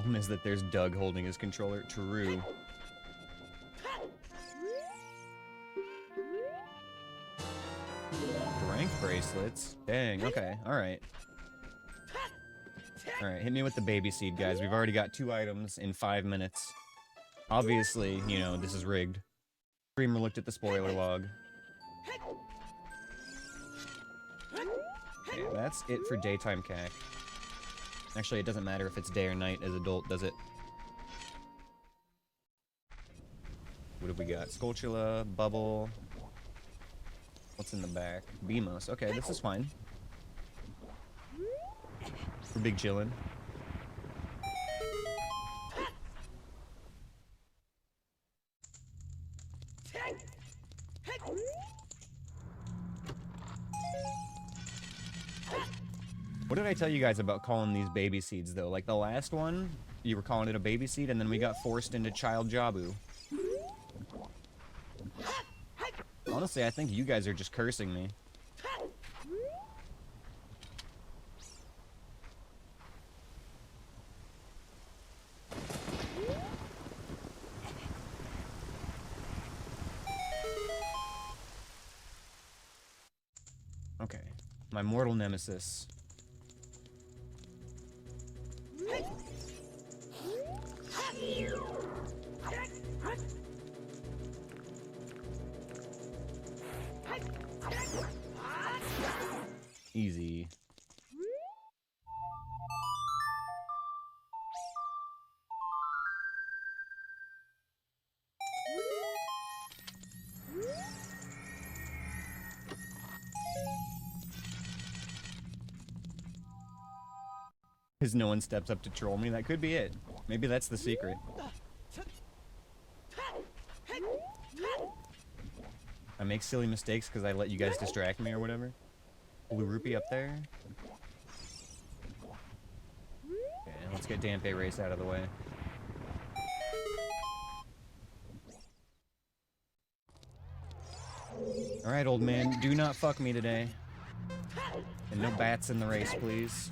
Problem is that there's Doug holding his controller. True. Strength bracelets? Dang, okay, alright. Alright, hit me with the baby seed, guys. We've already got 2 items in 5 minutes. Obviously, you know, this is rigged. Streamer looked at the spoiler log. Okay, that's it for daytime cack. Actually, it doesn't matter if it's day or night as adult, does it? What have we got? Skulltula, Bubble. What's in the back? Beamos. Okay, this is fine. We're big chillin'. What did I tell you guys about calling these baby seeds, though? Like, the last one, you were calling it a baby seed, and then we got forced into Child Jabu. Honestly, I think you guys are just cursing me. Okay, my mortal nemesis. Easy. Because no one steps up to troll me. That could be it. Maybe that's the secret. I make silly mistakes because I let you guys distract me or whatever. Blue rupee up there. Okay, let's get Dampe Race out of the way. Alright, old man, do not fuck me today. And no bats in the race, please.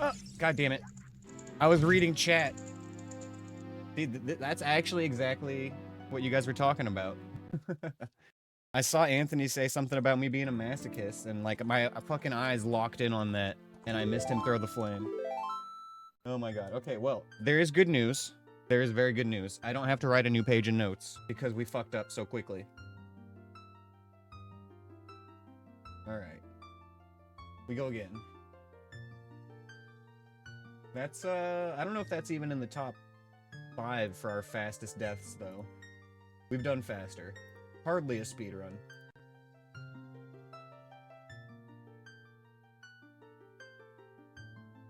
Oh, God damn it. I was reading chat. See, that's actually exactly what you guys were talking about. I saw Anthony say something about me being a masochist, and like my fucking eyes locked in on that, and I missed him throw the flame. Oh my god. Okay, well, there is good news. There is very good news. I don't have to write a new page in notes because we fucked up so quickly. Alright. We go again. That's, I don't know if that's even in the top 5 for our fastest deaths, though. We've done faster. Hardly a speedrun.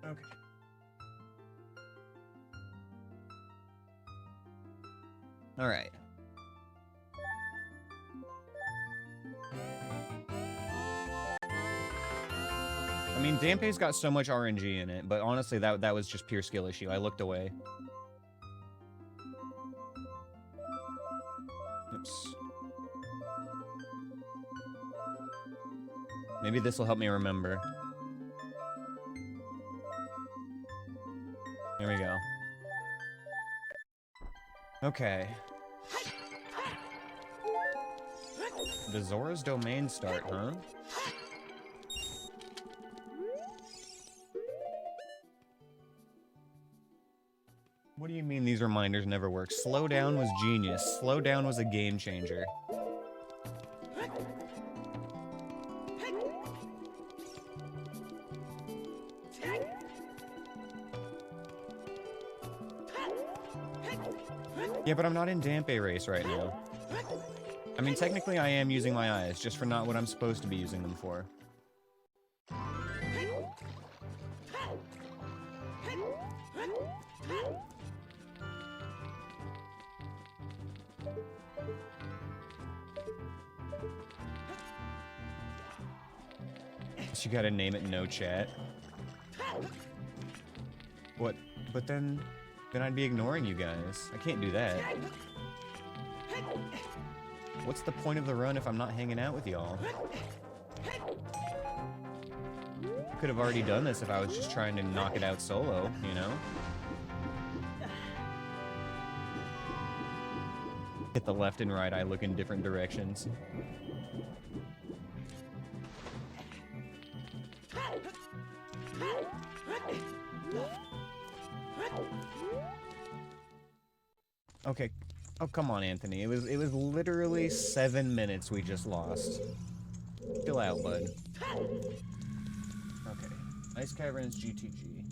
Okay. Alright. I mean, Dampe's got so much RNG in it, but honestly, that was just pure skill issue. I looked away. Oops. Maybe this will help me remember. There we go. Okay. Does Zora's Domain start, huh? What do you mean these reminders never work? Slowdown was genius. Slowdown was a game changer. Yeah, but I'm not in Dampe Race right now. I mean, technically I am using my eyes, just for not what I'm supposed to be using them for. You gotta name it no chat. What? But then I'd be ignoring you guys. I can't do that. What's the point of the run if I'm not hanging out with y'all? Could have already done this if I was just trying to knock it out solo, you know? Hit the left and right, I look in different directions. Okay. Oh, come on, Anthony. It was literally 7 minutes we just lost. Chill out, bud. Okay. Ice Caverns GTG.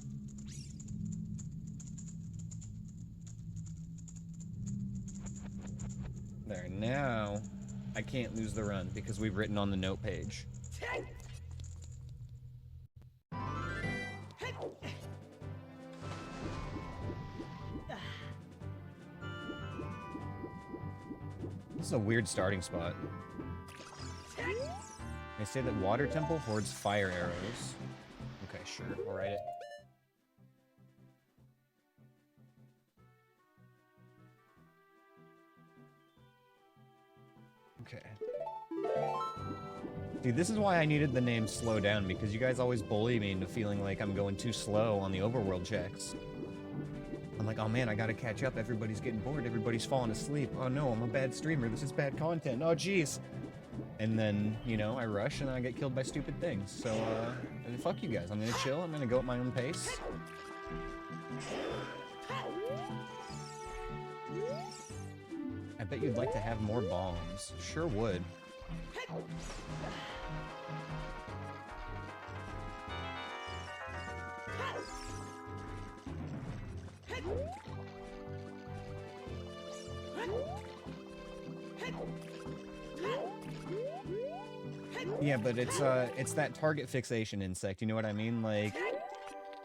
There, now I can't lose the run because we've written on the note page. This is a weird starting spot. They say that Water Temple hoards fire arrows. Okay, sure, I'll write it. Okay. Dude, this is why I needed the name Slow Down, because you guys always bully me into feeling like I'm going too slow on the overworld checks. I'm like, oh man, I gotta catch up, everybody's getting bored, everybody's falling asleep. Oh no, I'm a bad streamer, this is bad content, oh jeez. And then, you know, I rush and I get killed by stupid things. So, fuck you guys, I'm gonna chill, I'm gonna go at my own pace. I bet you'd like to have more bombs. Sure would. Yeah, but it's that target fixation insect, you know what I mean? Like,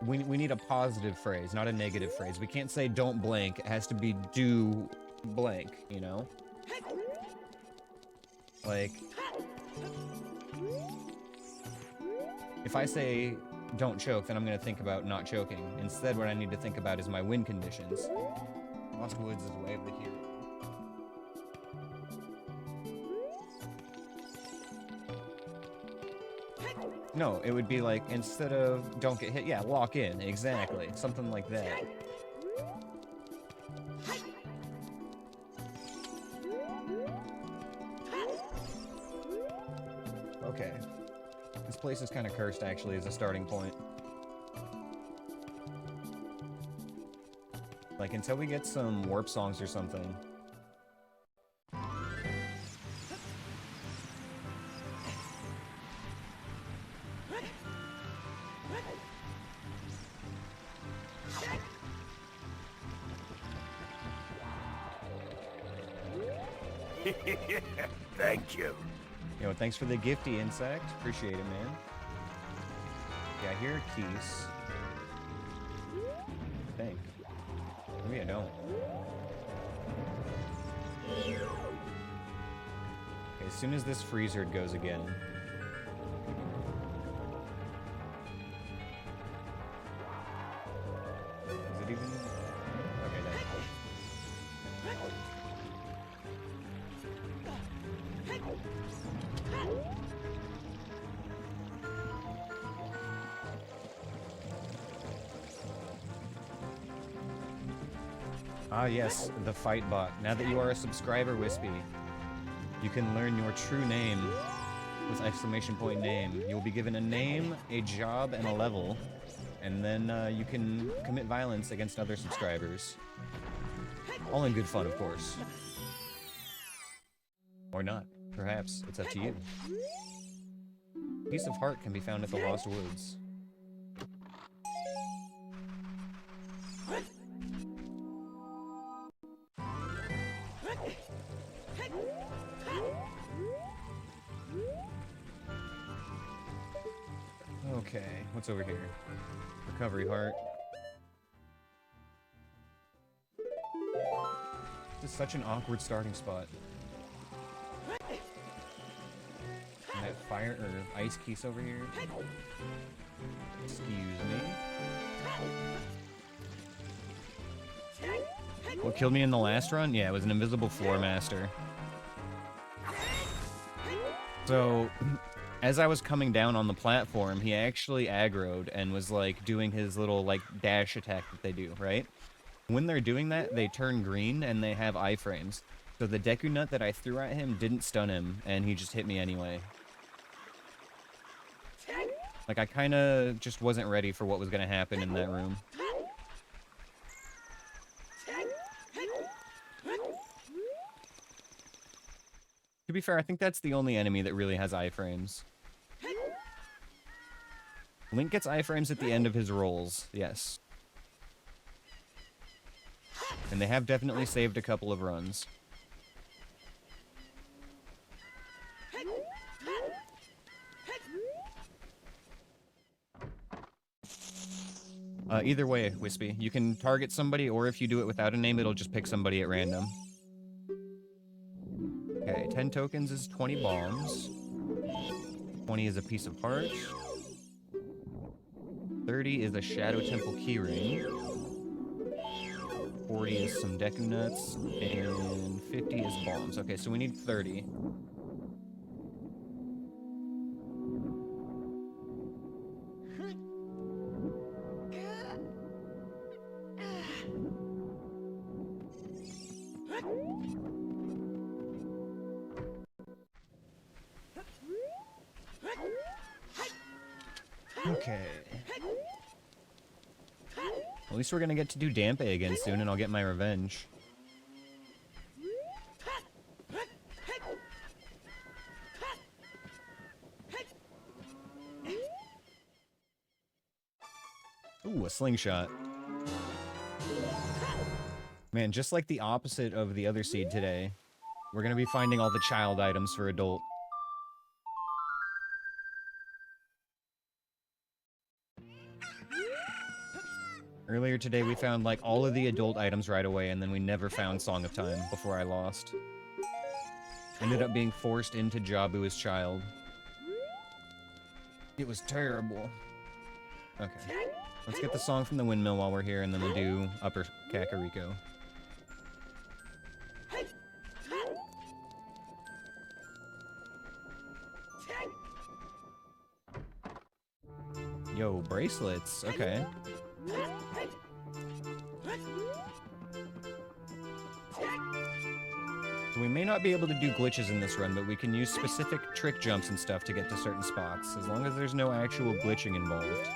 we need a positive phrase, not a negative phrase. We can't say don't blank, it has to be do blank, you know? Like, if I say don't choke, then I'm gonna think about not choking. Instead, what I need to think about is my win conditions. Lost Woods is way of the hero. No, it would be like, instead of don't get hit, yeah, lock in, exactly. Something like that. Okay. This place is kind of cursed, actually, as a starting point. Like, until we get some warp songs or something. Thank you. Yo, thanks for the gifty, insect. Appreciate it, man. Yeah, I hear keys. I think. Maybe I don't. Okay, as soon as this freezer goes again. Is it even? Okay, there. Ah yes, the fight bot. Now that you are a subscriber, Wispy, you can learn your true name with exclamation point name. You will be given a name, a job, and a level, and then you can commit violence against other subscribers. All in good fun, of course. Or not. Perhaps. It's up to you. Piece of heart can be found at the Lost Woods. Okay, what's over here? Recovery heart. This is such an awkward starting spot. And that fire or ice keys over here. Excuse me. What killed me in the last run? Yeah, it was an invisible floor master. So, as I was coming down on the platform, he actually aggroed and was, like, doing his little, like, dash attack that they do, right? When they're doing that, they turn green and they have iframes. So the Deku Nut that I threw at him didn't stun him, and he just hit me anyway. Like, I kinda just wasn't ready for what was gonna happen in that room. To be fair, I think that's the only enemy that really has iframes. Link gets iframes at the end of his rolls, yes. And they have definitely saved a couple of runs. Either way, Wispy. You can target somebody, or if you do it without a name, it'll just pick somebody at random. Okay, 10 tokens is 20 bombs. 20 is a piece of heart. 30 is a Shadow Temple keyring. 40 is some Deku Nuts. And 50 is bombs. Okay, so we need 30. Okay. At least we're gonna get to do Dampe again soon, and I'll get my revenge. Ooh, a slingshot. Man, just like the opposite of the other seed today, we're gonna be finding all the child items for adult. Earlier today, we found, like, all of the adult items right away, and then we never found Song of Time before I lost. Ended up being forced into Jabu as child. It was terrible. Okay. Let's get the song from the windmill while we're here, and then we'll do Upper Kakariko. Yo, bracelets. Okay. So we may not be able to do glitches in this run, but we can use specific trick jumps and stuff to get to certain spots, as long as there's no actual glitching involved.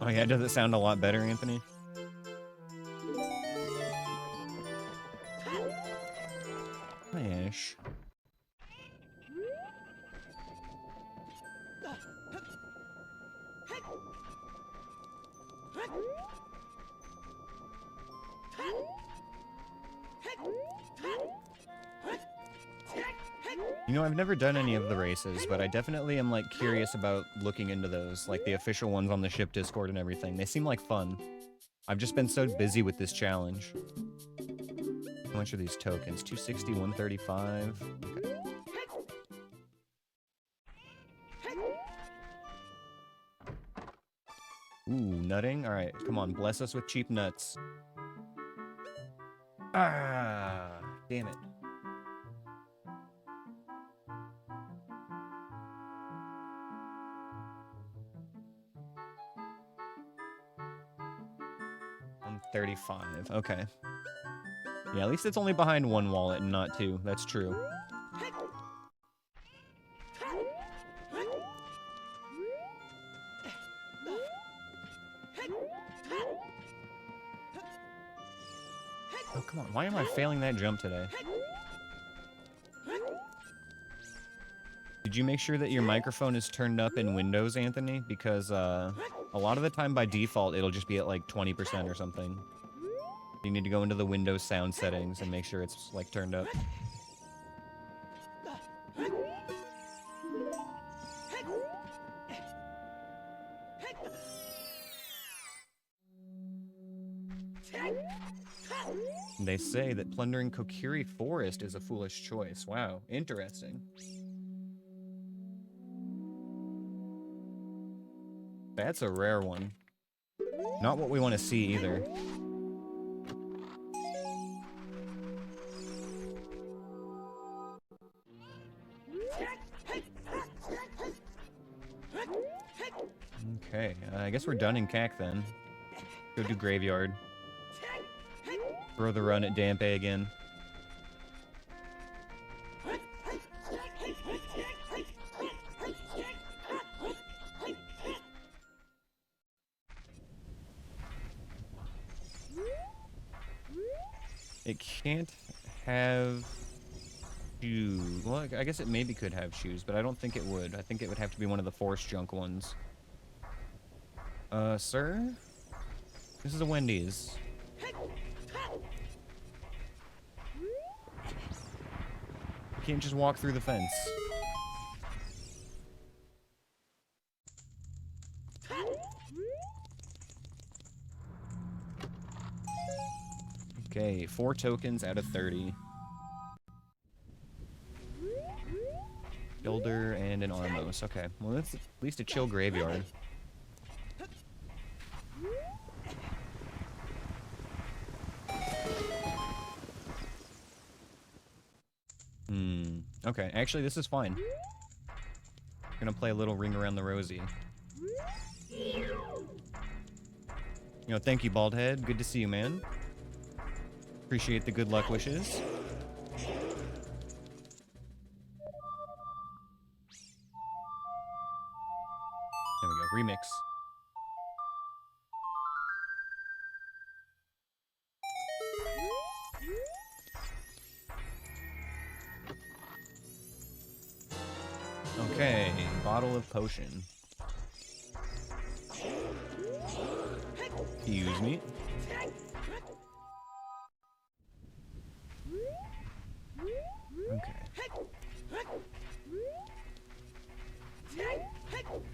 Oh yeah, does it sound a lot better, Anthony? Hi, Ash. You know, I've never done any of the races, but I definitely am, like, curious about looking into those, like the official ones on the ship Discord and everything. They seem like fun. I've just been so busy with this challenge. How much are these tokens? 260, 135. Okay. Ooh, nutting? Alright, come on, bless us with cheap nuts. Ah, damn it. I'm 35, okay. Yeah, at least it's only behind one wallet and not two. That's true. Oh, come on. Why am I failing that jump today? Did you make sure that your microphone is turned up in Windows, Anthony? Because a lot of the time by default, it'll just be at like 20% or something. You need to go into the Windows sound settings and make sure it's, like, turned up. They say that plundering Kokiri Forest is a foolish choice. Wow, interesting. That's a rare one. Not what we want to see either. Okay, I guess we're done in CAC then. Go do Graveyard. Throw the run at Dampe again. It can't have shoes. Well, I guess it maybe could have shoes, but I don't think it would. I think it would have to be one of the Force junk ones. Sir? This is a Wendy's. You can't just walk through the fence. Okay, 4 tokens out of 30. Builder and an Armos. Okay, well that's at least a chill graveyard. Okay, actually this is fine. I'm gonna play a little Ring Around the Rosie. You know, thank you, Baldhead. Good to see you, man. Appreciate the good luck wishes. There we go, remix. Okay, bottle of potion. Excuse me. Okay.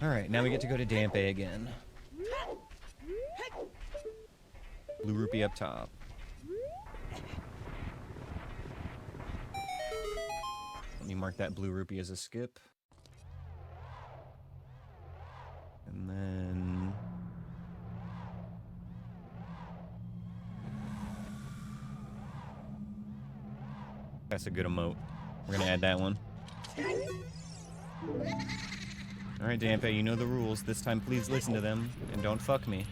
Alright, now we get to go to Dampe again. Blue rupee up top. Let me mark that blue rupee as a skip. And then... that's a good emote. We're gonna add that one. Alright, Dampe, you know the rules. This time please listen to them, and don't fuck me.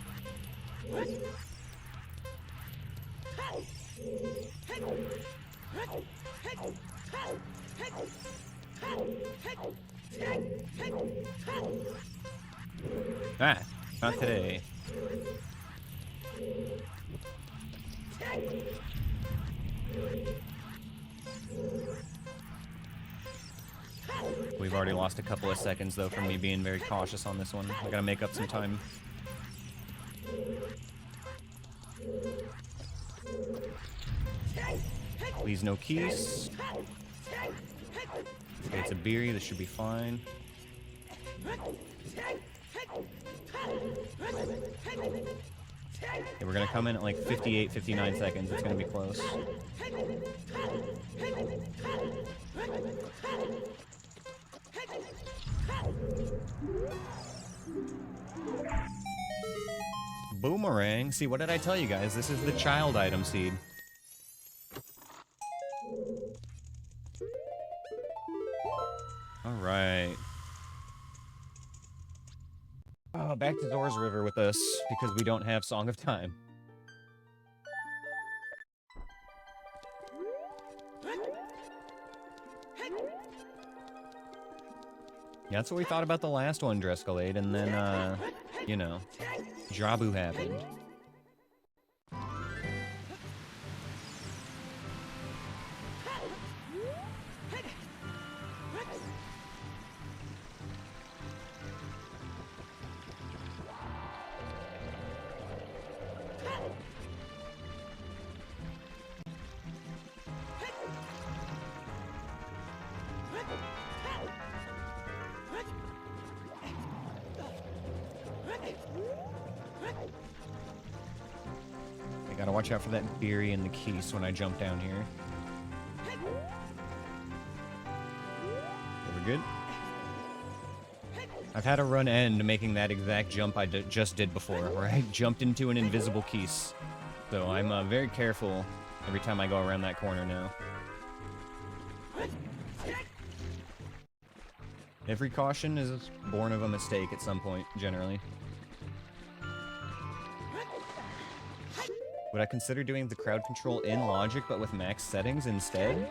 Ah, not today. We've already lost a couple of seconds, though, from me being very cautious on this one. I gotta make up some time. Please, no keys. Okay, it's a Beery. This should be fine. Okay, we're gonna come in at like 58, 59 seconds. It's gonna be close. Boomerang. See, what did I tell you guys? This is the child item seed. Alright. Oh, back to Zora's River with us, because we don't have Song of Time. Yeah, that's what we thought about the last one, Drescalade, and then, you know, Jabu happened. I gotta watch out for that Beery and the Keese when I jump down here. Okay, we're good. I've had a run end making that exact jump I just did before, where I jumped into an invisible keys. So I'm very careful every time I go around that corner now. Every caution is born of a mistake at some point, generally. Would I consider doing the crowd control in Logic, but with max settings instead?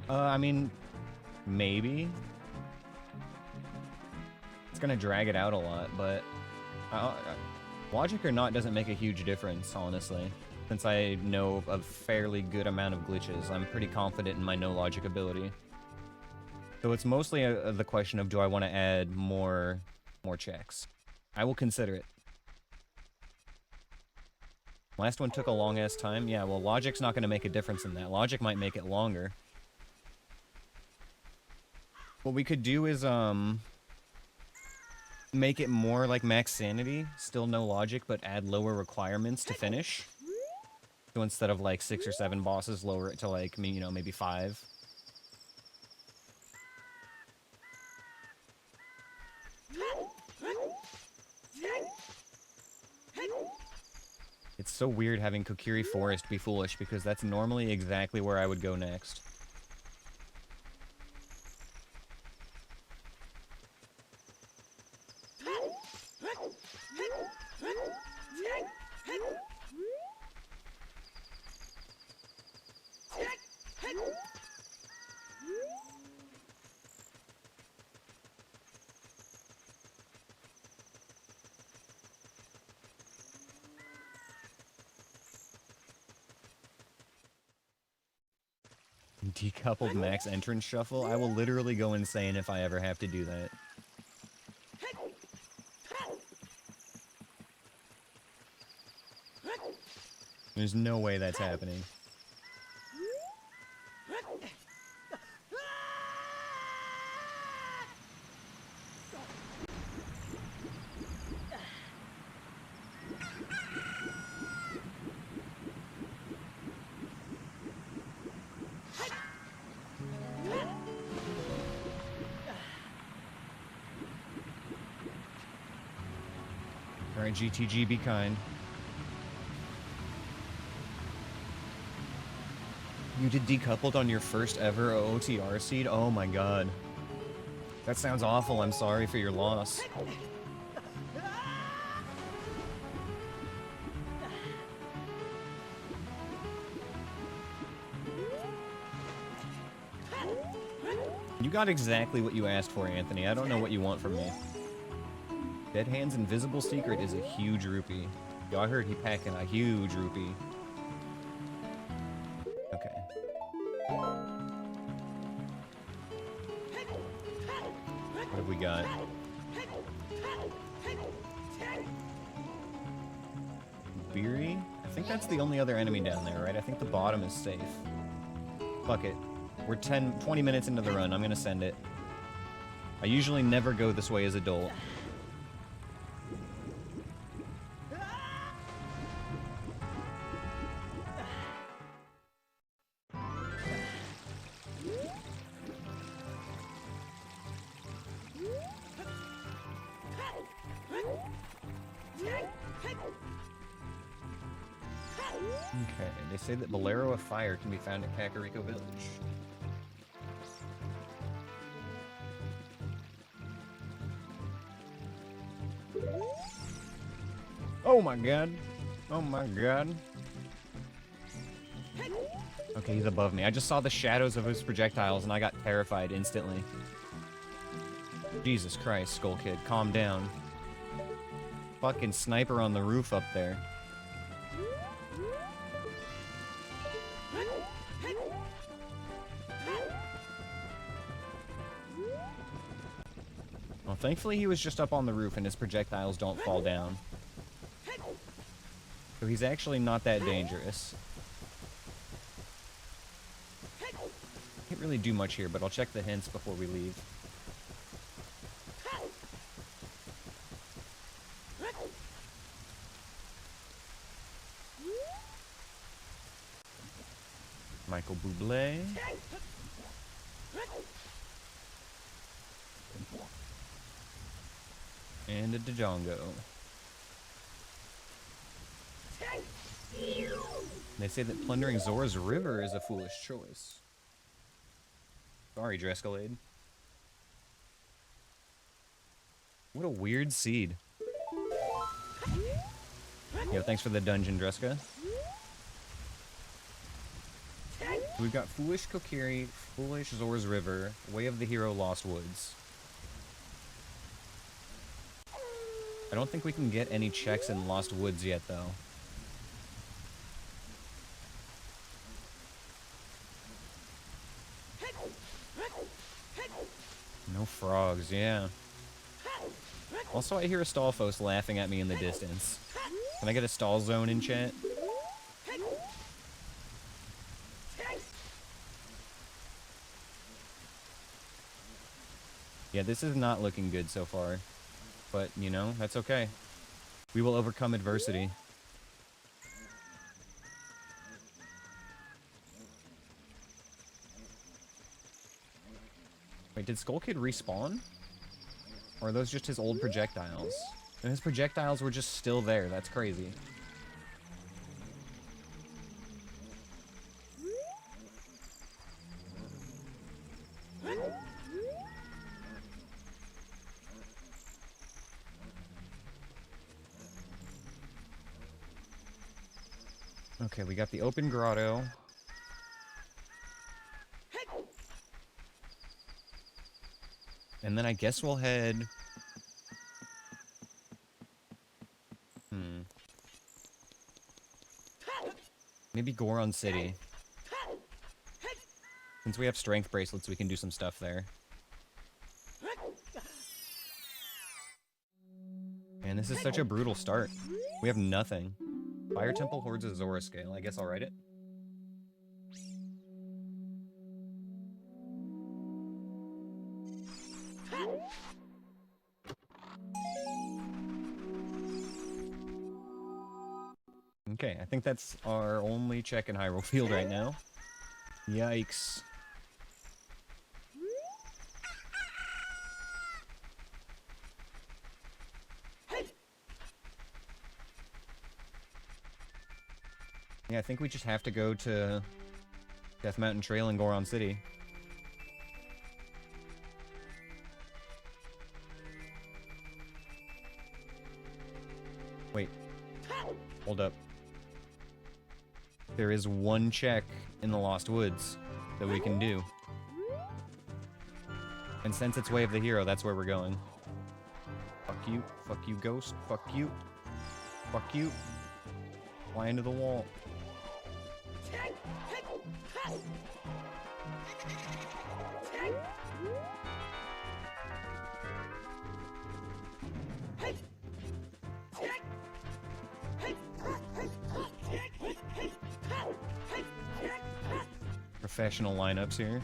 I mean, maybe. It's gonna drag it out a lot, but... Logic or not doesn't make a huge difference, honestly. Since I know a fairly good amount of glitches, I'm pretty confident in my no-logic ability. So it's mostly the question of, do I want to add more checks? I will consider it. Last one took a long-ass time. Yeah, well, Logic's not going to make a difference in that. Logic might make it longer. What we could do is, make it more like Max Sanity. Still no Logic, but add lower requirements to finish. So instead of, like, 6 or 7 bosses, lower it to, like, you know, maybe 5. It's so weird having Kokiri Forest be foolish, because that's normally exactly where I would go next. Decoupled max entrance shuffle? I will literally go insane if I ever have to do that. There's no way that's happening. Alright, GTG, be kind. You did decoupled on your first ever OTR seed? Oh my god. That sounds awful. I'm sorry for your loss. You got exactly what you asked for, Anthony. I don't know what you want from me. Dead Hand's invisible secret is a huge rupee. Yo, I heard he packing a huge rupee. Okay. What have we got? Beery? I think that's the only other enemy down there, right? I think the bottom is safe. Fuck it. We're 20 minutes into the run. I'm gonna send it. I usually never go this way as adult. Okay, they say that Bolero of Fire can be found at Kakariko Village. Oh my god. Oh my god. Okay, he's above me. I just saw the shadows of his projectiles and I got terrified instantly. Jesus Christ, Skull Kid, calm down. Fucking sniper on the roof up there. Well, thankfully he was just up on the roof and his projectiles don't fall down. So he's actually not that dangerous. Can't really do much here, but I'll check the hints before we leave. Michael Bublé. And a Dodongo. They say that plundering Zora's River is a foolish choice. Sorry, Drescalade. What a weird seed. Yo, thanks for the dungeon, Dreska. We've got Foolish Kokiri, Foolish Zora's River, Way of the Hero, Lost Woods. I don't think we can get any checks in Lost Woods yet, though. No frogs, yeah. Also, I hear a Stalfos laughing at me in the distance. Can I get a stall zone in chat? Yeah, this is not looking good so far. But, you know, that's okay. We will overcome adversity. Wait, did Skull Kid respawn? Or are those just his old projectiles? And his projectiles were just still there. That's crazy. Okay, we got the open grotto. And then I guess we'll head... Maybe Goron City. Since we have strength bracelets, we can do some stuff there. Man, this is such a brutal start. We have nothing. Fire Temple Hordes a Zora scale. I guess I'll write it. Okay, I think that's our only check in Hyrule Field right now. Yikes. Yeah, I think we just have to go to Death Mountain Trail in Goron City. Wait. Hold up. There is one check in the Lost Woods that we can do. And since it's Way of the Hero, that's where we're going. Fuck you, ghost, fuck you. Fuck you. Fly into the wall. Professional lineups here.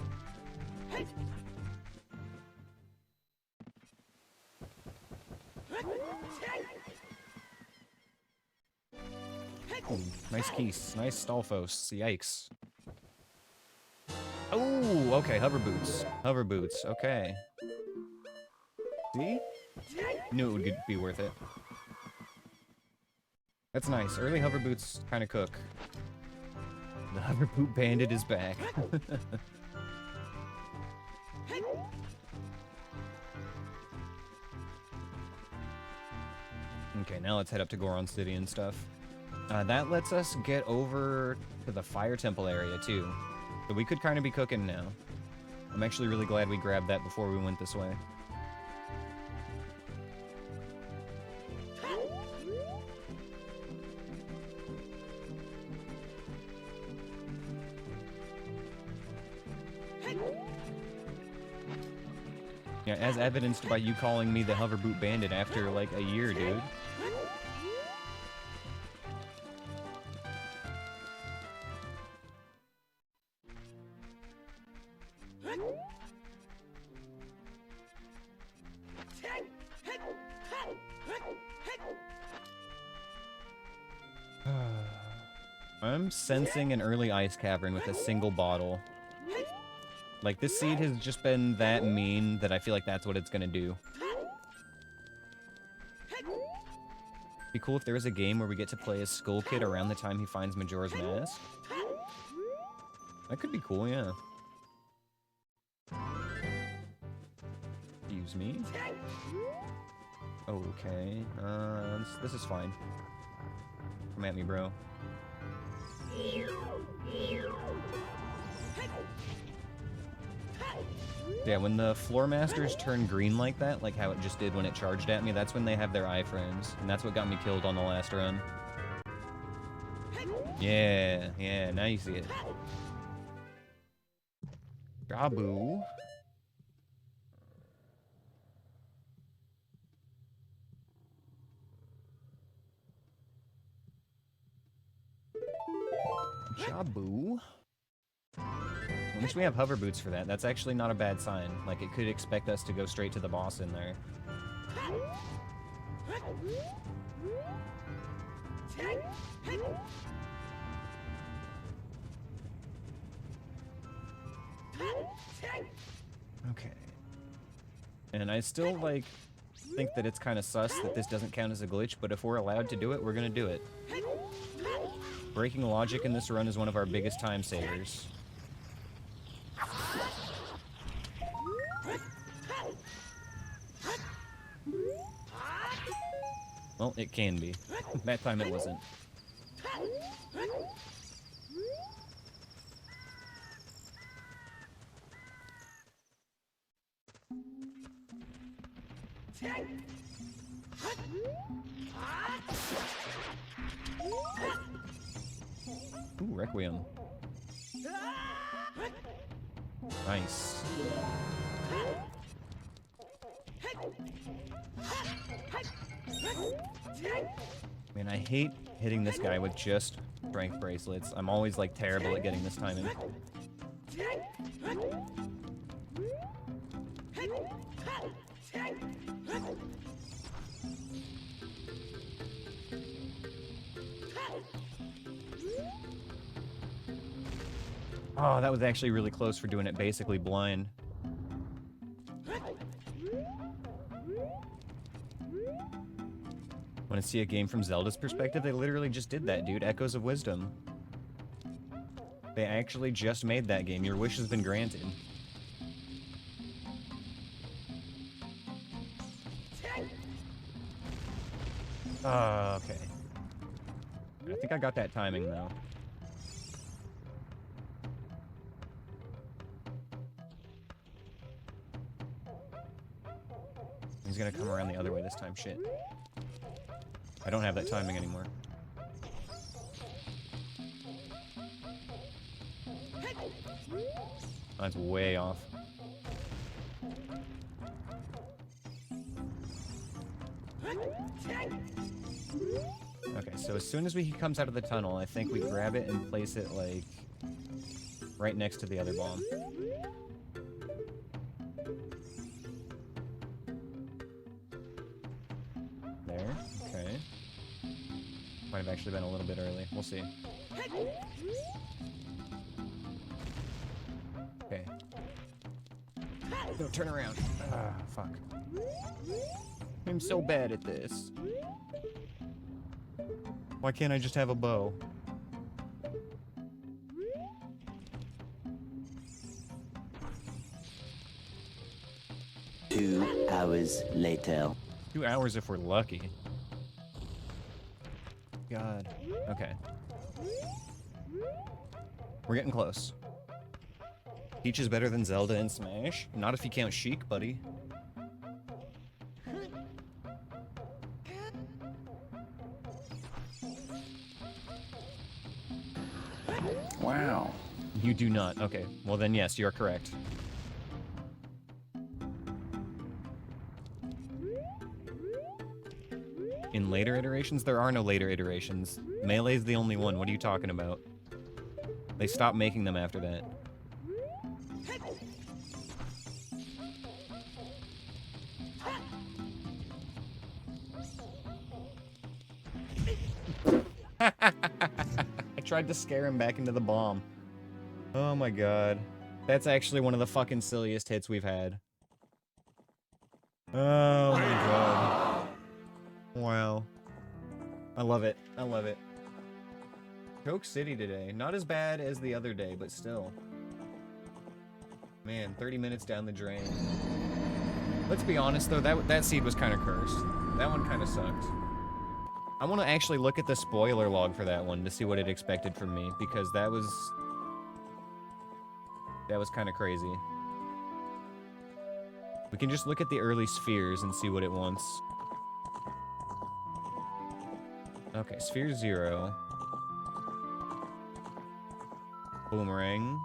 Ooh, nice keys. Nice Stalfos. Yikes. Oh, okay. Hover boots. Hover boots. Okay. See? Knew it would be worth it. That's nice. Early hover boots kind of cook. The hover boot bandit is back. Okay, now let's head up to Goron City and stuff. That lets us get over to the Fire Temple area, too. So we could kind of be cooking now. I'm actually really glad we grabbed that before we went this way. Yeah, as evidenced by you calling me the Hover Boot Bandit after, like, a year, dude. I'm sensing an early ice cavern with a single bottle. Like, this seed has just been that mean that I feel like that's what it's gonna do. Be cool if there was a game where we get to play as Skull Kid around the time he finds Majora's Mask. That could be cool, yeah. Excuse me. Okay, this is fine. Come at me, bro. Yeah, when the floor masters turn green like that, like how it just did when it charged at me, that's when they have their iframes. And that's what got me killed on the last run. Yeah, yeah, now you see it. Jabu. Jabu. At least we have hover boots for that. That's actually not a bad sign. Like, it could expect us to go straight to the boss in there. Okay. And I still, like, think that it's kind of sus that this doesn't count as a glitch, but if we're allowed to do it, we're gonna do it. Breaking logic in this run is one of our biggest time savers. Well, it can be. That time it wasn't. Ooh, Requiem. Nice. Man, I hate hitting this guy with just strength bracelets. I'm always, like, terrible at getting this timing. Oh, that was actually really close for doing it basically blind. Want to see a game from Zelda's perspective? They literally just did that, dude. Echoes of Wisdom. They actually just made that game. Your wish has been granted. Okay. I think I got that timing, though. He's gonna come around the other way this time. Shit. I don't have that timing anymore. That's way off. Okay, so as soon as he comes out of the tunnel, I think we grab it and place it, like, right next to the other bomb. There, okay. Might have actually been a little bit early. We'll see. Okay. No, turn around. Ah, fuck. I'm so bad at this. Why can't I just have a bow? Two hours later. 2 hours if we're lucky. God. Okay. We're getting close. Peach is better than Zelda in Smash? Not if you count Sheik, buddy. Wow. You do not. Okay. Well then, yes, you're correct. In later iterations? There are no later iterations. Melee's the only one. What are you talking about? They stopped making them after that. I tried to scare him back into the bomb. Oh my god. That's actually one of the fucking silliest hits we've had. Oh my god. Wow. I love it. I love it. Coke City today. Not as bad as the other day, but still. Man, 30 minutes down the drain. Let's be honest, though, that seed was kind of cursed. That one kind of sucked. I want to actually look at the spoiler log for that one to see what it expected from me, because that was kind of crazy. We can just look at the early spheres and see what it wants. Okay, sphere 0. Boomerang.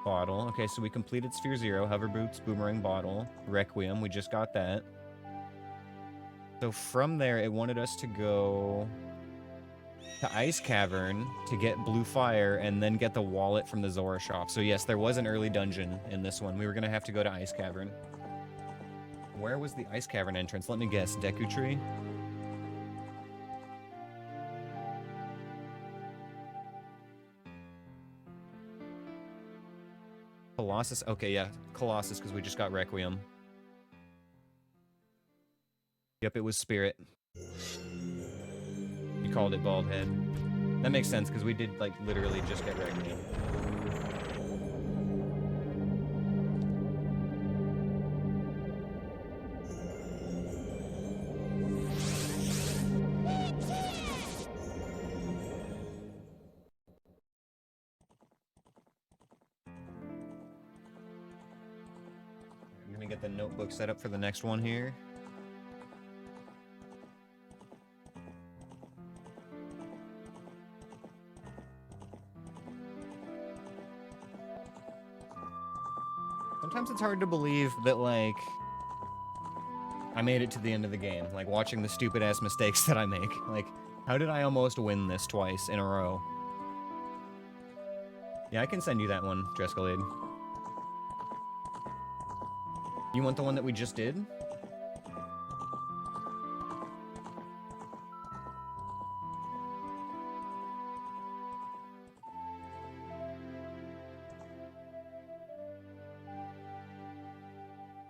Bottle. Okay, so we completed sphere 0. Hover boots, boomerang, bottle. Requiem, we just got that. So from there, it wanted us to go to Ice Cavern to get Blue Fire and then get the wallet from the Zora shop. So yes, there was an early dungeon in this one. We were going to have to go to Ice Cavern. Where was the Ice Cavern entrance? Let me guess. Deku Tree? Colossus? Okay, yeah. Colossus, because we just got Requiem. Yep, it was Spirit. You called it Bald Head. That makes sense, because we did, like, literally just get Requiem. I'm gonna get the notebook set up for the next one here. Sometimes it's hard to believe that, like, I made it to the end of the game. Like, watching the stupid-ass mistakes that I make. Like, how did I almost win this twice in a row? Yeah, I can send you that one, Drescalade. You want the one that we just did?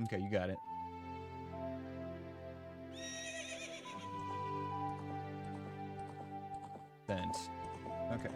Okay, you got it. Sent. Okay.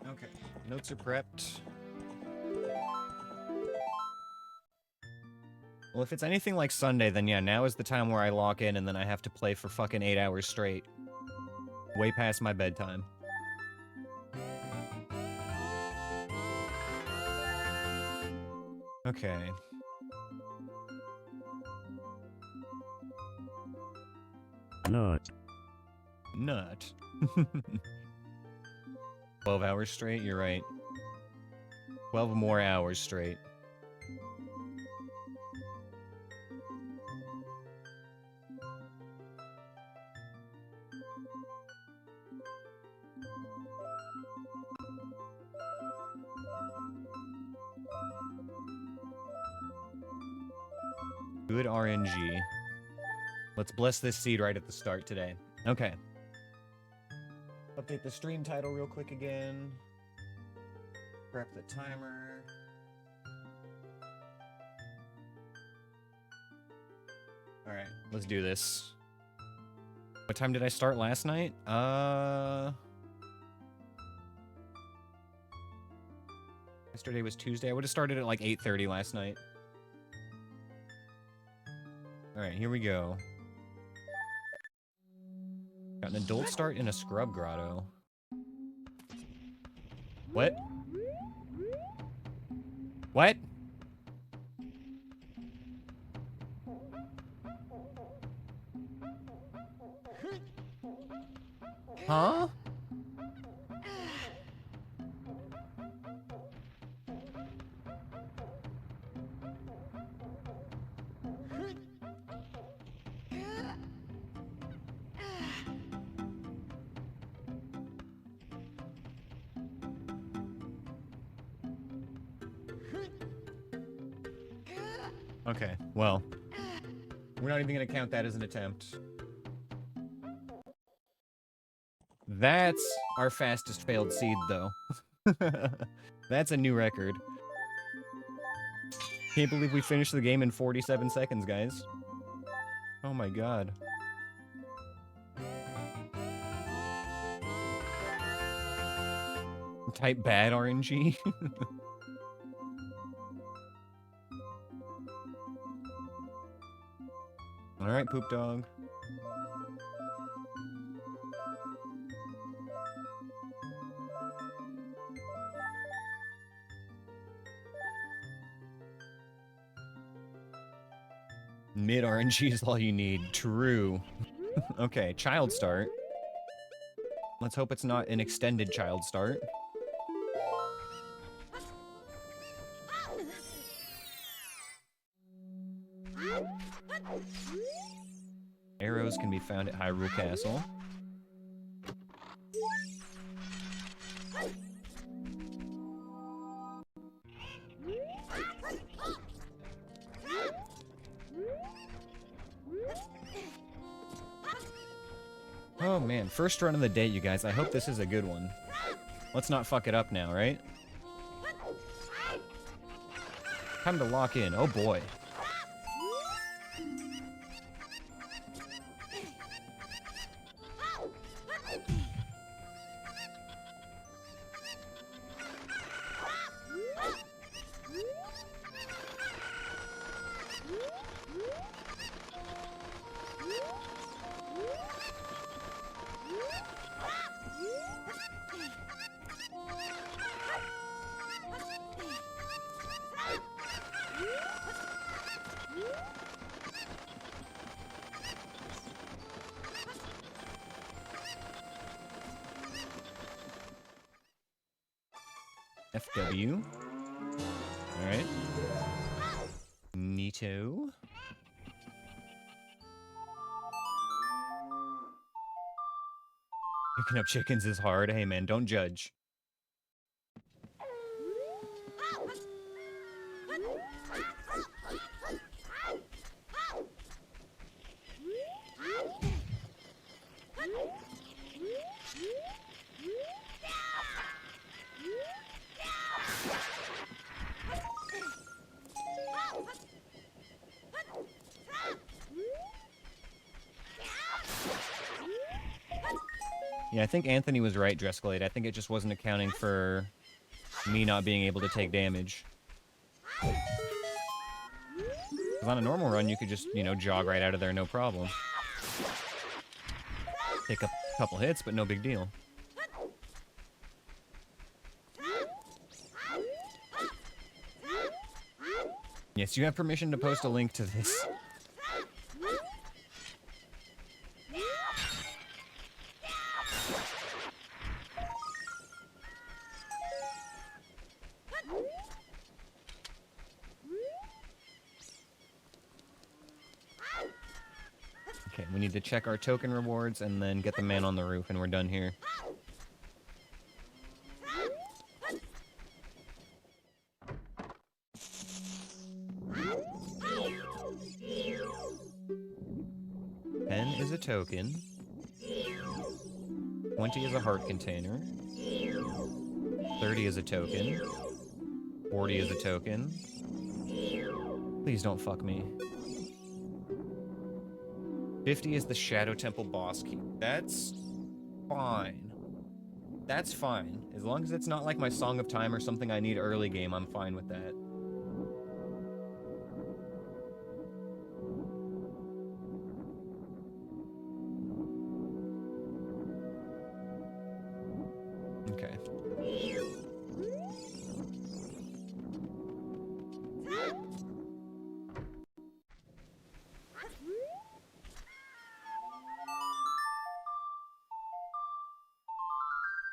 Okay, notes are prepped. Well, if it's anything like Sunday, then yeah, now is the time where I lock in and then I have to play for fucking 8 hours straight. Way past my bedtime. Okay. Nut. Nut. 12 hours straight? You're right. 12 more hours straight. Good RNG. Let's bless this seed right at the start today. Okay. Update the stream title real quick again. Prep the timer. Alright, let's do this. What time did I start last night? Yesterday was Tuesday. I would have started at like 8:30 last night. Alright, here we go. Got an adult start in a scrub grotto. What? What? Huh? Okay, well, we're not even gonna count that as an attempt. That's our fastest failed seed, though. That's a new record. Can't believe we finished the game in 47 seconds, guys. Oh my god. Type bad RNG. Alright, poop dog. Mid RNG is all you need. True. Okay, child start. Let's hope it's not an extended child start. Arrows can be found at Hyrule Castle. Oh man, first run of the day, you guys. I hope this is a good one. Let's not fuck it up now, right? Time to lock in. Oh boy. FW. Alright. Neato. Picking up chickens is hard. Hey man, don't judge. Yeah, I think Anthony was right, Drescalade. I think it just wasn't accounting for me not being able to take damage. Because on a normal run, you could just, you know, jog right out of there, no problem. Take a couple hits, but no big deal. Yes, you have permission to post a link to this. Okay, we need to check our token rewards and then get the man on the roof, and we're done here. Ten is a token. 20 is a heart container. 30 is a token. 40 is a token. Please don't fuck me. 50 is the Shadow Temple boss key. That's fine. That's fine. As long as it's not like my Song of Time or something I need early game, I'm fine with that. Okay.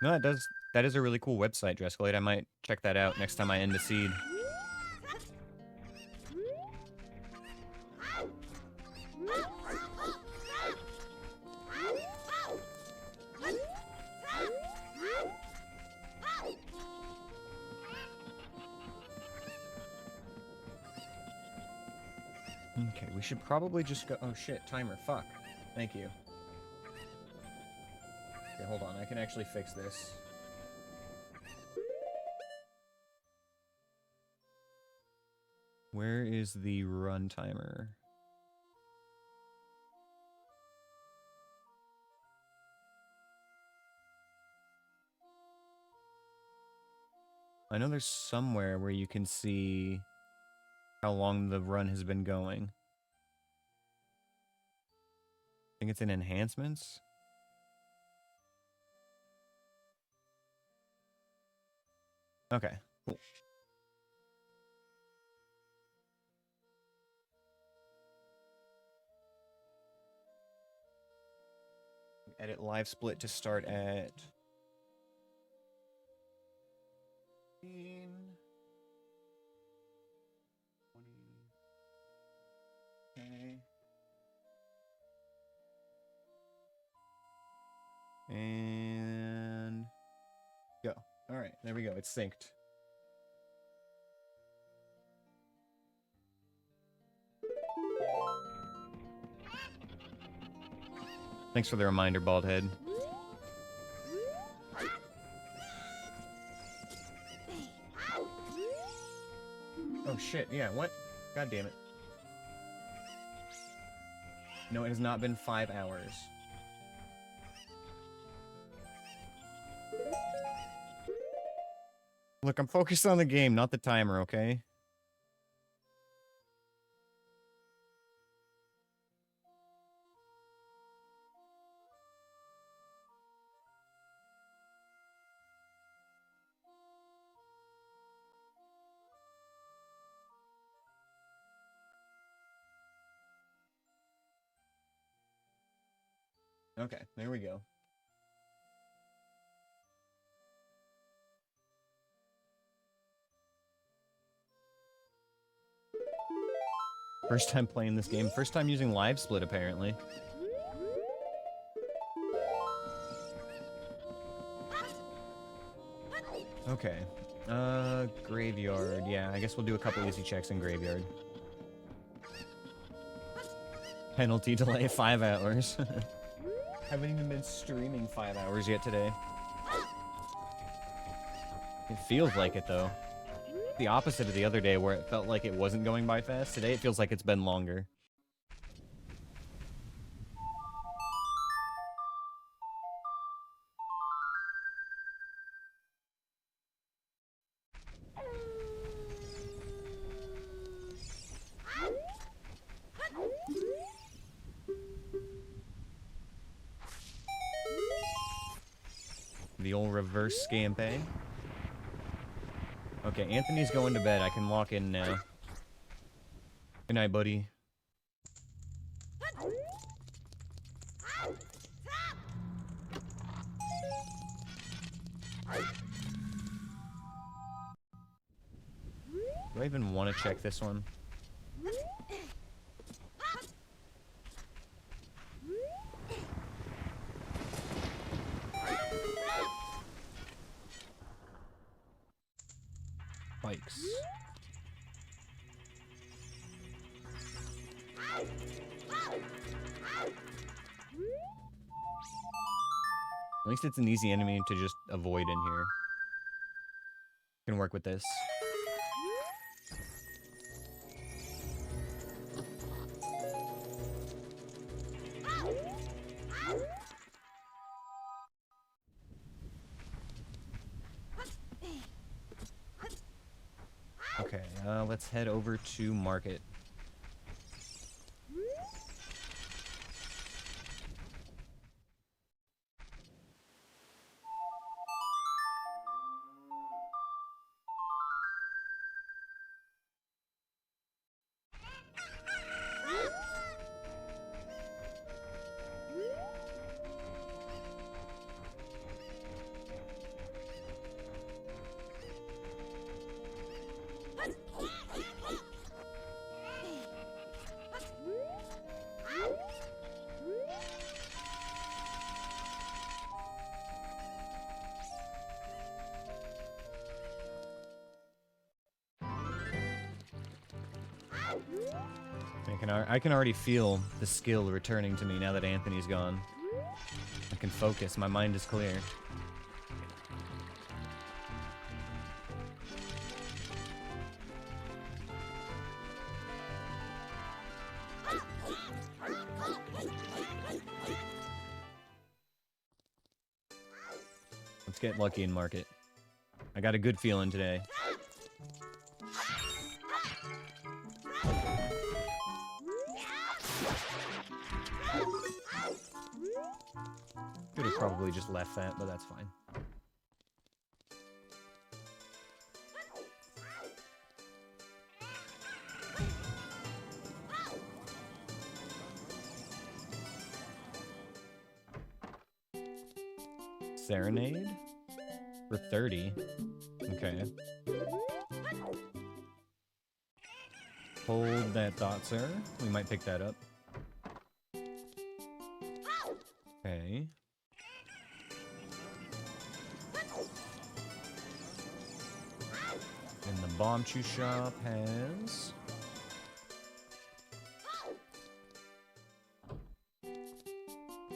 No, that does. That is a really cool website, Drescolate. I might check that out next time I end a seed. Okay, we should probably just go. Oh shit, timer. Fuck. Thank you. Okay, hold on. I can actually fix this. Where is the run timer? I know there's somewhere where you can see how long the run has been going. I think it's in enhancements. Okay, cool. Edit live split to start at 15, 20. Okay. And go. All right, there we go. It's synced. Thanks for the reminder, Baldhead. Oh shit, yeah, what? God damn it. No, it has not been 5 hours. Look, I'm focused on the game, not the timer, okay? Okay, there we go. First time playing this game. First time using live split, apparently. Okay. Graveyard. Yeah, I guess we'll do a couple easy checks in Graveyard. Penalty delay 5 hours. Haven't even been streaming 5 hours yet today. It feels like it, though. The opposite of the other day where it felt like it wasn't going by fast. Today it feels like it's been longer. The old reverse scampe. Okay, Anthony's going to bed. I can lock in now. Good night, buddy. Do I even want to check this one? Bikes. At least it's an easy enemy to just avoid in here. Can work with this. Okay, let's head over to Market. I can already feel the skill returning to me now that Anthony's gone. I can focus. My mind is clear. Let's get lucky and mark it. I got a good feeling today. Could have probably just left that, but that's fine. Serenade? For 30. Okay. Hold that thought, sir. We might pick that up. Okay. And the bomb chew shop has...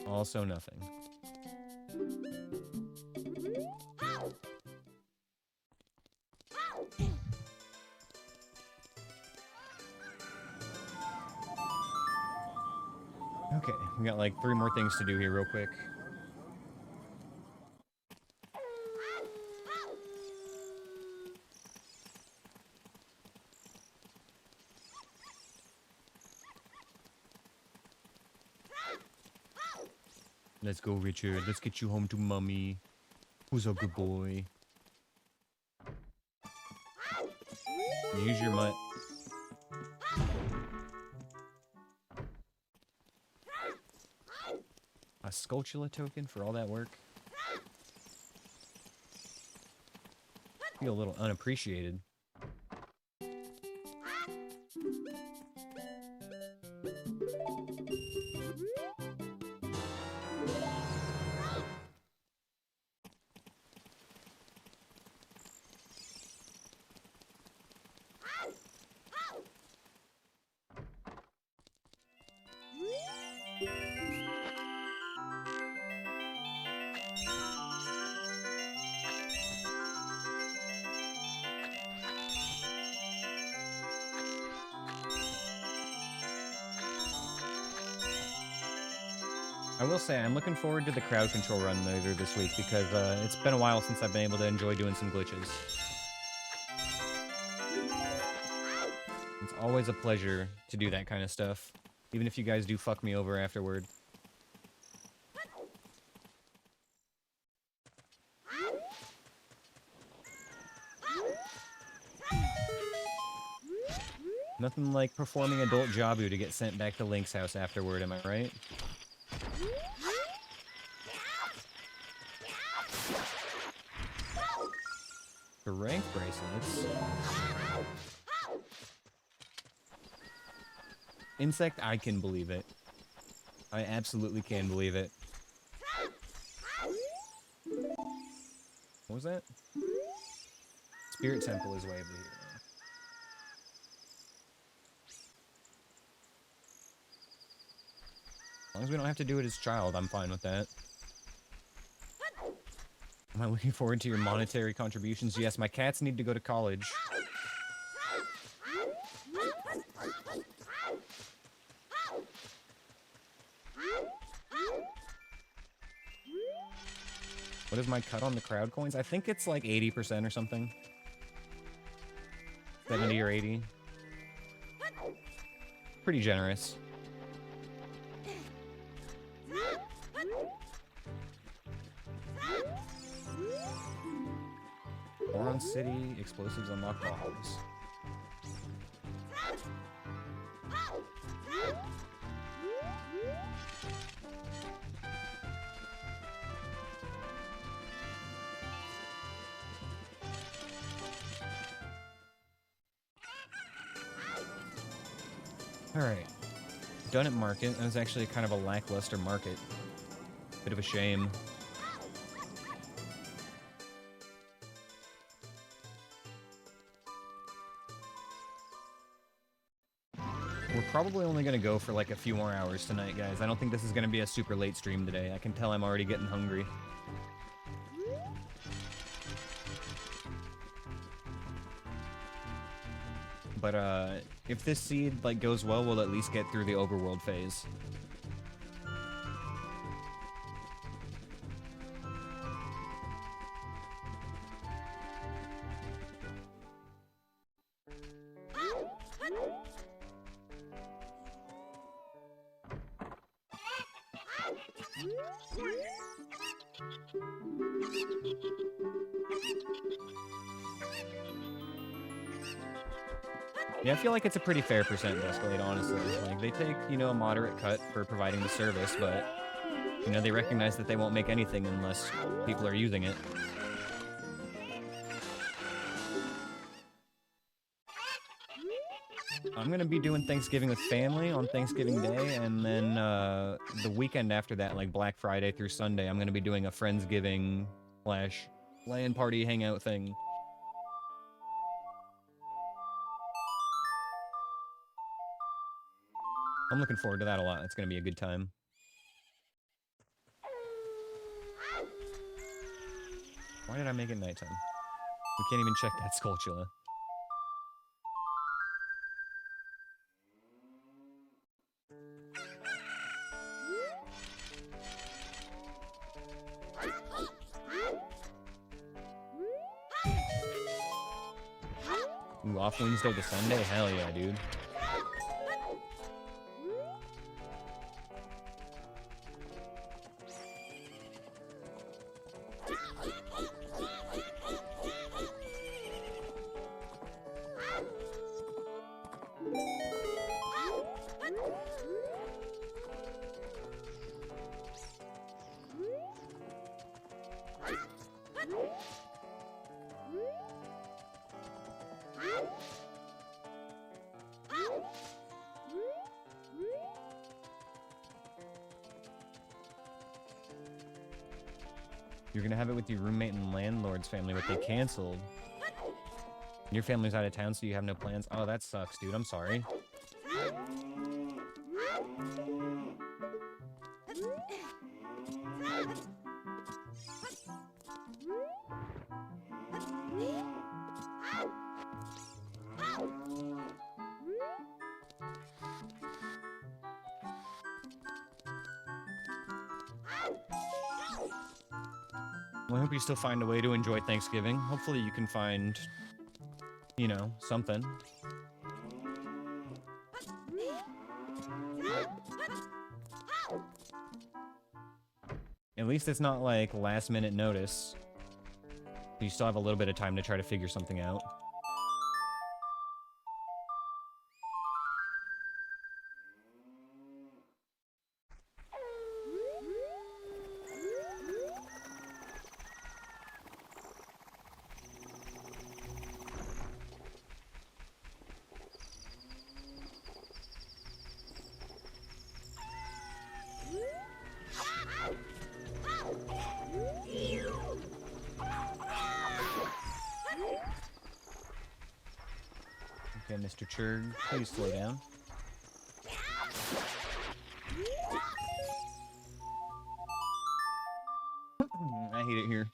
also nothing. Okay, we got like 3 more things to do here real quick. Let's go, Richard. Let's get you home to Mommy. Who's a good boy? Use your mutt. A Skulltula token for all that work? Feel a little unappreciated. I will say, I'm looking forward to the crowd control run later this week because it's been a while since I've been able to enjoy doing some glitches. It's always a pleasure to do that kind of stuff, even if you guys do fuck me over afterward. Nothing like performing adult Jabu to get sent back to Link's house afterward, am I right? Rank bracelets. Insect, I can believe it. I absolutely can believe it. What was that? Spirit Temple is way over here. As long as we don't have to do it as child, I'm fine with that. Am I looking forward to your monetary contributions? Yes, my cats need to go to college. What is my cut on the crowd coins? I think it's like 80% or something. 70 or 80. Pretty generous. Boron City, explosives unlock bombs. Alright. Done at market. That was actually kind of a lackluster market. Bit of a shame. We're probably only gonna go for like a few more hours tonight, guys. I don't think this is gonna be a super late stream today. I can tell I'm already getting hungry. But if this seed like goes well, we'll at least get through the overworld phase. Yeah, I feel like it's a pretty fair percent escalate, honestly. Like, they take, you know, a moderate cut for providing the service, but, you know, they recognize that they won't make anything unless people are using it. I'm gonna be doing Thanksgiving with family on Thanksgiving Day, and then the weekend after that, like Black Friday through Sunday, I'm gonna be doing a Friendsgiving / LAN party hangout thing. I'm looking forward to that a lot. It's gonna be a good time. Why did I make it nighttime? We can't even check that Skulltula. Ooh, off Wednesday to Sunday? Hell yeah, dude. You're gonna have it with your roommate and landlord's family, but they canceled. Your family's out of town, so you have no plans? Oh, that sucks, dude. I'm sorry. Well, I hope you still find a way to enjoy Thanksgiving. Hopefully you can find, you know, something. At least it's not like last minute notice. You still have a little bit of time to try to figure something out. Okay, Mr. Churg, please slow down. I hate it here.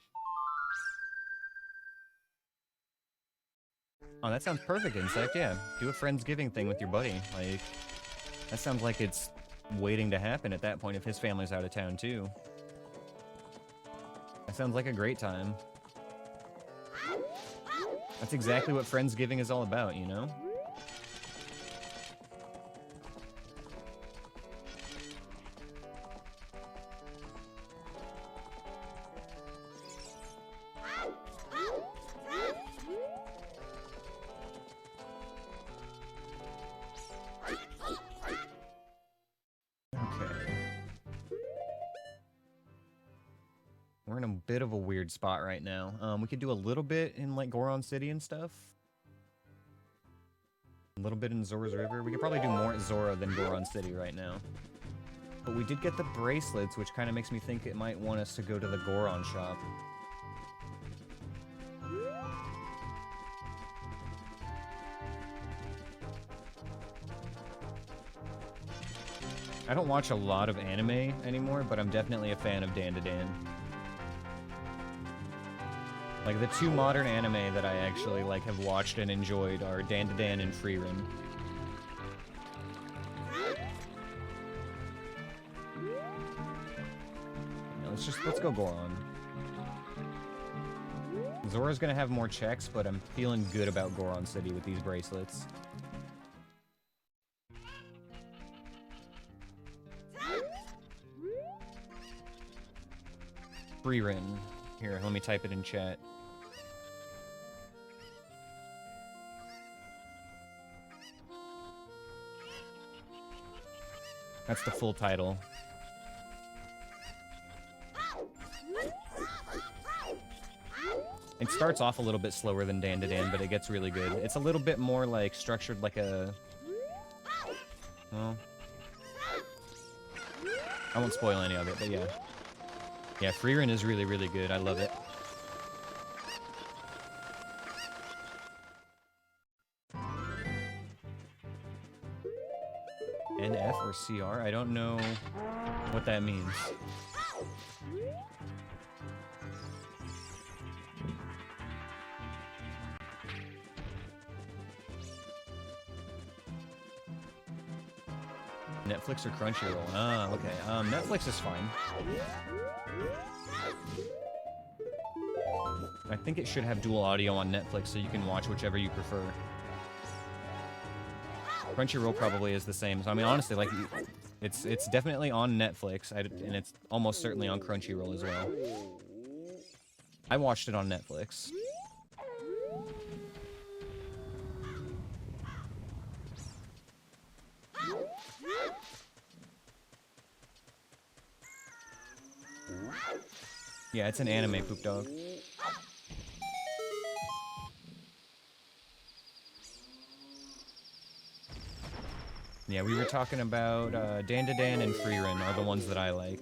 Oh, that sounds perfect, Insect, yeah. Do a Friendsgiving thing with your buddy. Like, that sounds like it's waiting to happen at that point if his family's out of town, too. That sounds like a great time. That's exactly what Friendsgiving is all about, you know? We're in a bit of a weird spot right now. We could do a little bit in, like, Goron City and stuff. A little bit in Zora's River. We could probably do more at Zora than Goron City right now. But we did get the bracelets, which kind of makes me think it might want us to go to the Goron shop. I don't watch a lot of anime anymore, but I'm definitely a fan of Dan to Dan. Like, the two modern anime that I actually, like, have watched and enjoyed are Dan to Dan and Frieren. Let's go Goron. Zora's gonna have more checks, but I'm feeling good about Goron City with these bracelets. Frieren. Here, let me type it in chat. That's the full title. It starts off a little bit slower than Dan to Dan, but it gets really good. It's a little bit more, like, structured like a... Well... I won't spoil any of it, but yeah. Yeah, Frieren is really, really good. I love it. NF or CR? I don't know what that means. Netflix or Crunchyroll? Ah, okay. Netflix is fine. I think it should have dual audio on Netflix, so you can watch whichever you prefer. Crunchyroll probably is the same. So I mean, honestly, like, it's definitely on Netflix, and it's almost certainly on Crunchyroll as well. I watched it on Netflix. Yeah, it's an anime, Poop Dog. Yeah, we were talking about Dan to Dan and Frieren are the ones that I like.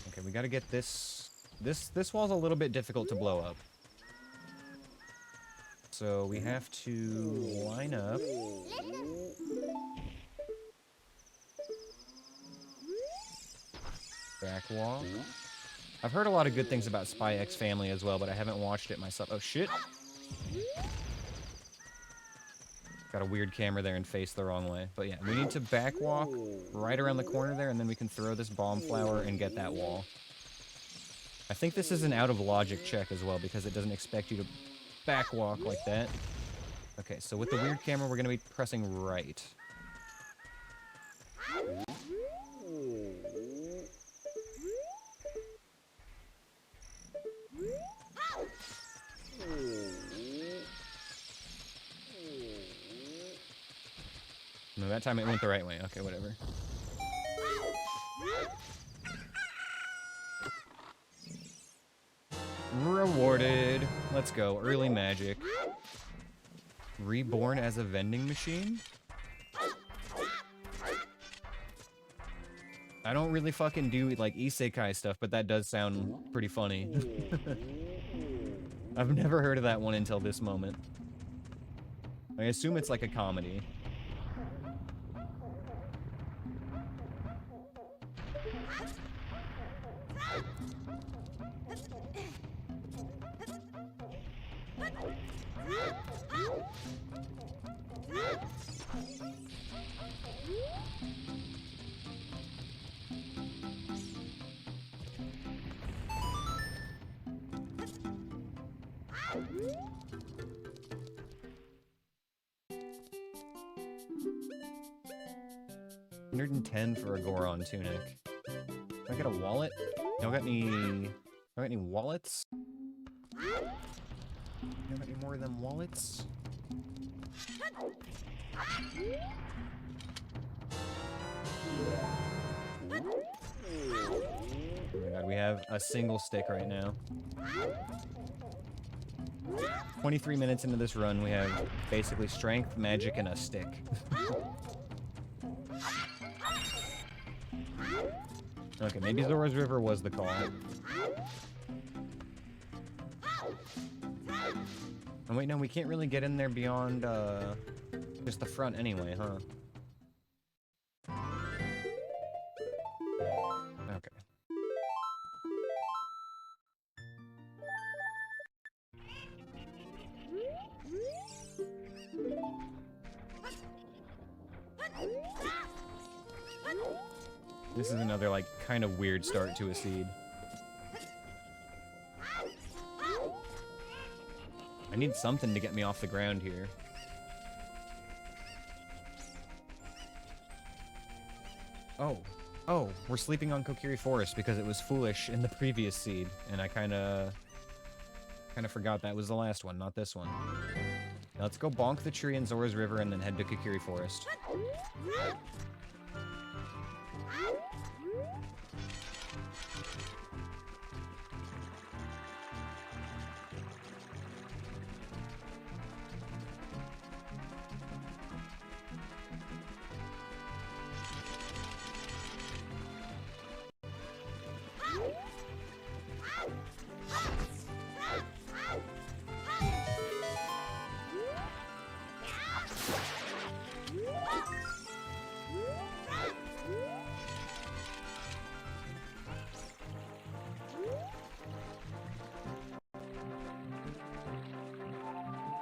Okay, we gotta get this... This wall's a little bit difficult to blow up. So we have to line up. Backwalk. I've heard a lot of good things about Spy X Family as well, but I haven't watched it myself. Oh, shit. Got a weird camera there and faced the wrong way. But yeah, we need to backwalk right around the corner there, and then we can throw this bomb flower and get that wall. I think this is an out-of-logic check as well, because it doesn't expect you to backwalk like that. Okay, so with the weird camera, we're going to be pressing right. No, that time it went the right way. Okay, whatever. Rewarded. Let's go. Early magic. Reborn as a vending machine? I don't really fucking do, like, isekai stuff, but that does sound pretty funny. I've never heard of that one until this moment. I assume it's like a comedy. $110 for a Goron tunic. Can I get a wallet? Y'all got any wallets? Y'all got any more of them wallets? Oh my god, we have a single stick right now. 23 minutes into this run, we have basically strength, magic, and a stick. Okay, maybe Zora's River was the call. Oh wait, no, we can't really get in there beyond, just the front anyway, huh? This is another, like, kind of weird start to a seed. I need something to get me off the ground here. Oh, we're sleeping on Kokiri Forest because it was foolish in the previous seed, and I kinda forgot that was the last one, not this one. Now let's go bonk the tree in Zora's River and then head to Kokiri Forest.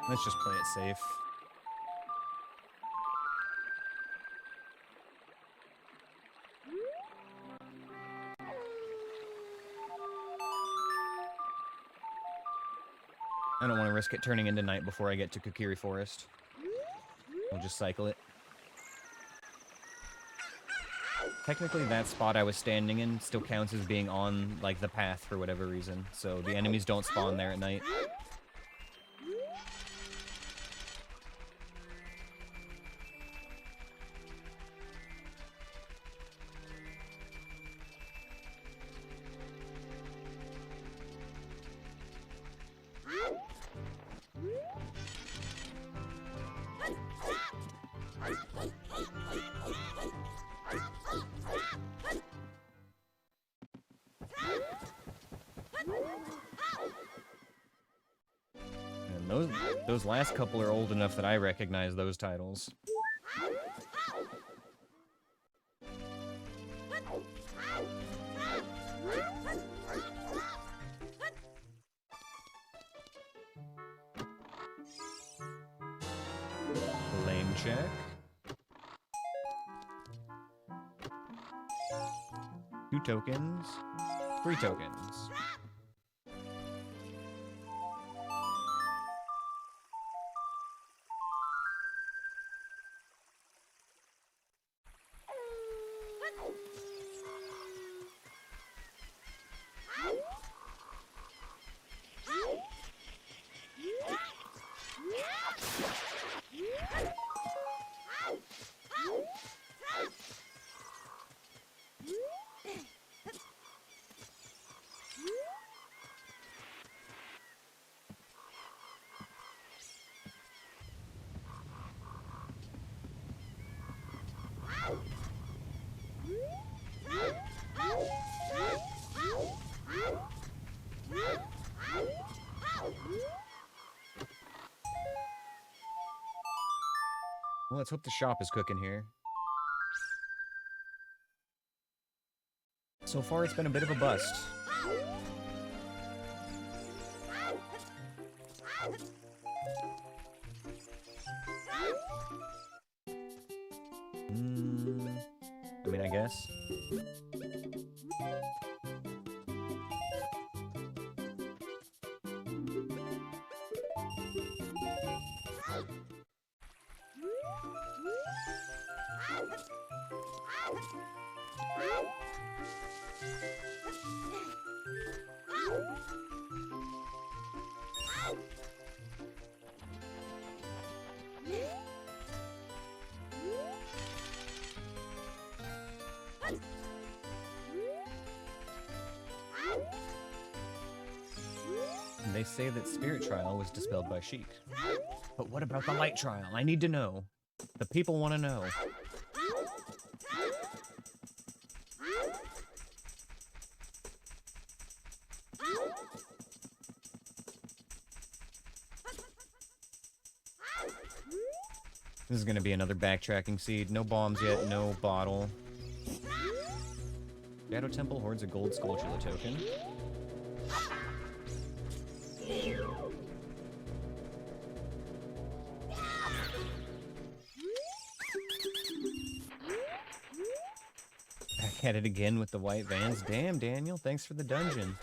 Let's just play it safe. I don't want to risk it turning into night before I get to Kokiri Forest. We'll just cycle it. Technically, that spot I was standing in still counts as being on, like, the path for whatever reason, so the enemies don't spawn there at night. And those last couple are old enough that I recognize those titles. Lame check. 2 tokens. 3 tokens. Well, let's hope the shop is cooking here. So far, it's been a bit of a bust. I mean, I guess. They say that Spirit Trial was dispelled by Sheik. But what about the Light Trial? I need to know. The people want to know. This is going to be another backtracking seed. No bombs yet, no bottle. Shadow Temple hoards a gold Skulltula token. at it again with the white vans. Damn, Daniel, thanks for the dungeon.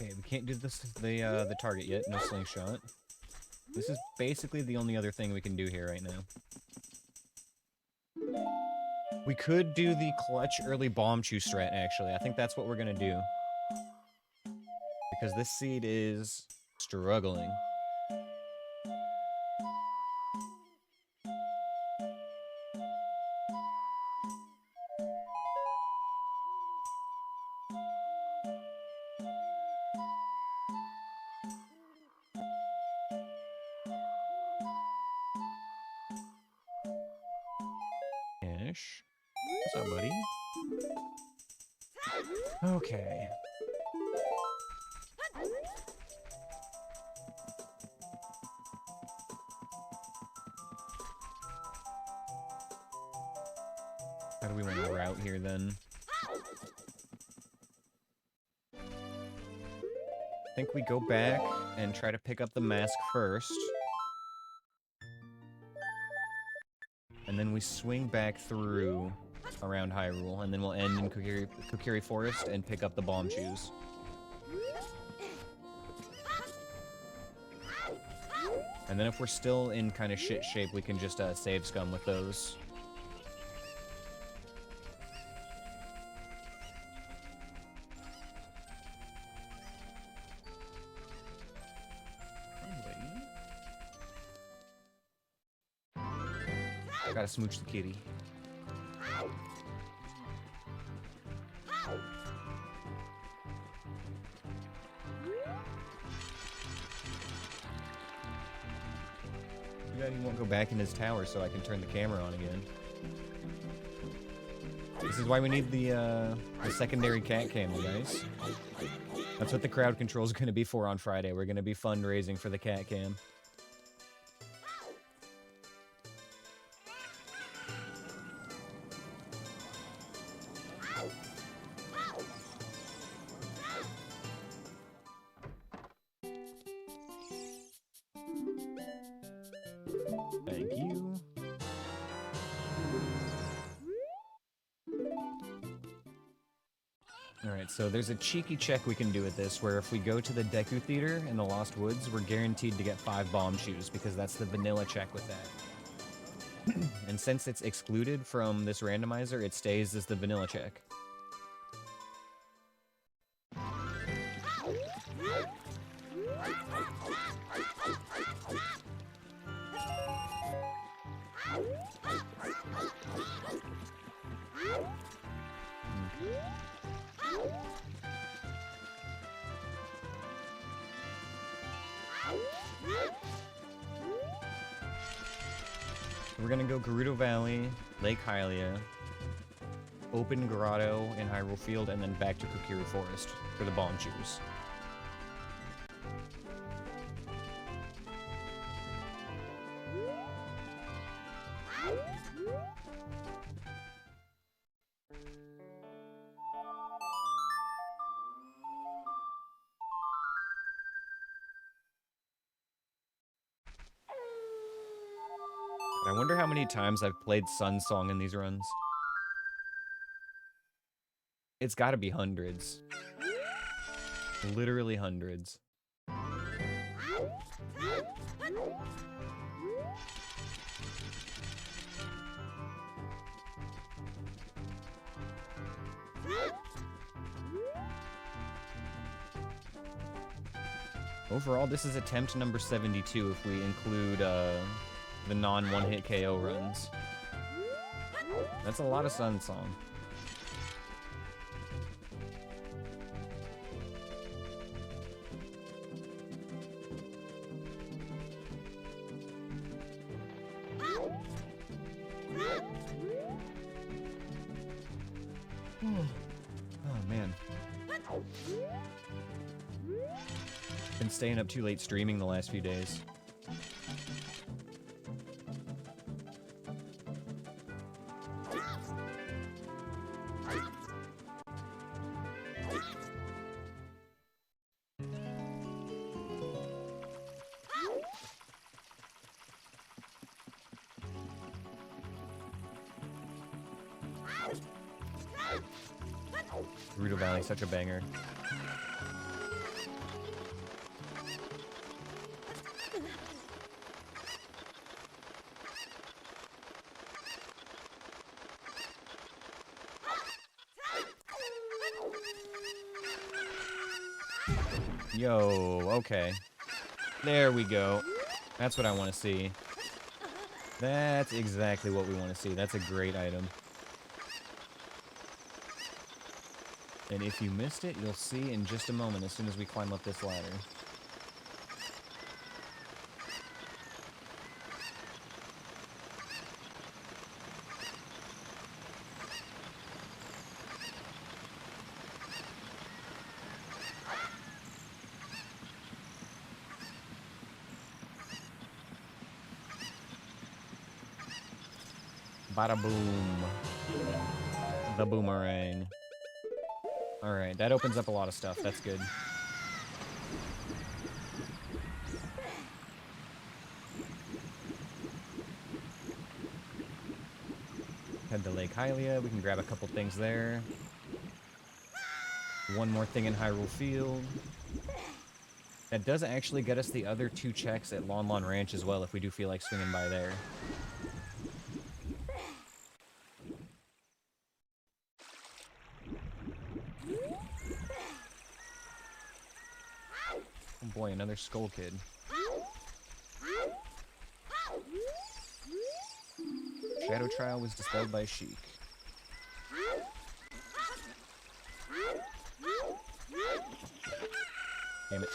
Okay, we can't do the target yet. No slingshot. This is basically the only other thing we can do here right now. We could do the clutch early bomb chew strat, actually. I think that's what we're gonna do. Because this seed is struggling. Ish. What's up, buddy? Okay. How do we want to route here then? I think we go back and try to pick up the mask first. And then we swing back through around Hyrule, and then we'll end in Kokiri Forest and pick up the bomb shoes. And then if we're still in kind of shit shape, we can just save scum with those. Gotta smooch the kitty. Too bad he won't go back in his tower so I can turn the camera on again. This is why we need the secondary cat cam, you guys. That's what the crowd control is going to be for on Friday. We're going to be fundraising for the cat cam. Thank you. Alright, so there's a cheeky check we can do with this, where if we go to the Deku Theater in the Lost Woods, we're guaranteed to get 5 bomb shoes, because that's the vanilla check with that. And since it's excluded from this randomizer, it stays as the vanilla check. We're gonna go Gerudo Valley, Lake Hylia, Open Grotto in Hyrule Field, and then back to Kokiri Forest for the bomb shoes. I wonder how many times I've played Sun's Song in these runs. It's gotta be hundreds. Literally hundreds. Overall, this is attempt number 72 if we include the non-one-hit KO runs. That's a lot of Sun Song. Oh man. Been staying up too late streaming the last few days. Gerudo Valley, such a banger. Yo, okay. There we go. That's what I want to see. That's exactly what we want to see. That's a great item. And if you missed it, you'll see in just a moment as soon as we climb up this ladder. Bada boom. The boomerang. Alright, that opens up a lot of stuff. That's good. Head to Lake Hylia. We can grab a couple things there. One more thing in Hyrule Field. That does actually get us the other 2 checks at Lon Lon Ranch as well if we do feel like swinging by there. Oh boy, another Skull Kid. Shadow Trial was dispelled by Sheik. Damn it.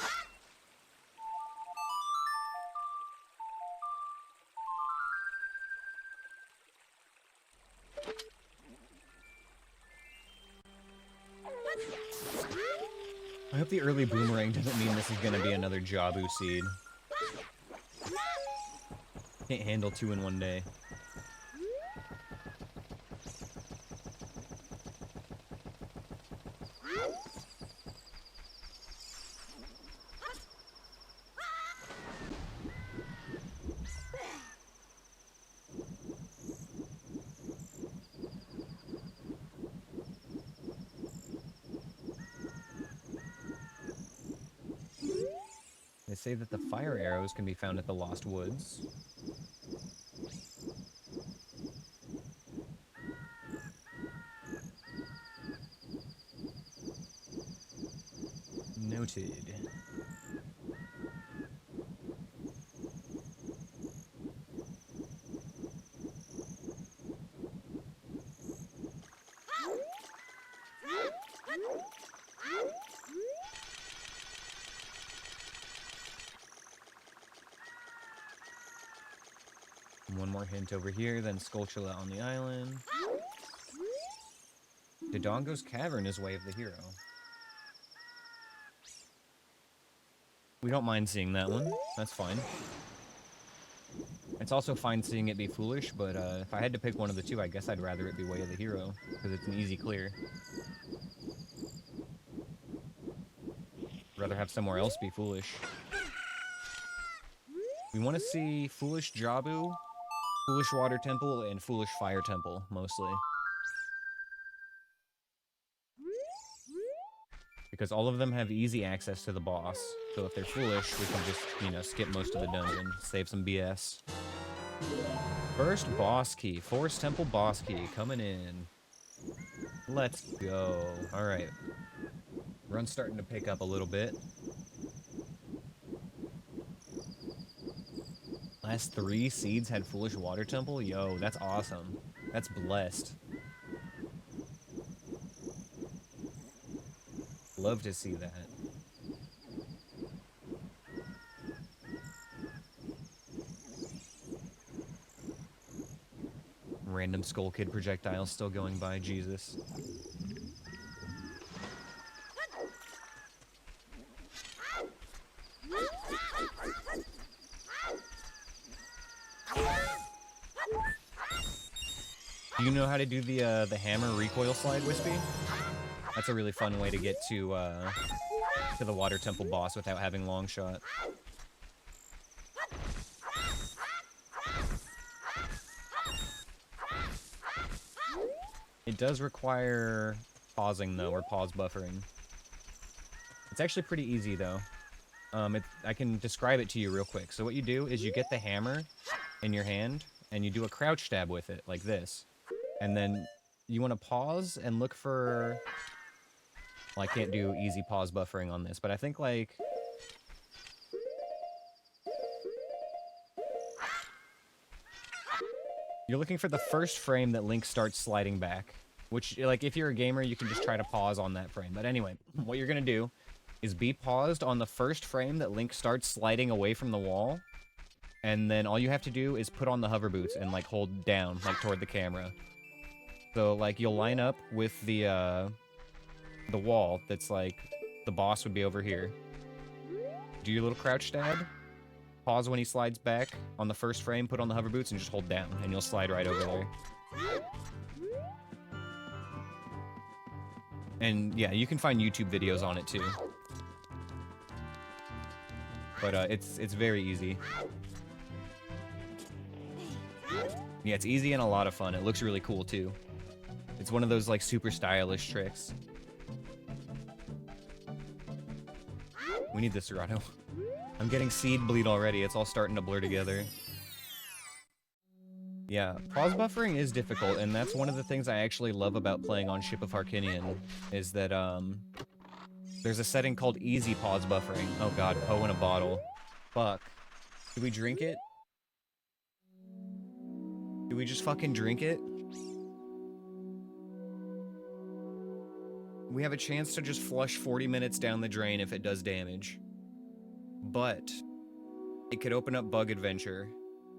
I hope the early boomerang doesn't mean this is gonna be another Jabu seed. Can't handle 2 in one day. They say that the fire arrows can be found at the Lost Woods. Noted. One more hint over here, then Skulltula on the island. Dodongo's Cavern is Way of the Hero. We don't mind seeing that one. That's fine. It's also fine seeing it be foolish, but if I had to pick one of the 2, I guess I'd rather it be Way of the Hero, because it's an easy clear. Rather have somewhere else be foolish. We want to see Foolish Jabu, Foolish Water Temple, and Foolish Fire Temple, mostly. Because all of them have easy access to the boss. So if they're foolish, we can just, you know, skip most of the dungeon, save some BS. First boss key. Forest Temple boss key coming in. Let's go. Alright. Run's starting to pick up a little bit. Last 3 seeds had Foolish Water Temple? Yo, that's awesome. That's blessed. Love to see that. Random Skull Kid projectile still going by, Jesus. Do you know how to do the hammer recoil slide, Wispy? That's a really fun way to get to the water temple boss without having long shot. It does require pausing though, or pause buffering. It's actually pretty easy though. I can describe it to you real quick. So what you do is you get the hammer in your hand and you do a crouch stab with it like this. And then you want to pause and look for... Well, I can't do easy pause buffering on this, but I think like... You're looking for the first frame that Link starts sliding back. Which, like, if you're a gamer, you can just try to pause on that frame. But anyway, what you're gonna do is be paused on the first frame that Link starts sliding away from the wall. And then all you have to do is put on the hover boots and, like, hold down, like, toward the camera. So, like, you'll line up with the wall that's, like, the boss would be over here. Do your little crouch stab. Pause when he slides back on the first frame, put on the hover boots, and just hold down, and you'll slide right over there. And, yeah, you can find YouTube videos on it, too. But, it's very easy. Yeah, it's easy and a lot of fun. It looks really cool, too. It's one of those, like, super stylish tricks. We need this, Serato. I'm getting seed bleed already. It's all starting to blur together. Yeah, pause buffering is difficult, and that's one of the things I actually love about playing on Ship of Harkinian, is that, there's a setting called easy pause buffering. Oh god, Poe in a bottle. Fuck. Do we drink it? Do we just fucking drink it? We have a chance to just flush 40 minutes down the drain if it does damage. But it could open up Bug Adventure,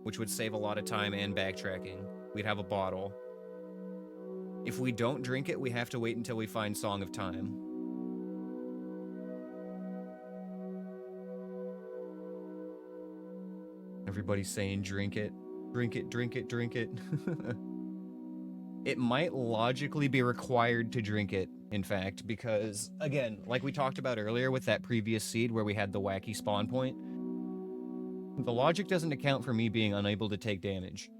which would save a lot of time and backtracking. We'd have a bottle. If we don't drink it, we have to wait until we find Song of Time. Everybody's saying drink it. Drink it, drink it, drink it. It might logically be required to drink it, in fact, because, again, like we talked about earlier with that previous seed where we had the wacky spawn point, the logic doesn't account for me being unable to take damage.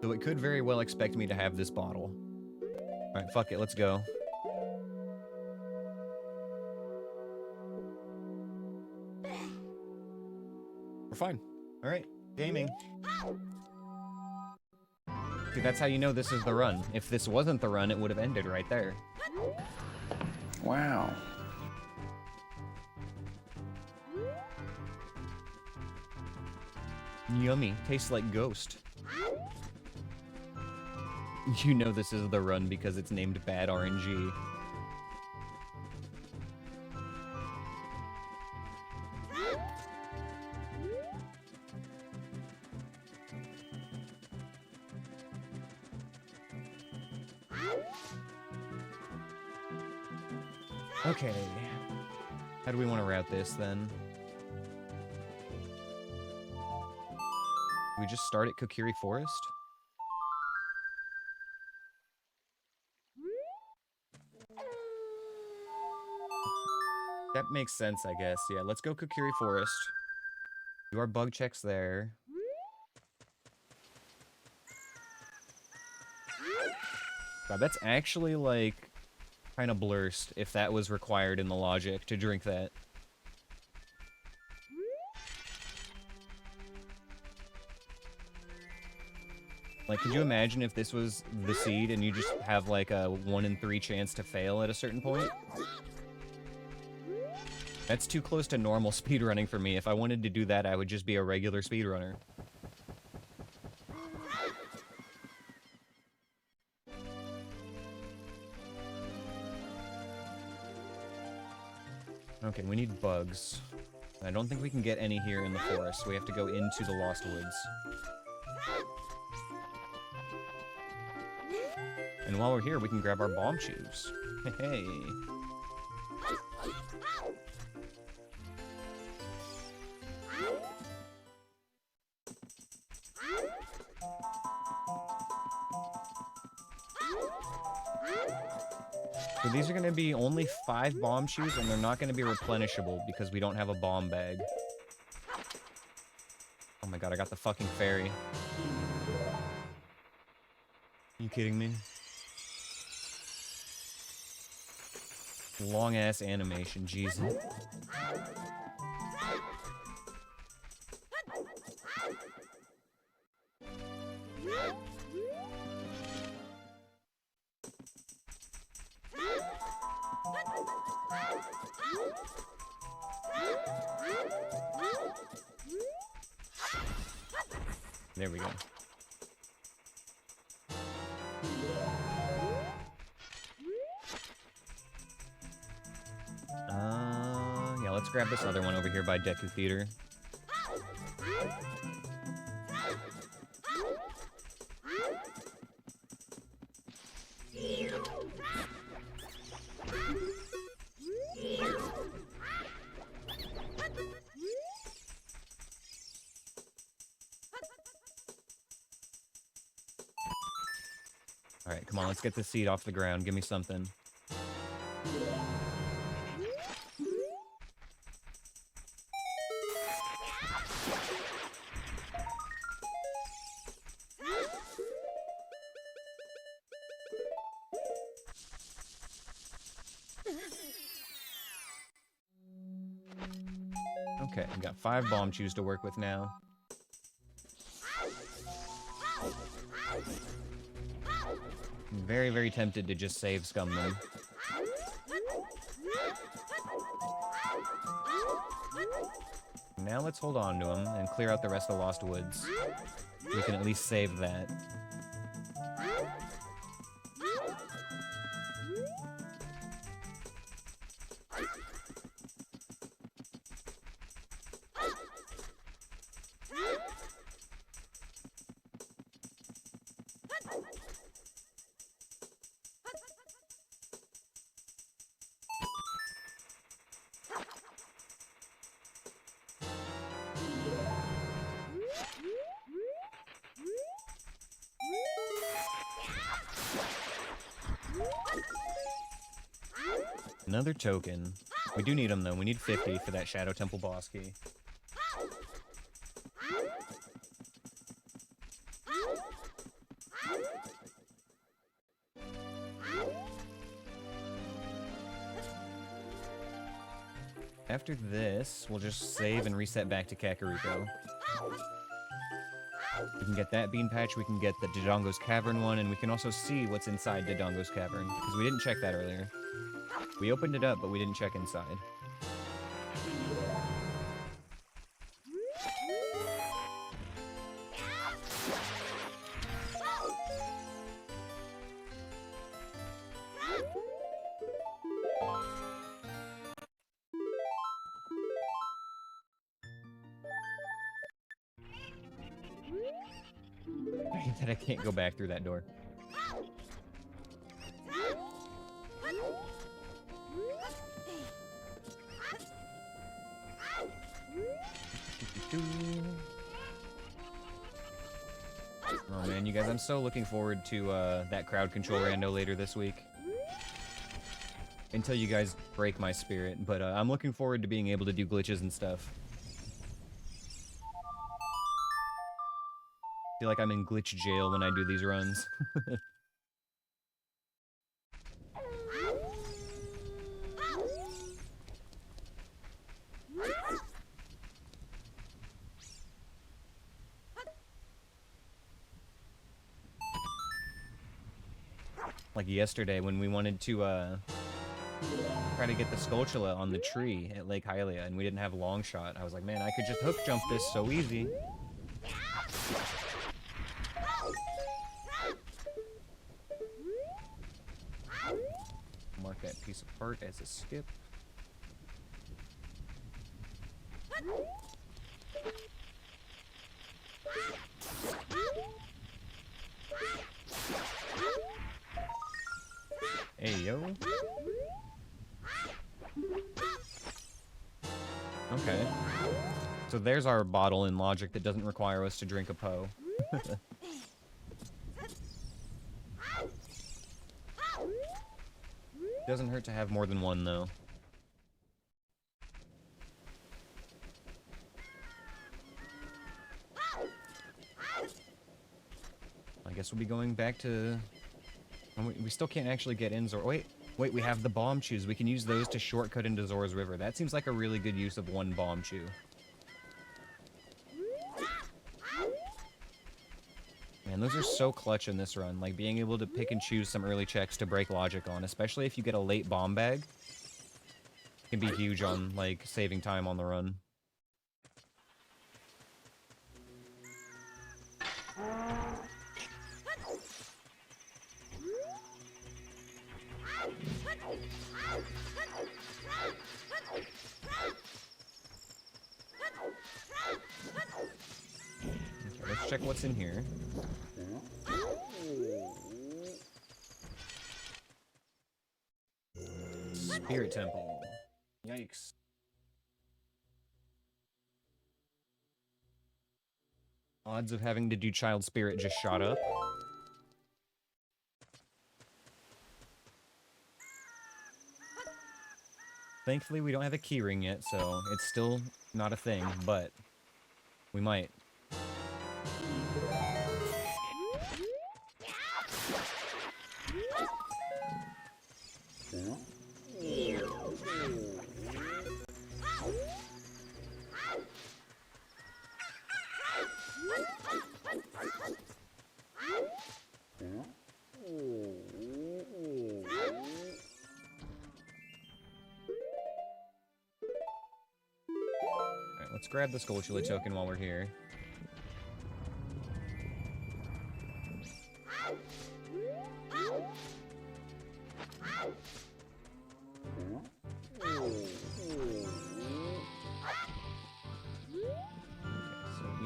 So it could very well expect me to have this bottle. Alright, fuck it, let's go. We're fine. Alright, gaming. See, that's how you know this is the run. If this wasn't the run, it would have ended right there. Wow. Yummy. Tastes like ghost. You know this is the run because it's named Bad RNG. Okay. How do we want to route this, then? We just start at Kokiri Forest? That makes sense, I guess. Yeah, let's go Kokiri Forest. Do our bug checks there. God, that's actually, like, kind of blurst if that was required in the logic to drink that. Like, could you imagine if this was the seed and you just have, like, a 1 in 3 chance to fail at a certain point? That's too close to normal speedrunning for me. If I wanted to do that, I would just be a regular speedrunner. Okay, we need bugs. I don't think we can get any here in the forest. We have to go into the Lost Woods. And while we're here, we can grab our bomb shoes. Hey. So these are going to be only 5 bomb shoes, and they're not going to be replenishable because we don't have a bomb bag. Oh my god, I got the fucking fairy. Are you kidding me? Long-ass animation, Jesus. There we go. Yeah, let's grab this other one over here by Deku Theater. Alright, come on, let's get this seed off the ground. Give me something. Okay, we got 5 bomb chews to work with now. I'm very, very tempted to just save scum them. Now let's hold on to them and clear out the rest of the Lost Woods. We can at least save that. Another token. We do need them though. We need 50 for that Shadow Temple boss key. After this, we'll just save and reset back to Kakariko. We can get that bean patch, we can get the Dodongo's Cavern one, and we can also see what's inside Dodongo's Cavern, because we didn't check that earlier. We opened it up, but we didn't check inside. That I can't go back through that door. Oh man, you guys, I'm so looking forward to that crowd control rando later this week. Until you guys break my spirit, but I'm looking forward to being able to do glitches and stuff. I feel like I'm in glitch jail when I do these runs. Like yesterday when we wanted to try to get the Skulltula on the tree at Lake Hylia and we didn't have a long shot. I was like, man, I could just hook jump this so easy. Mark that piece of part as a skip. Hey, yo. Okay. So there's our bottle in logic that doesn't require us to drink a Poe. Doesn't hurt to have more than one, though. I guess we'll be going back to... oh, we still can't actually get in Zor... Wait, we have the bomb chews. We can use those to shortcut into Zora's River. That seems like a really good use of one bomb chew. Man, those are so clutch in this run. Like, being able to pick and choose some early checks to break logic on, especially if you get a late bomb bag, can be huge on, like, saving time on the run. Okay, let's check what's in here. Spirit Temple. Yikes. Odds of having to do Child Spirit just shot up. Thankfully, we don't have a keyring yet, so it's still not a thing, but we might. Alright, let's grab the Skull Chili token while we're here.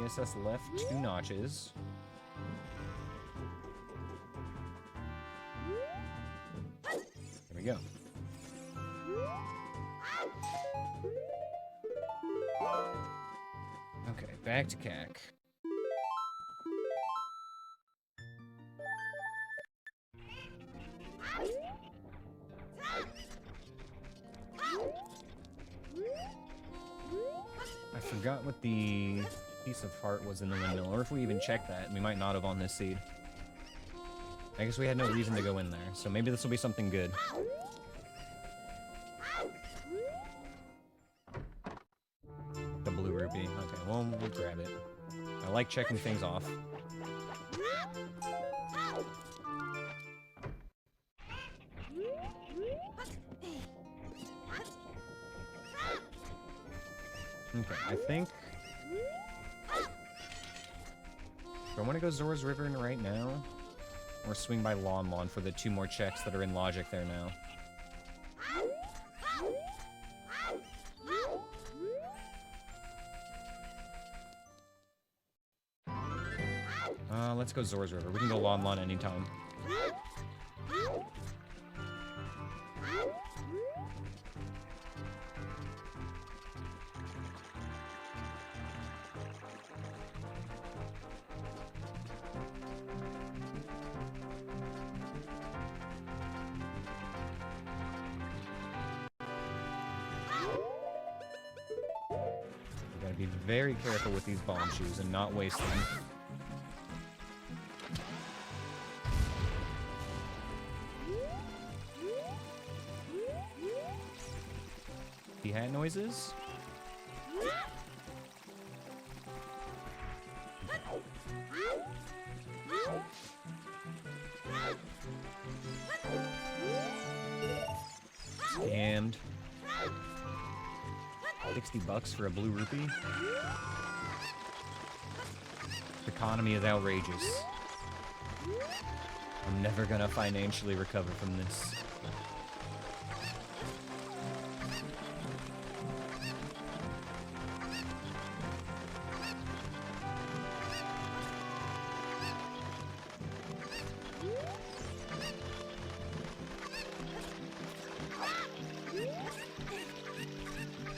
ESS left 2 notches. There we go. Okay, back to CAC. I forgot what the piece of heart was in the windmill, or if we even checked that. We might not have on this seed. I guess we had no reason to go in there, so maybe this will be something good. The blue rupee. Okay, well, we'll grab it. I like checking things off. Okay, I think... do I want to go Zora's River right now? Or swing by Lon Lon for the 2 more checks that are in logic there now? Let's go Zora's River. We can go Lon Lon anytime. Be very careful with these bomb shoes and not waste them. The hat noises? Scammed. $60 for a blue rupee? The economy is outrageous. I'm never gonna financially recover from this.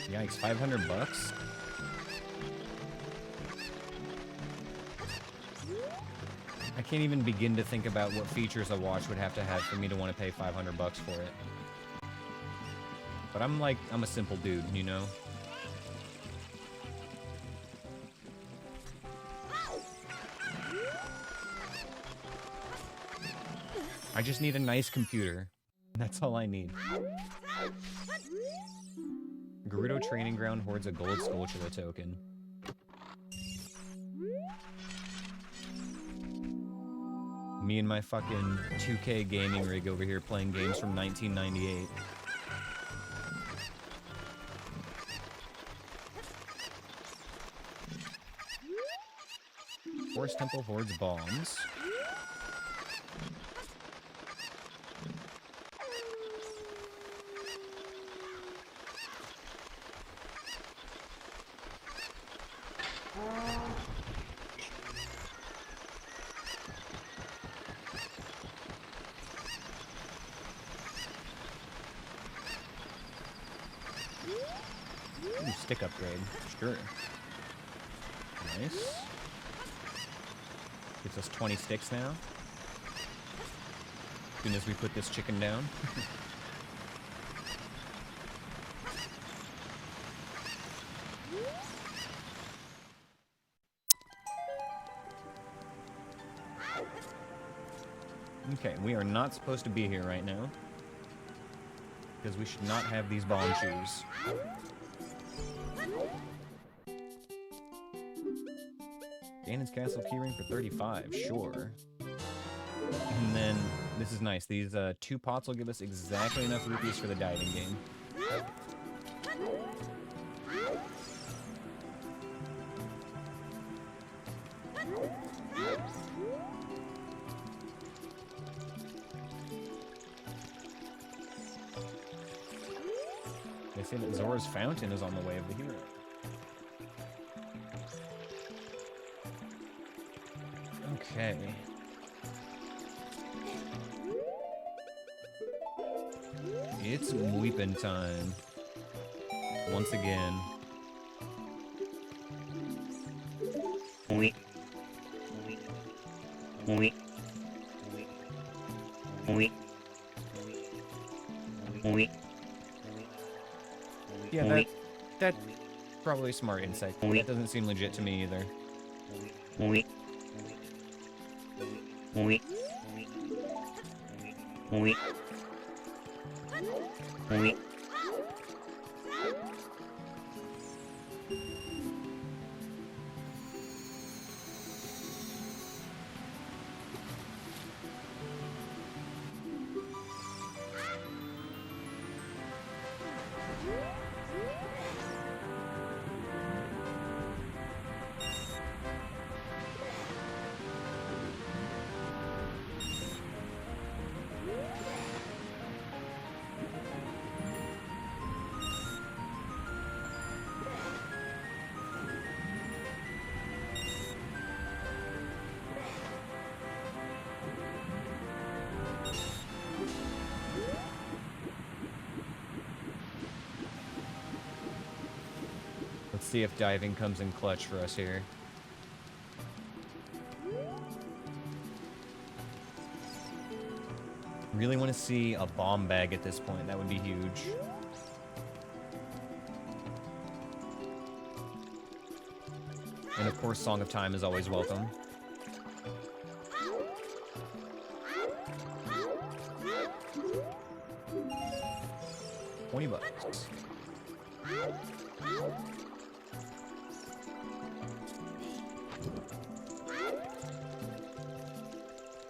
Yikes, $500? I can't even begin to think about what features a watch would have to have for me to want to pay $500 for it. But I'm a simple dude, you know? I just need a nice computer. That's all I need. Gerudo Training Ground hoards a gold Skulltula token. Me and my fucking 2K gaming rig over here playing games from 1998. Forest Temple hoards bombs. Ooh, stick upgrade. Sure. Nice. Gives us 20 sticks now. As soon as we put this chicken down. Okay, we are not supposed to be here right now. Because we should not have these bomb shoes. Ganon's Castle keyring for 35, sure. And then, this is nice, these 2 pots will give us exactly enough rupees for the diving game. They say that Zora's Fountain is on the way of the hero. Okay. It's weeping time. Once again. Yeah, that's probably a smart insect. That doesn't seem legit to me either. Let's see if diving comes in clutch for us here. Really want to see a bomb bag at this point. That would be huge. And of course, Song of Time is always welcome. $20.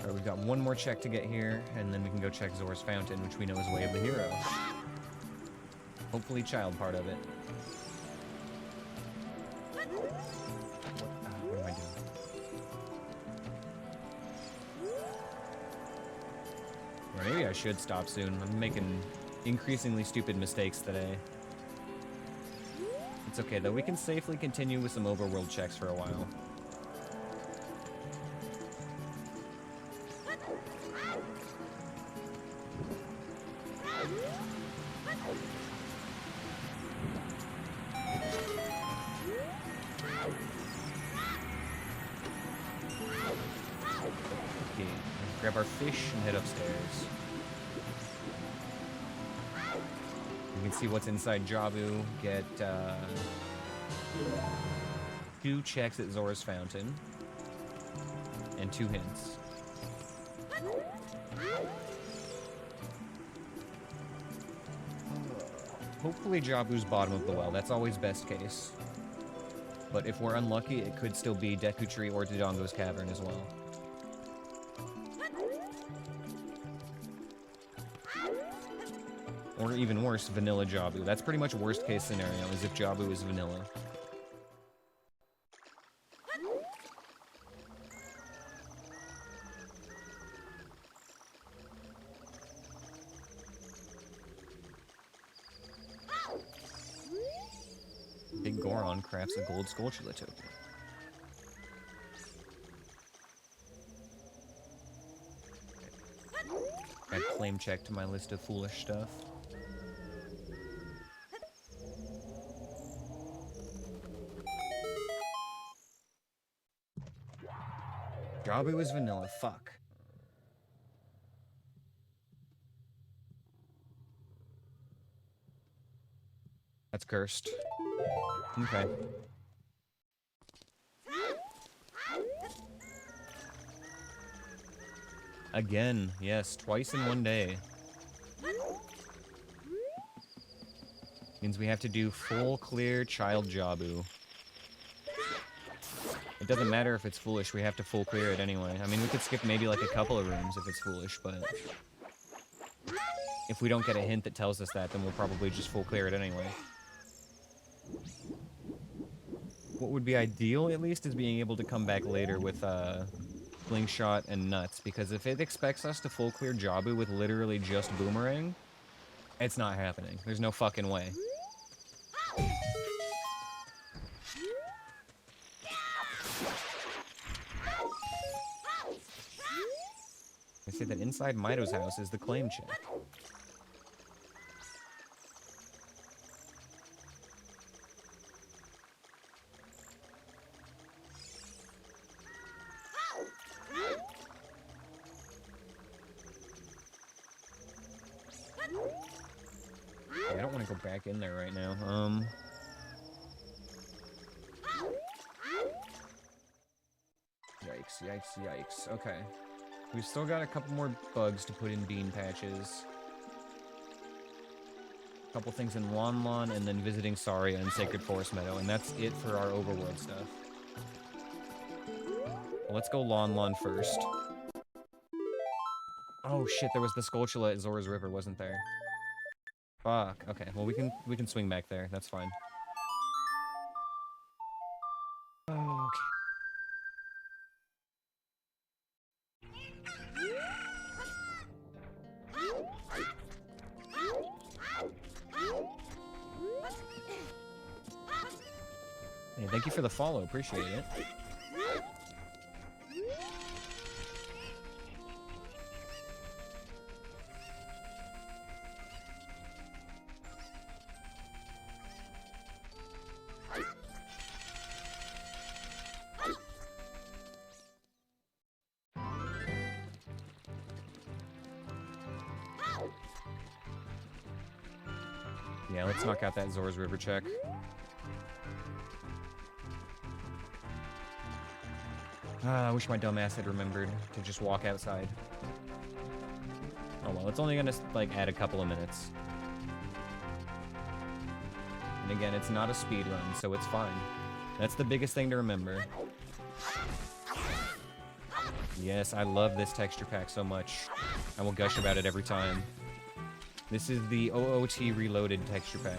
Alright, we've got one more check to get here, and then we can go check Zora's Fountain, which we know is Way of the Hero. Hopefully child part of it. What am I doing? Or maybe I should stop soon. I'm making increasingly stupid mistakes today. It's okay though, we can safely continue with some overworld checks for a while. Okay, grab our fish and head upstairs. You can Let's see what's inside Jabu. Get 2 checks at Zora's Fountain. And 2 hints. Hopefully Jabu's bottom of the well. That's always best case. But if we're unlucky, it could still be Deku Tree or Dodongo's Cavern as well. Or even worse, vanilla Jabu. That's pretty much worst case scenario, is if Jabu is vanilla. Big Goron crafts a gold Skulltula token. Add claim check to my list of foolish stuff. Jabu is vanilla, fuck. That's cursed. Okay. Again, yes, twice in one day. Means we have to do full clear child Jabu. It doesn't matter if it's foolish, we have to full clear it anyway. I mean, we could skip maybe like a couple of rooms if it's foolish, but if we don't get a hint that tells us that, then we'll probably just full clear it anyway. What would be ideal, at least, is being able to come back later with Slingshot and Nuts, because if it expects us to full clear Jabu with literally just Boomerang, it's not happening. There's no fucking way. I say that inside Mido's house is the claim check. I don't want to go back in there right now. Yikes, yikes, yikes. Okay. We've still got a couple more bugs to put in bean patches. A couple things in Lon Lon, and then visiting Saria and Sacred Forest Meadow, and that's it for our overworld stuff. Well, let's go Lon Lon first. Oh shit, there was the Skulltula at Zora's River, wasn't there? Fuck. Okay, well we can swing back there. That's fine. Okay. Hey, thank you for the follow. Appreciate it. Yeah, let's knock out that Zora's River check. I wish my dumb ass had remembered to just walk outside. Oh well, it's only gonna, like, add a couple of minutes. And again, it's not a speed run, so it's fine. That's the biggest thing to remember. Yes, I love this texture pack so much. I will gush about it every time. This is the OOT Reloaded texture pack.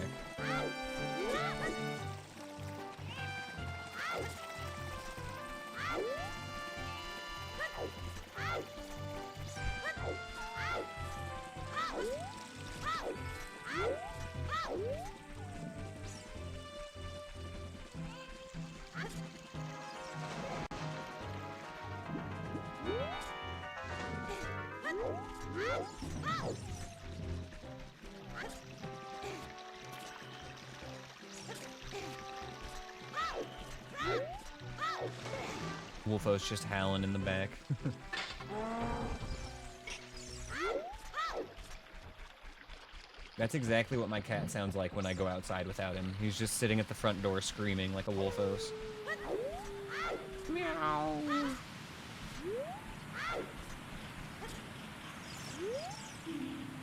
Wolfo's just howling in the back. That's exactly what my cat sounds like when I go outside without him. He's just sitting at the front door screaming like a wolfos. Meow.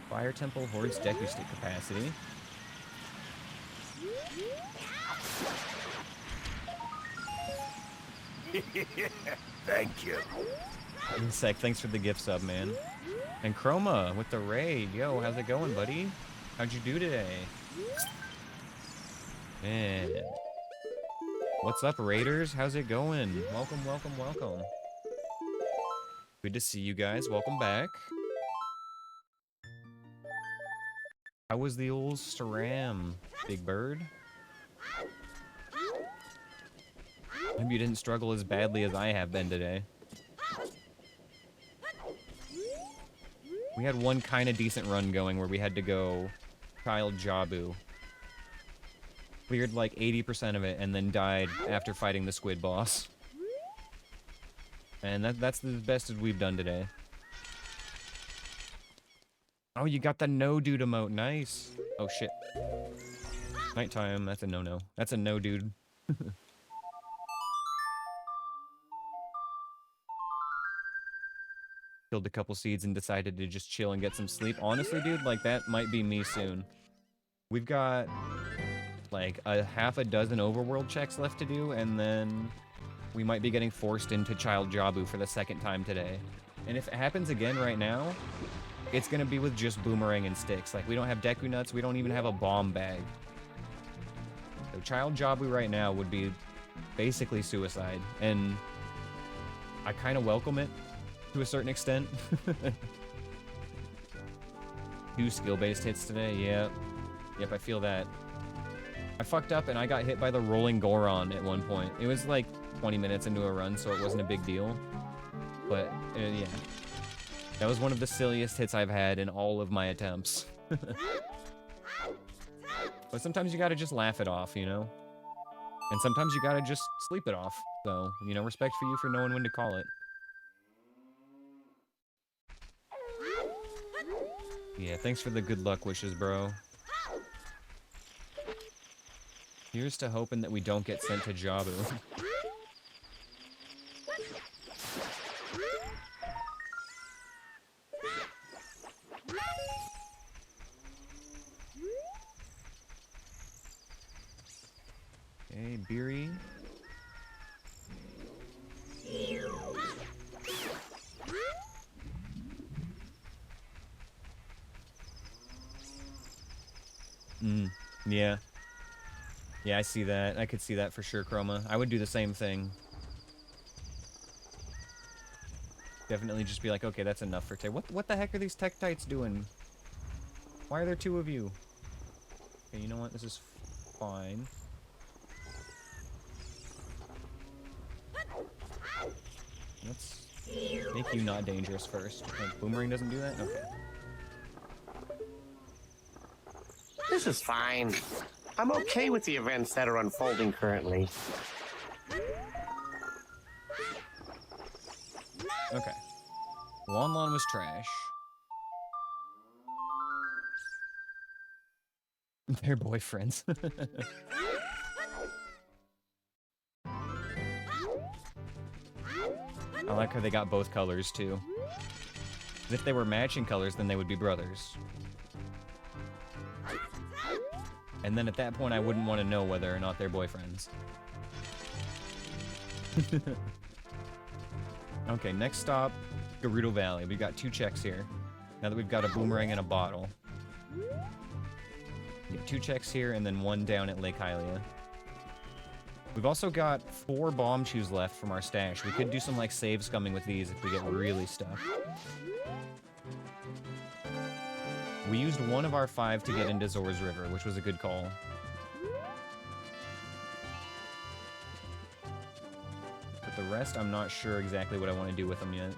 Fire Temple hoards Deku Stick capacity. Thank you. Insect, thanks for the gift sub, man. And Chroma with the raid. Yo, how's it going, buddy? How'd you do today? Man. What's up, Raiders? How's it going? Welcome, welcome, welcome. Good to see you guys. Welcome back. How was the old Saram, Big Bird? Hope you didn't struggle as badly as I have been today. We had one kind of decent run going where we had to go Child Jabu. Cleared like 80% of it and then died after fighting the squid boss. And that's the best as we've done today. Oh, you got the no dude emote. Nice. Oh shit. Nighttime. That's a no-no. That's a no dude. Killed a couple seeds and decided to just chill and get some sleep. Honestly, dude, like that might be me soon. We've got like a half a dozen overworld checks left to do, and then we might be getting forced into Child Jabu for the second time today. And if it happens again right now, it's gonna be with just boomerang and sticks. Like, we don't have Deku Nuts, we don't even have a bomb bag. So Child Jabu right now would be basically suicide, and I kind of welcome it to a certain extent. 2 skill-based hits today, yep. Yep, I feel that. I fucked up and I got hit by the rolling Goron at one point. It was like 20 minutes into a run, so it wasn't a big deal. But, yeah. That was one of the silliest hits I've had in all of my attempts. But sometimes you gotta just laugh it off, you know? And sometimes you gotta just sleep it off. So, you know, respect for you for knowing when to call it. Yeah, thanks for the good luck wishes, bro. Here's to hoping that we don't get sent to Jabu. Okay, Beery. Yeah. Yeah, I see that. I could see that for sure, Chroma. I would do the same thing. Definitely just be like, okay, that's enough for today. What the heck are these Tektites doing? Why are there 2 of you? Okay, you know what? This is fine. Let's make you not dangerous first. Oh, Boomerang doesn't do that? Okay. This is fine. I'm okay with the events that are unfolding currently. Okay. Lon Lon was trash. They're boyfriends. I like how they got both colors, too. If they were matching colors, then they would be brothers. And then at that point, I wouldn't want to know whether or not they're boyfriends. Okay, next stop, Gerudo Valley. We've got 2 checks here. Now that we've got a boomerang and a bottle. We have 2 checks here, and then 1 down at Lake Hylia. We've also got 4 bomb chews left from our stash. We could do some, like, save scumming with these if we get really stuck. We used 1 of our 5 to get into Zor's River, which was a good call. But the rest, I'm not sure exactly what I want to do with them yet.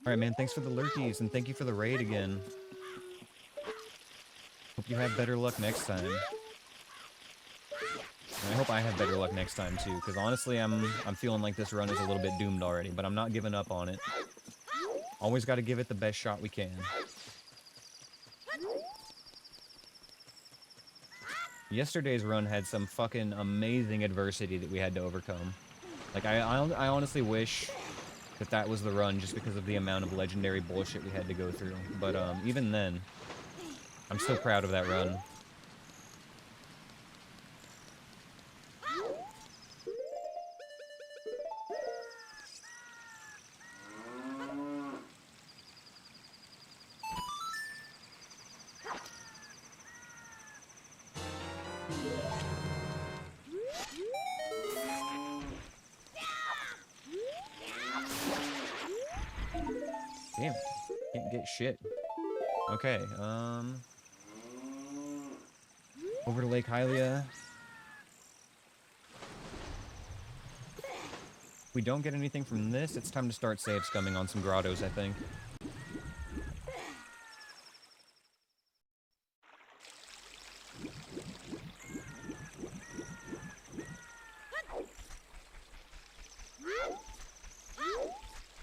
Alright, man, thanks for the lurkies, and thank you for the raid again. Hope you have better luck next time. And I hope I have better luck next time, too, because honestly, I'm feeling like this run is a little bit doomed already, but I'm not giving up on it. Always got to give it the best shot we can. Yesterday's run had some fucking amazing adversity that we had to overcome. Like, I honestly wish that that was the run just because of the amount of legendary bullshit we had to go through. But even then, I'm still proud of that run. Damn, can't get shit. Okay, over to Lake Hylia. If we don't get anything from this, it's time to start save scumming on some grottos, I think.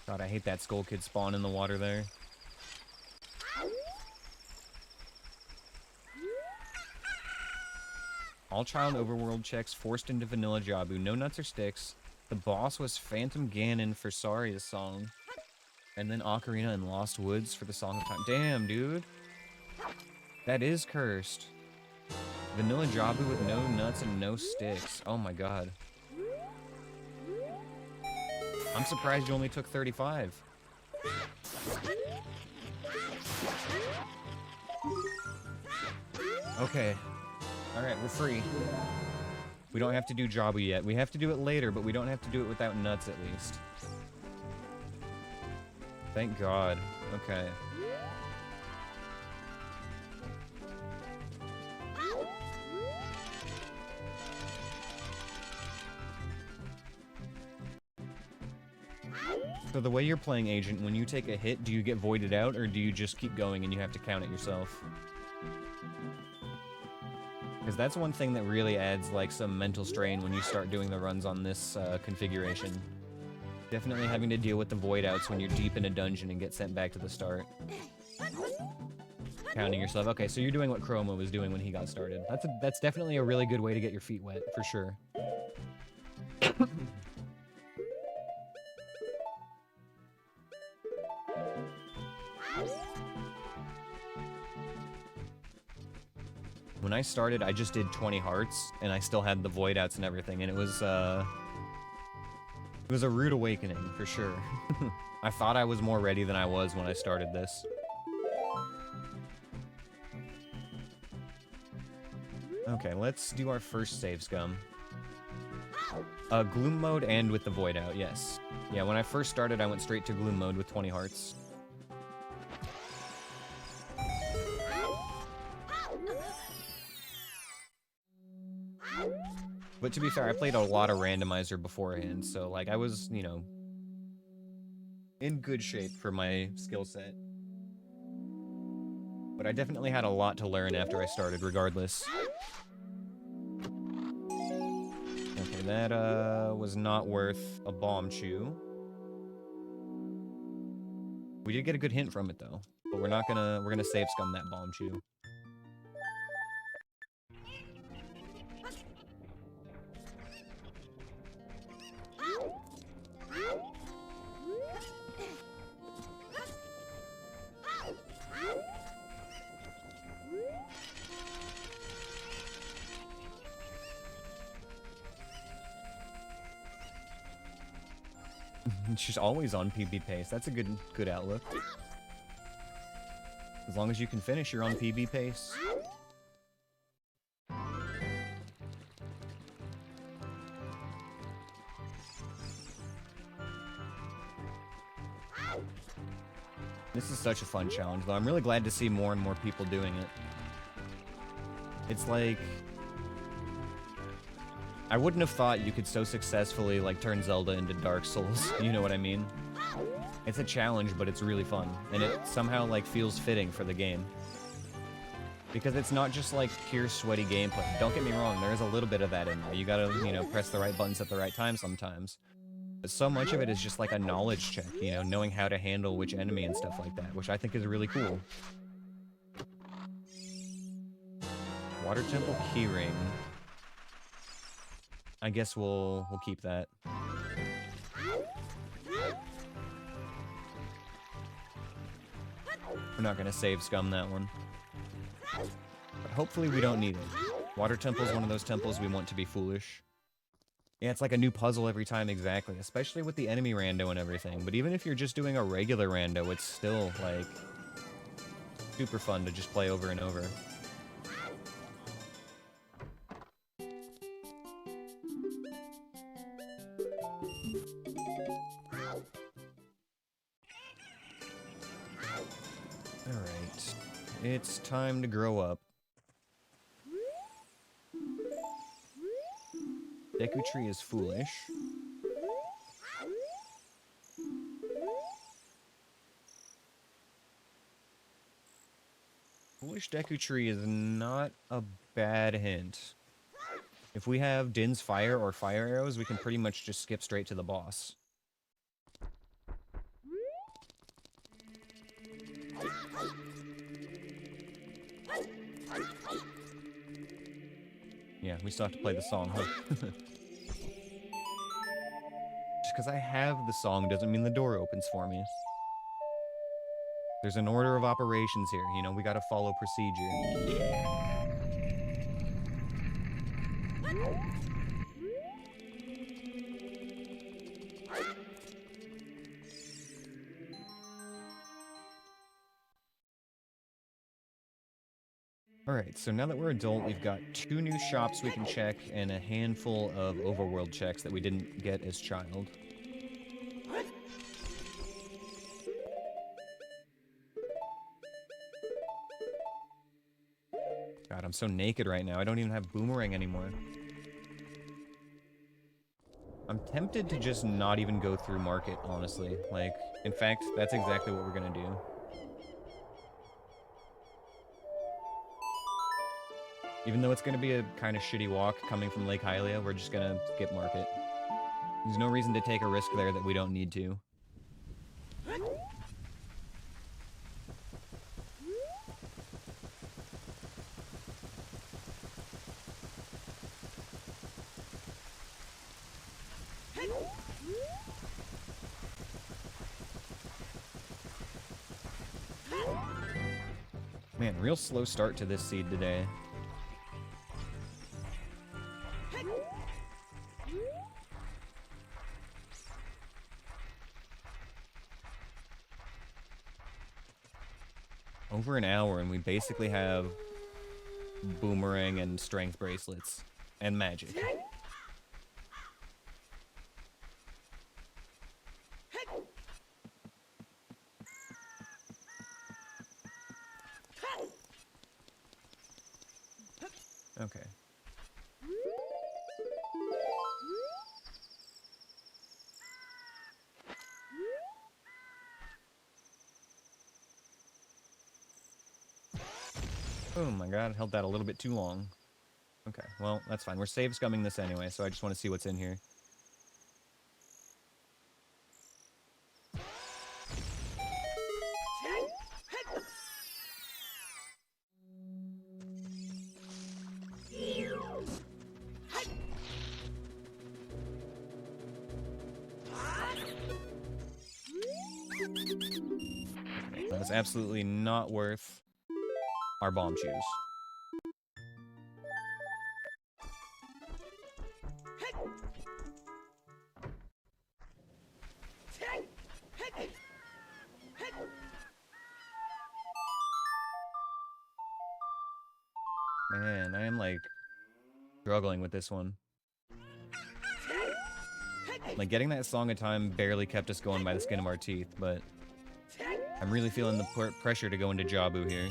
God, I hate that Skull Kid spawn in the water there. All child overworld checks forced into vanilla Jabu. No nuts or sticks. The boss was Phantom Ganon for Saria's song. And then Ocarina and Lost Woods for the Song of Time. Damn, dude. That is cursed. Vanilla Jabu with no nuts and no sticks. Oh my god. I'm surprised you only took 35. Okay. Alright, we're free. We don't have to do Jabu yet. We have to do it later, but we don't have to do it without nuts at least. Thank God. Okay. So the way you're playing Agent, when you take a hit, do you get voided out, or do you just keep going and you have to count it yourself? Because that's one thing that really adds, like, some mental strain when you start doing the runs on this configuration. Definitely having to deal with the void outs when you're deep in a dungeon and get sent back to the start. Counting yourself. Okay, so you're doing what Chroma was doing when he got started. That's definitely a really good way to get your feet wet, for sure. When I started, I just did 20 hearts, and I still had the void outs and everything, and it was a rude awakening, for sure. I thought I was more ready than I was when I started this. Okay, let's do our first save scum. Gloom mode and with the void out, yes. Yeah, when I first started, I went straight to gloom mode with 20 hearts. But to be fair, I played a lot of Randomizer beforehand, so, like, I was, you know, in good shape for my skill set. But I definitely had a lot to learn after I started, regardless. Okay, that, was not worth a bomb chew. We did get a good hint from it, though. But we're gonna save scum that bomb chew. She's always on PB pace. That's a good outlook. As long as you can finish, you're on PB pace. This is such a fun challenge, though. I'm really glad to see more and more people doing it. It's like... I wouldn't have thought you could so successfully, like, turn Zelda into Dark Souls. You know what I mean? It's a challenge, but it's really fun, and it somehow like feels fitting for the game. Because it's not just like pure sweaty gameplay. Don't get me wrong, there is a little bit of that in there. You gotta, you know, press the right buttons at the right time sometimes. But so much of it is just like a knowledge check, you know, knowing how to handle which enemy and stuff like that, which I think is really cool. Water Temple Keyring. I guess we'll keep that. We're not gonna save scum that one. But hopefully we don't need it. Water Temple is one of those temples we want to be foolish. Yeah, it's like a new puzzle every time, exactly. Especially with the enemy rando and everything. But even if you're just doing a regular rando, it's still, like, super fun to just play over and over. Alright. It's time to grow up. Deku Tree is foolish. Foolish Deku Tree is not a bad hint. If we have Din's Fire or Fire Arrows, we can pretty much just skip straight to the boss. Yeah, we still have to play the song, huh? Just because I have the song doesn't mean the door opens for me. There's an order of operations here, you know, we gotta follow procedure. Alright, so now that we're adult, we've got 2 new shops we can check and a handful of overworld checks that we didn't get as child. God, I'm so naked right now. I don't even have Boomerang anymore. I'm tempted to just not even go through Market, honestly. Like, in fact, that's exactly what we're gonna do. Even though it's gonna be a kind of shitty walk coming from Lake Hylia, we're just gonna skip Market. There's no reason to take a risk there that we don't need to. Man, real slow start to this seed today. Over an hour, and we basically have Boomerang and Strength Bracelets. And magic. Okay. Oh my god, held that a little bit too long. Okay, well, that's fine. We're save scumming this anyway, so I just want to see what's in here. That was absolutely not worth our bomb shoes. Man, I am like struggling with this one. Like getting that song of time barely kept us going by the skin of our teeth, but I'm really feeling the pressure to go into Jabu here.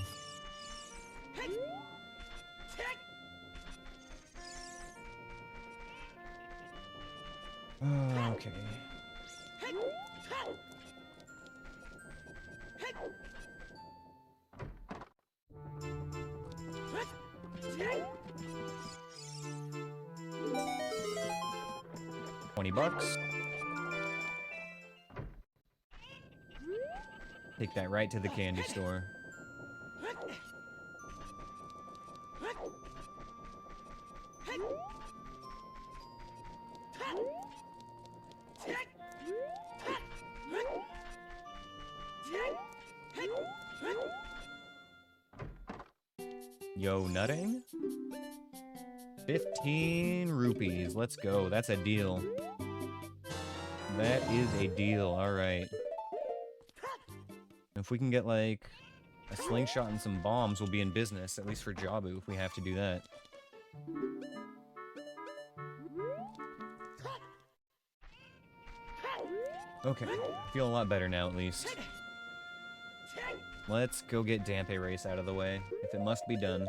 Okay. 20 bucks. Take that right to the candy store. Yo, nutting? 15 rupees. Let's go. That's a deal. That is a deal. Alright. If we can get, like, a slingshot and some bombs, we'll be in business. At least for Jabu, if we have to do that. Okay. I feel a lot better now, at least. Let's go get Dampe Race out of the way, if it must be done.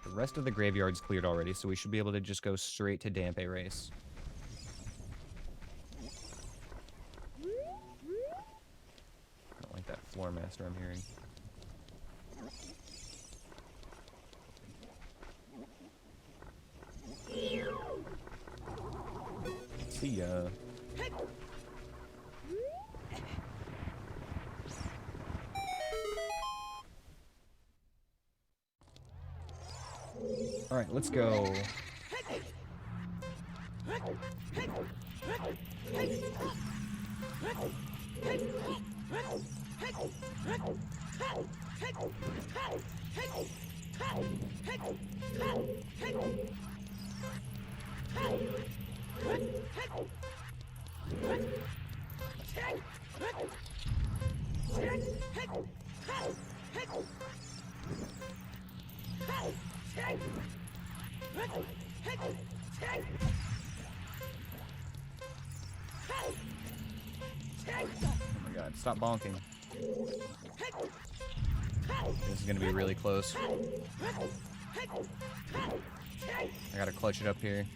The rest of the graveyard's cleared already, so we should be able to just go straight to Dampe Race. I don't like that Floor Master I'm hearing. See ya. Alright, let's go. Oh my god, stop bonking. This is gonna be really close. I gotta clutch it up here.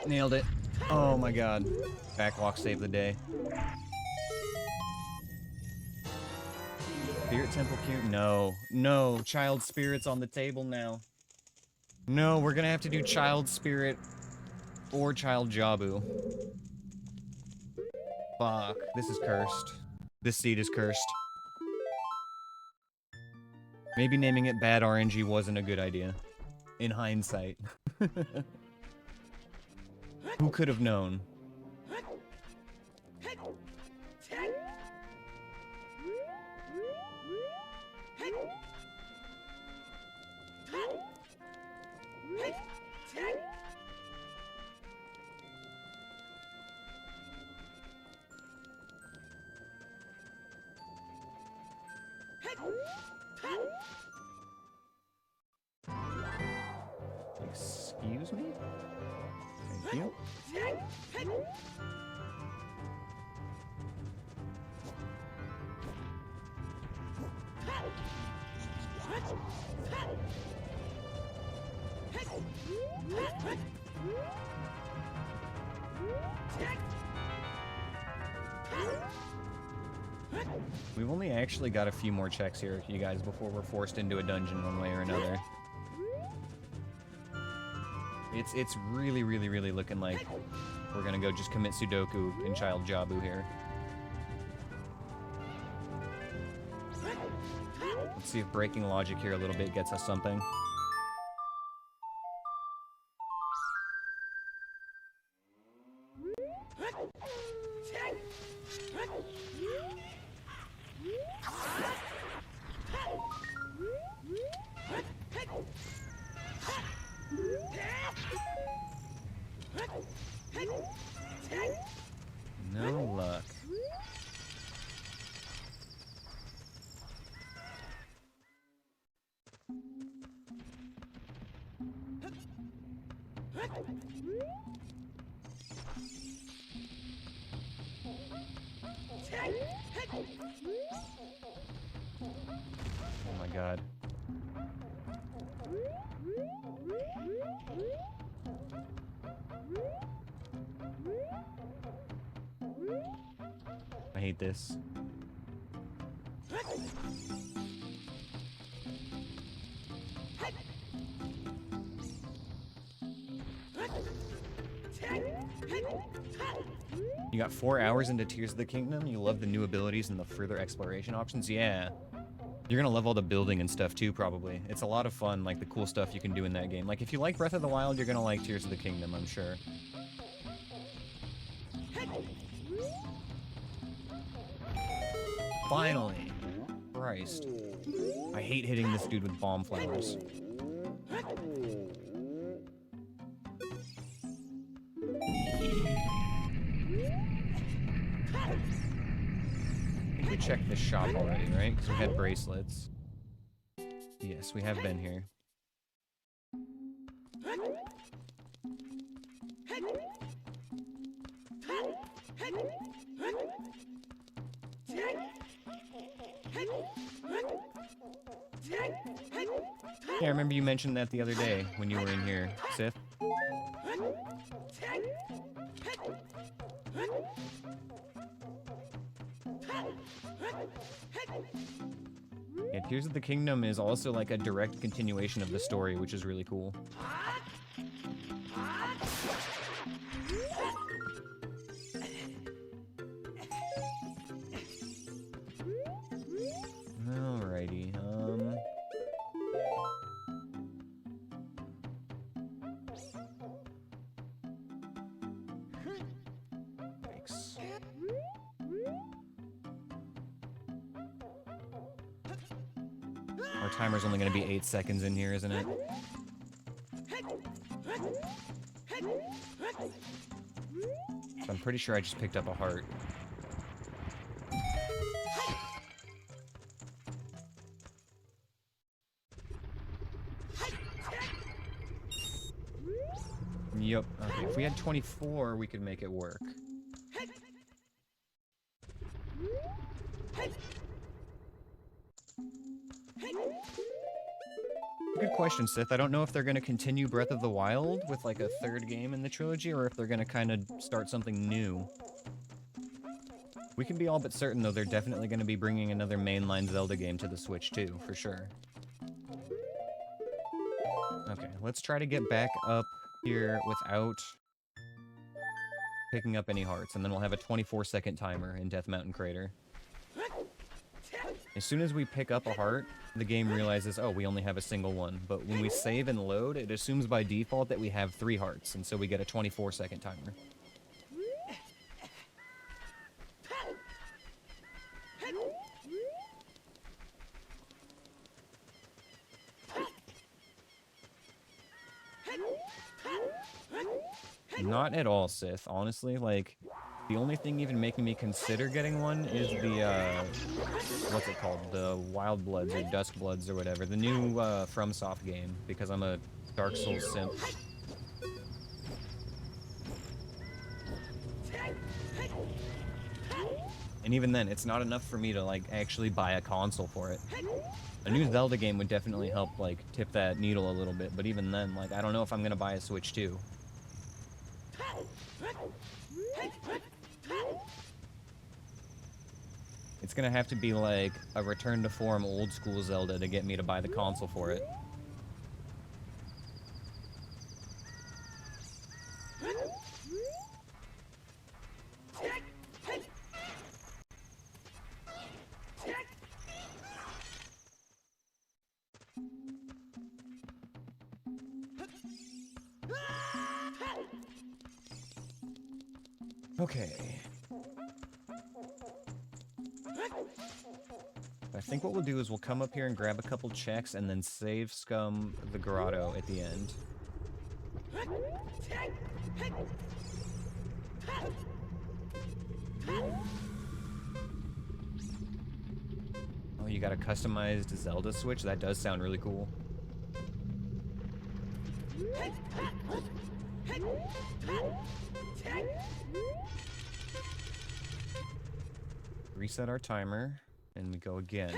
Nailed it. Oh my god. Backwalk saved the day. Spirit Temple Q? No. No. Child Spirit's on the table now. No, we're gonna have to do Child Spirit or Child Jabu. Fuck. This is cursed. This seed is cursed. Maybe naming it Bad RNG wasn't a good idea. In hindsight. Who could have known? Excuse me? Thank you. We've only actually got a few more checks here, you guys, before we're forced into a dungeon one way or another. It's really, really, really looking like we're gonna go just commit Sudoku in Child Jabu here. Let's see if breaking logic here a little bit gets us something. No luck. Oh my god. I hate this. You got 4 hours into Tears of the Kingdom? You love the new abilities and the further exploration options? Yeah. You're gonna love all the building and stuff too, probably. It's a lot of fun, like the cool stuff you can do in that game. Like, if you like Breath of the Wild, you're gonna like Tears of the Kingdom, I'm sure. Finally! Christ. I hate hitting this dude with bomb flowers. We checked this shop already, right? Because we had bracelets. Yes, we have been here. Yeah, I remember you mentioned that the other day when you were in here, Sith. Yeah, Tears of the Kingdom is also like a direct continuation of the story, which is really cool. Alrighty, Thanks. Our timer's only gonna be 8 seconds in here, isn't it? So I'm pretty sure I just picked up a heart. Yep. Okay, if we had 24, we could make it work. Good question, Sith. I don't know if they're going to continue Breath of the Wild with like a third game in the trilogy, or if they're going to kind of start something new. We can be all but certain, though, they're definitely going to be bringing another mainline Zelda game to the Switch, too, for sure. Okay, let's try to get back up here without picking up any hearts, and then we'll have a 24-second timer in Death Mountain Crater. As soon as we pick up a heart, the game realizes, oh, we only have a single one. But when we save and load, it assumes by default that we have 3 hearts, and so we get a 24-second timer. Not at all, Sith. Honestly, like, the only thing even making me consider getting one is the, what's it called? The Wild Bloods or Dusk Bloods or whatever. The new, FromSoft game, because I'm a Dark Souls simp. And even then, it's not enough for me to, like, actually buy a console for it. A new Zelda game would definitely help, like, tip that needle a little bit, but even then, like, I don't know if I'm gonna buy a Switch 2. It's gonna have to be like a return to form old school Zelda to get me to buy the console for it. Okay. I think what we'll do is we'll come up here and grab a couple checks and then save scum the grotto at the end. Oh, you got a customized Zelda Switch? That does sound really cool. Reset our timer, and we go again.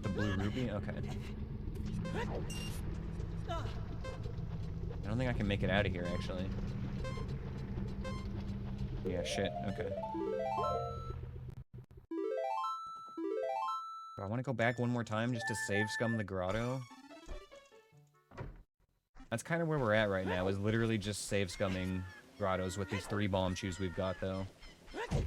The blue ruby? Okay. I don't think I can make it out of here, actually. Yeah, shit. Okay. Do I want to go back one more time just to save scum the grotto? That's kind of where we're at right now, is literally just save scumming grottos with these 3 bomb chews we've got, though. There it is.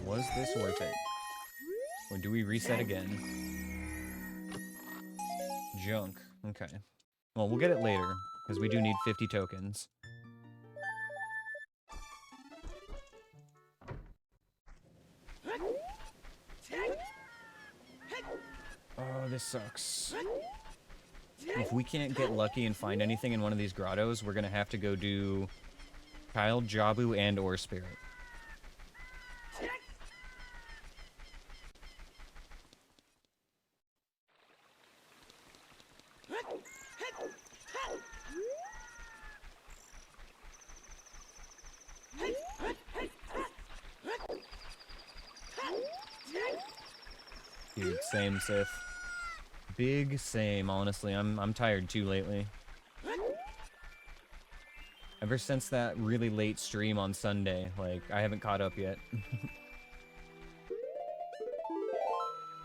Was this worth it? Or do we reset again? Junk. Okay. Well, we'll get it later, because we do need 50 tokens. Oh, this sucks. If we can't get lucky and find anything in one of these grottos, we're gonna have to go do Child, Jabu, and or Spirit. Dude, same Sith. Big same, honestly. I'm tired too lately. Ever since that really late stream on Sunday, like, I haven't caught up yet.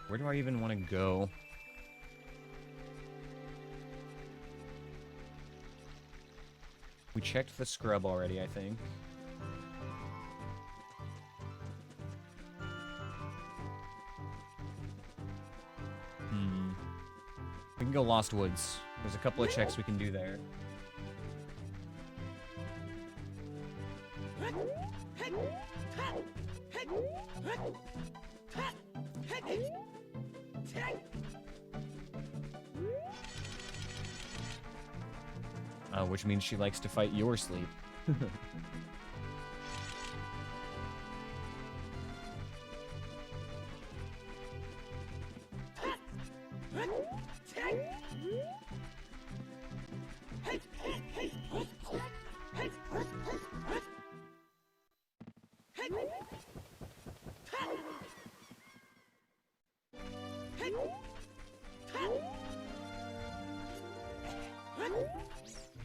Where do I even want to go? We checked the scrub already, I think. We can go Lost Woods. There's a couple of checks we can do there. Which means she likes to fight your sleep.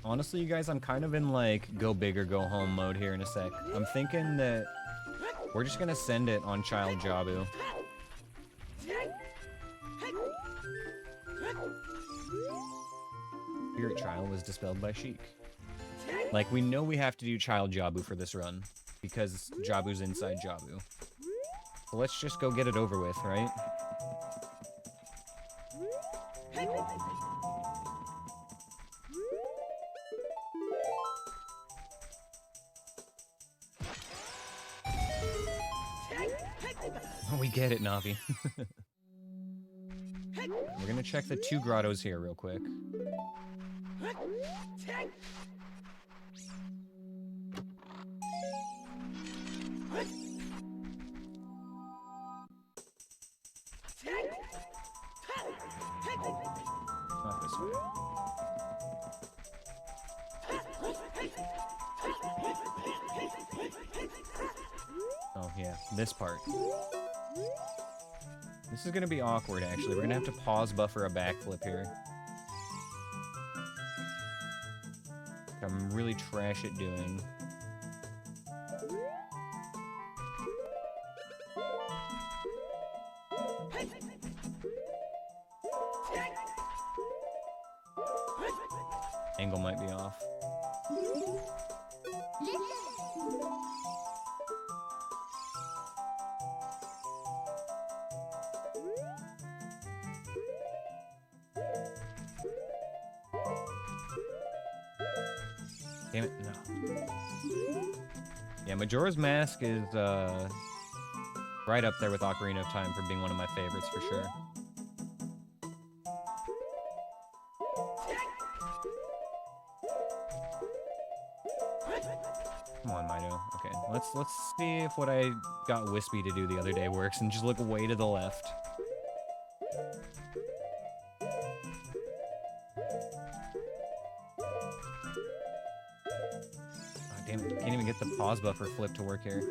Honestly, you guys, I'm kind of in, like, go big or go home mode here in a sec. I'm thinking that we're just gonna send it on Child Jabu. Spirit Child was dispelled by Sheik. Like, we know we have to do Child Jabu for this run, because Jabu's inside Jabu. So let's just go get it over with, right? We get it, Navi. We're gonna check the 2 grottos here real quick. Not this way. Oh, yeah, this part. This is gonna be awkward, actually. We're gonna have to pause buffer a backflip here. I'm really trash at doing. Angle might be off. Damn it, no. Yeah, Majora's Mask is, right up there with Ocarina of Time for being one of my favorites, for sure. Come on, Mido. Okay, let's see if what I got Wispy to do the other day works, and just look way to the left. Oh, damn it! Can't even get the pause buffer flip to work here.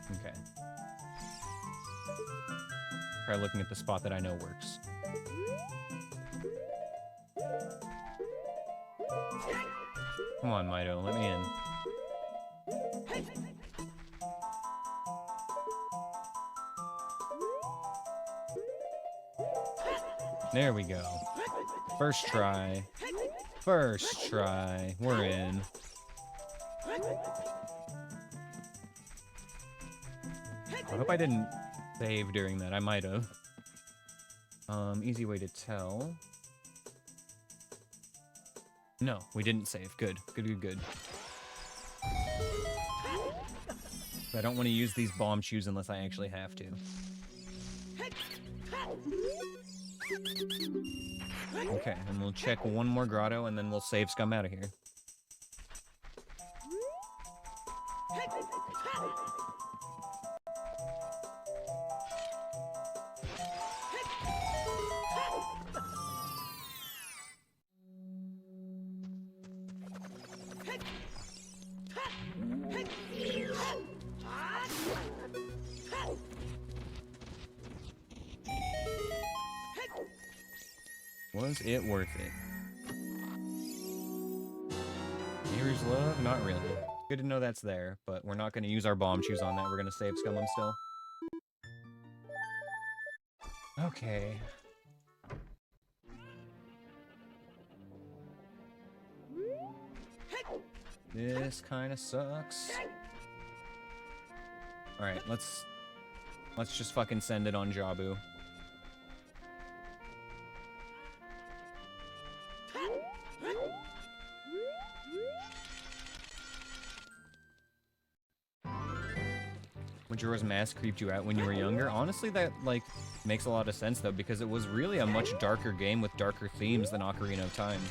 Okay. Try looking at the spot that I know works. Come on, Mido, let me in. There we go. First try. First try. We're in. I hope I didn't save during that. I might have. Easy way to tell. No, we didn't save. Good. Good. I don't want to use these bomb shoes unless I actually have to. Okay, and we'll check one more grotto and then we'll save Scum out of here. Was it worth it? Here's love? Not really. Good to know that's there, but we're not going to use our bomb shoes on that. We're going to save Scum still. Okay. This kind of sucks. Alright, let's just fucking send it on Jabu. Majora's Mask creeped you out when you were younger? Honestly, that, like, makes a lot of sense, though, because it was really a much darker game with darker themes than Ocarina of Time.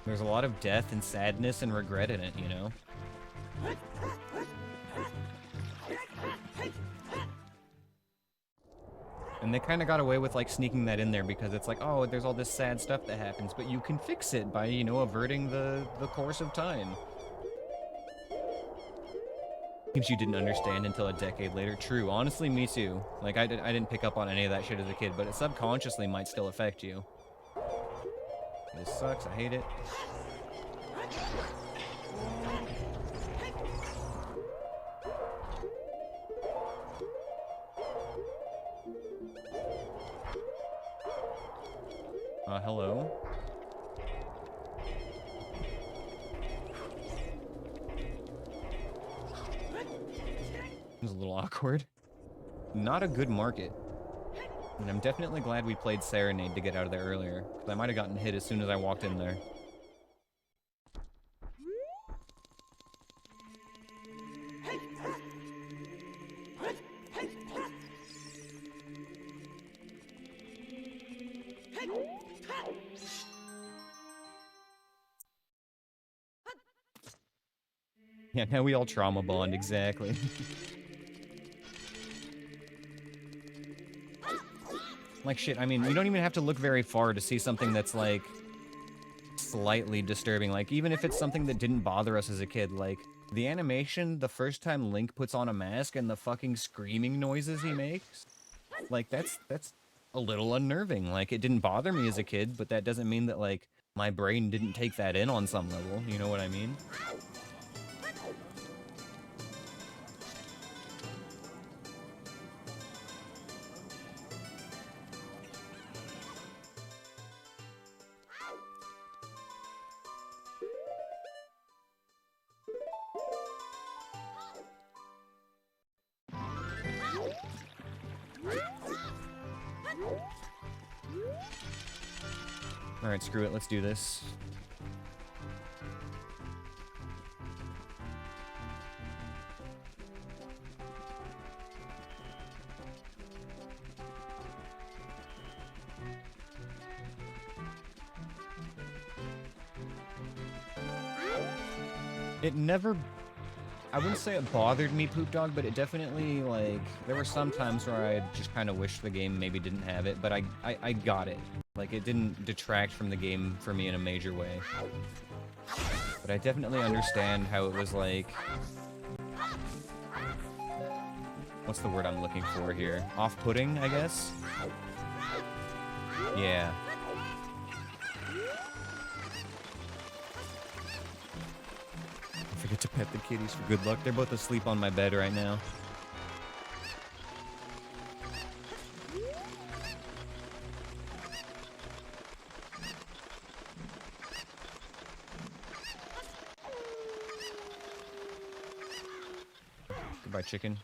There's a lot of death and sadness and regret in it, you know? And they kind of got away with, like, sneaking that in there because it's like, oh, there's all this sad stuff that happens, but you can fix it by, you know, averting the course of time. Things you didn't understand until a decade later. True. Honestly, me too. Like, I didn't pick up on any of that shit as a kid, but it subconsciously might still affect you. This sucks. I hate it. Hello? It was a little awkward. Not a good market. And I'm definitely glad we played Serenade to get out of there earlier, because I might have gotten hit as soon as I walked in there. Yeah, now we all trauma bond, exactly. Like, shit, I mean, you don't even have to look very far to see something that's, like, slightly disturbing. Like, even if it's something that didn't bother us as a kid, like, the animation, the first time Link puts on a mask and the fucking screaming noises he makes, like, that's a little unnerving. Like, it didn't bother me as a kid, but that doesn't mean that, like, my brain didn't take that in on some level, you know what I mean? Alright, screw it, let's do this. It never... I wouldn't say it bothered me, Poop Dog, but it definitely, like... There were some times where I just kind of wished the game maybe didn't have it, but I got it. Like, it didn't detract from the game for me in a major way. But I definitely understand how it was, like... What's the word I'm looking for here? Off-putting, I guess? Yeah. Forget to pet the kitties for good luck. They're both asleep on my bed right now. Goodbye, chicken.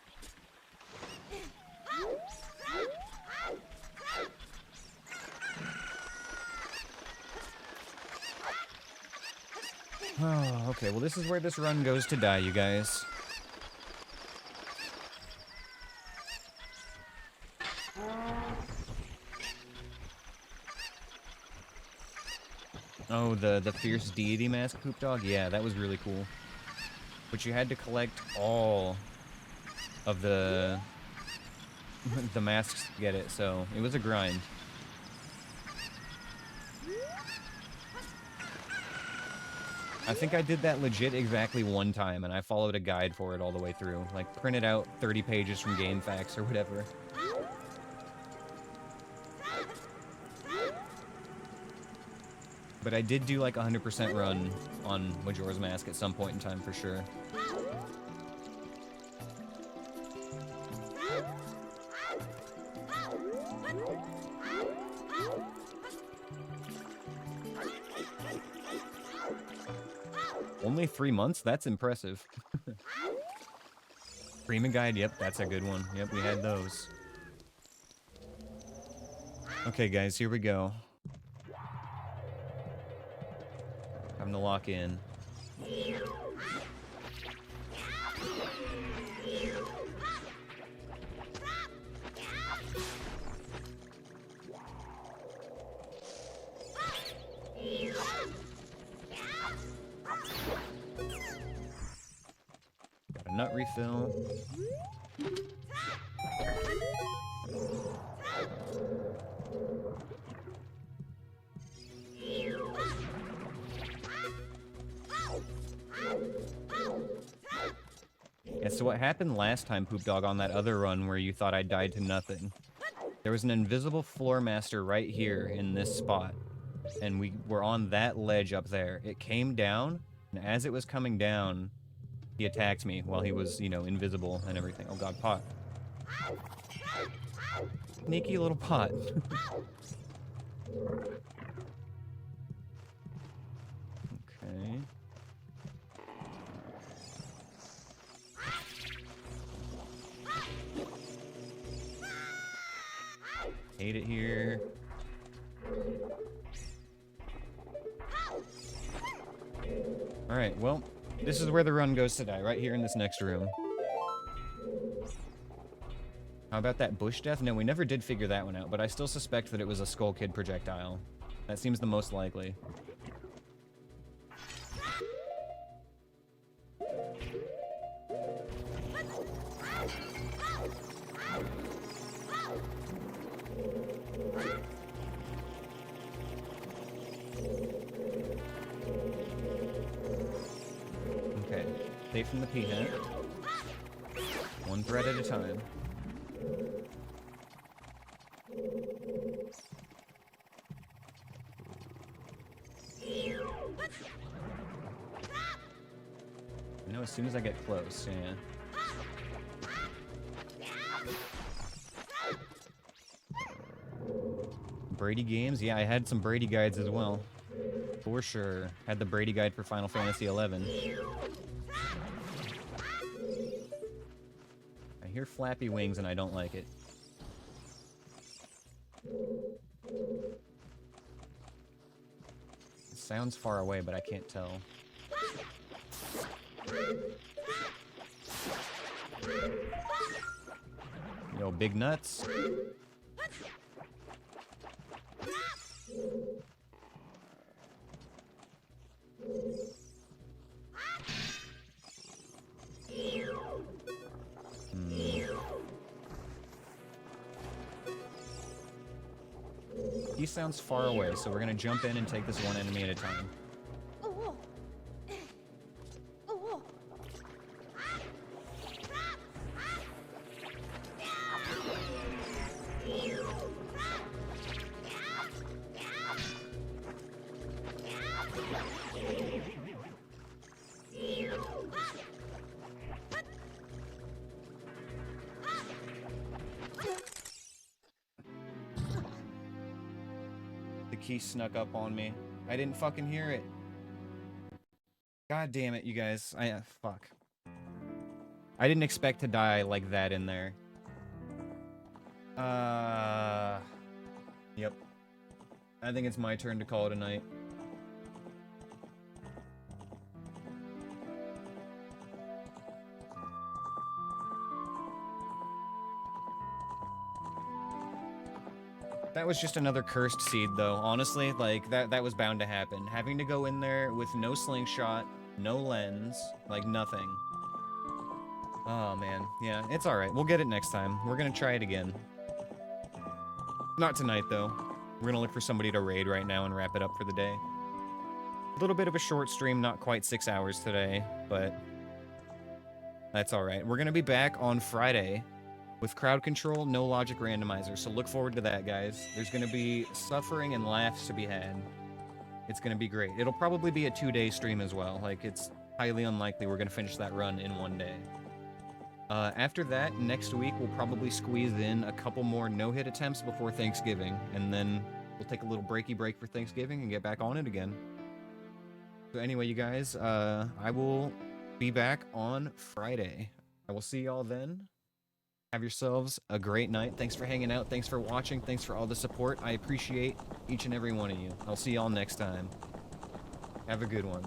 Oh, okay, well this is where this run goes to die, you guys. Oh, the fierce deity mask, Poop Dog? Yeah, that was really cool. But you had to collect all of the masks to get it, so it was a grind. I think I did that legit exactly one time, and I followed a guide for it all the way through. Like, printed out 30 pages from GameFAQs or whatever. But I did do like a 100% run on Majora's Mask at some point in time for sure. Only 3 months? That's impressive. Prima Guide, yep, that's a good one. Yep, we had those. Okay, guys, here we go. Time to lock in. Got a nut refill. Yeah, so what happened last time, Poop Dog, on that other run where you thought I died to nothing? There was an invisible floor master right here in this spot, and we were on that ledge up there. It came down, and as it was coming down, he attacked me while he was, you know, invisible and everything. Oh god, pot. Sneaky little pot. Okay. Hate it here. Alright, well, this is where the run goes to die, right here in this next room. How about that bush death? No, we never did figure that one out, but I still suspect that it was a Skull Kid projectile. That seems the most likely. Okay, safe from the peanut. One thread at a time. You know, as soon as I get close, yeah. Brady games? Yeah, I had some Brady guides as well. For sure. Had the Brady guide for Final Fantasy XI. I hear flappy wings and I don't like it. sounds far away, but I can't tell. Yo, big nuts. He sounds far away, so we're gonna jump in and take this one enemy at a time. The key snuck up on me. I didn't fucking hear it. God damn it, you guys. Fuck. I didn't expect to die like that in there. Yep. I think it's my turn to call it a night. That was just another cursed seed, though. Honestly, like, that was bound to happen. Having to go in there with no slingshot, no lens, like, nothing. Oh, man. Yeah, it's alright. We'll get it next time. We're gonna try it again. Not tonight, though. We're gonna look for somebody to raid right now and wrap it up for the day. A little bit of a short stream, not quite 6 hours today, but that's alright. We're gonna be back on Friday with crowd control, no logic randomizer, so look forward to that, guys. There's gonna be suffering and laughs to be had. It's gonna be great. It'll probably be a 2-day stream as well. Like, it's highly unlikely we're gonna finish that run in 1 day. After that, next week, we'll probably squeeze in a couple more no-hit attempts before Thanksgiving, and then we'll take a little break for Thanksgiving and get back on it again. So anyway, you guys, I will be back on Friday. I will see y'all then. Have yourselves a great night. Thanks for hanging out. Thanks for watching. Thanks for all the support. I appreciate each and every one of you. I'll see y'all next time. Have a good one.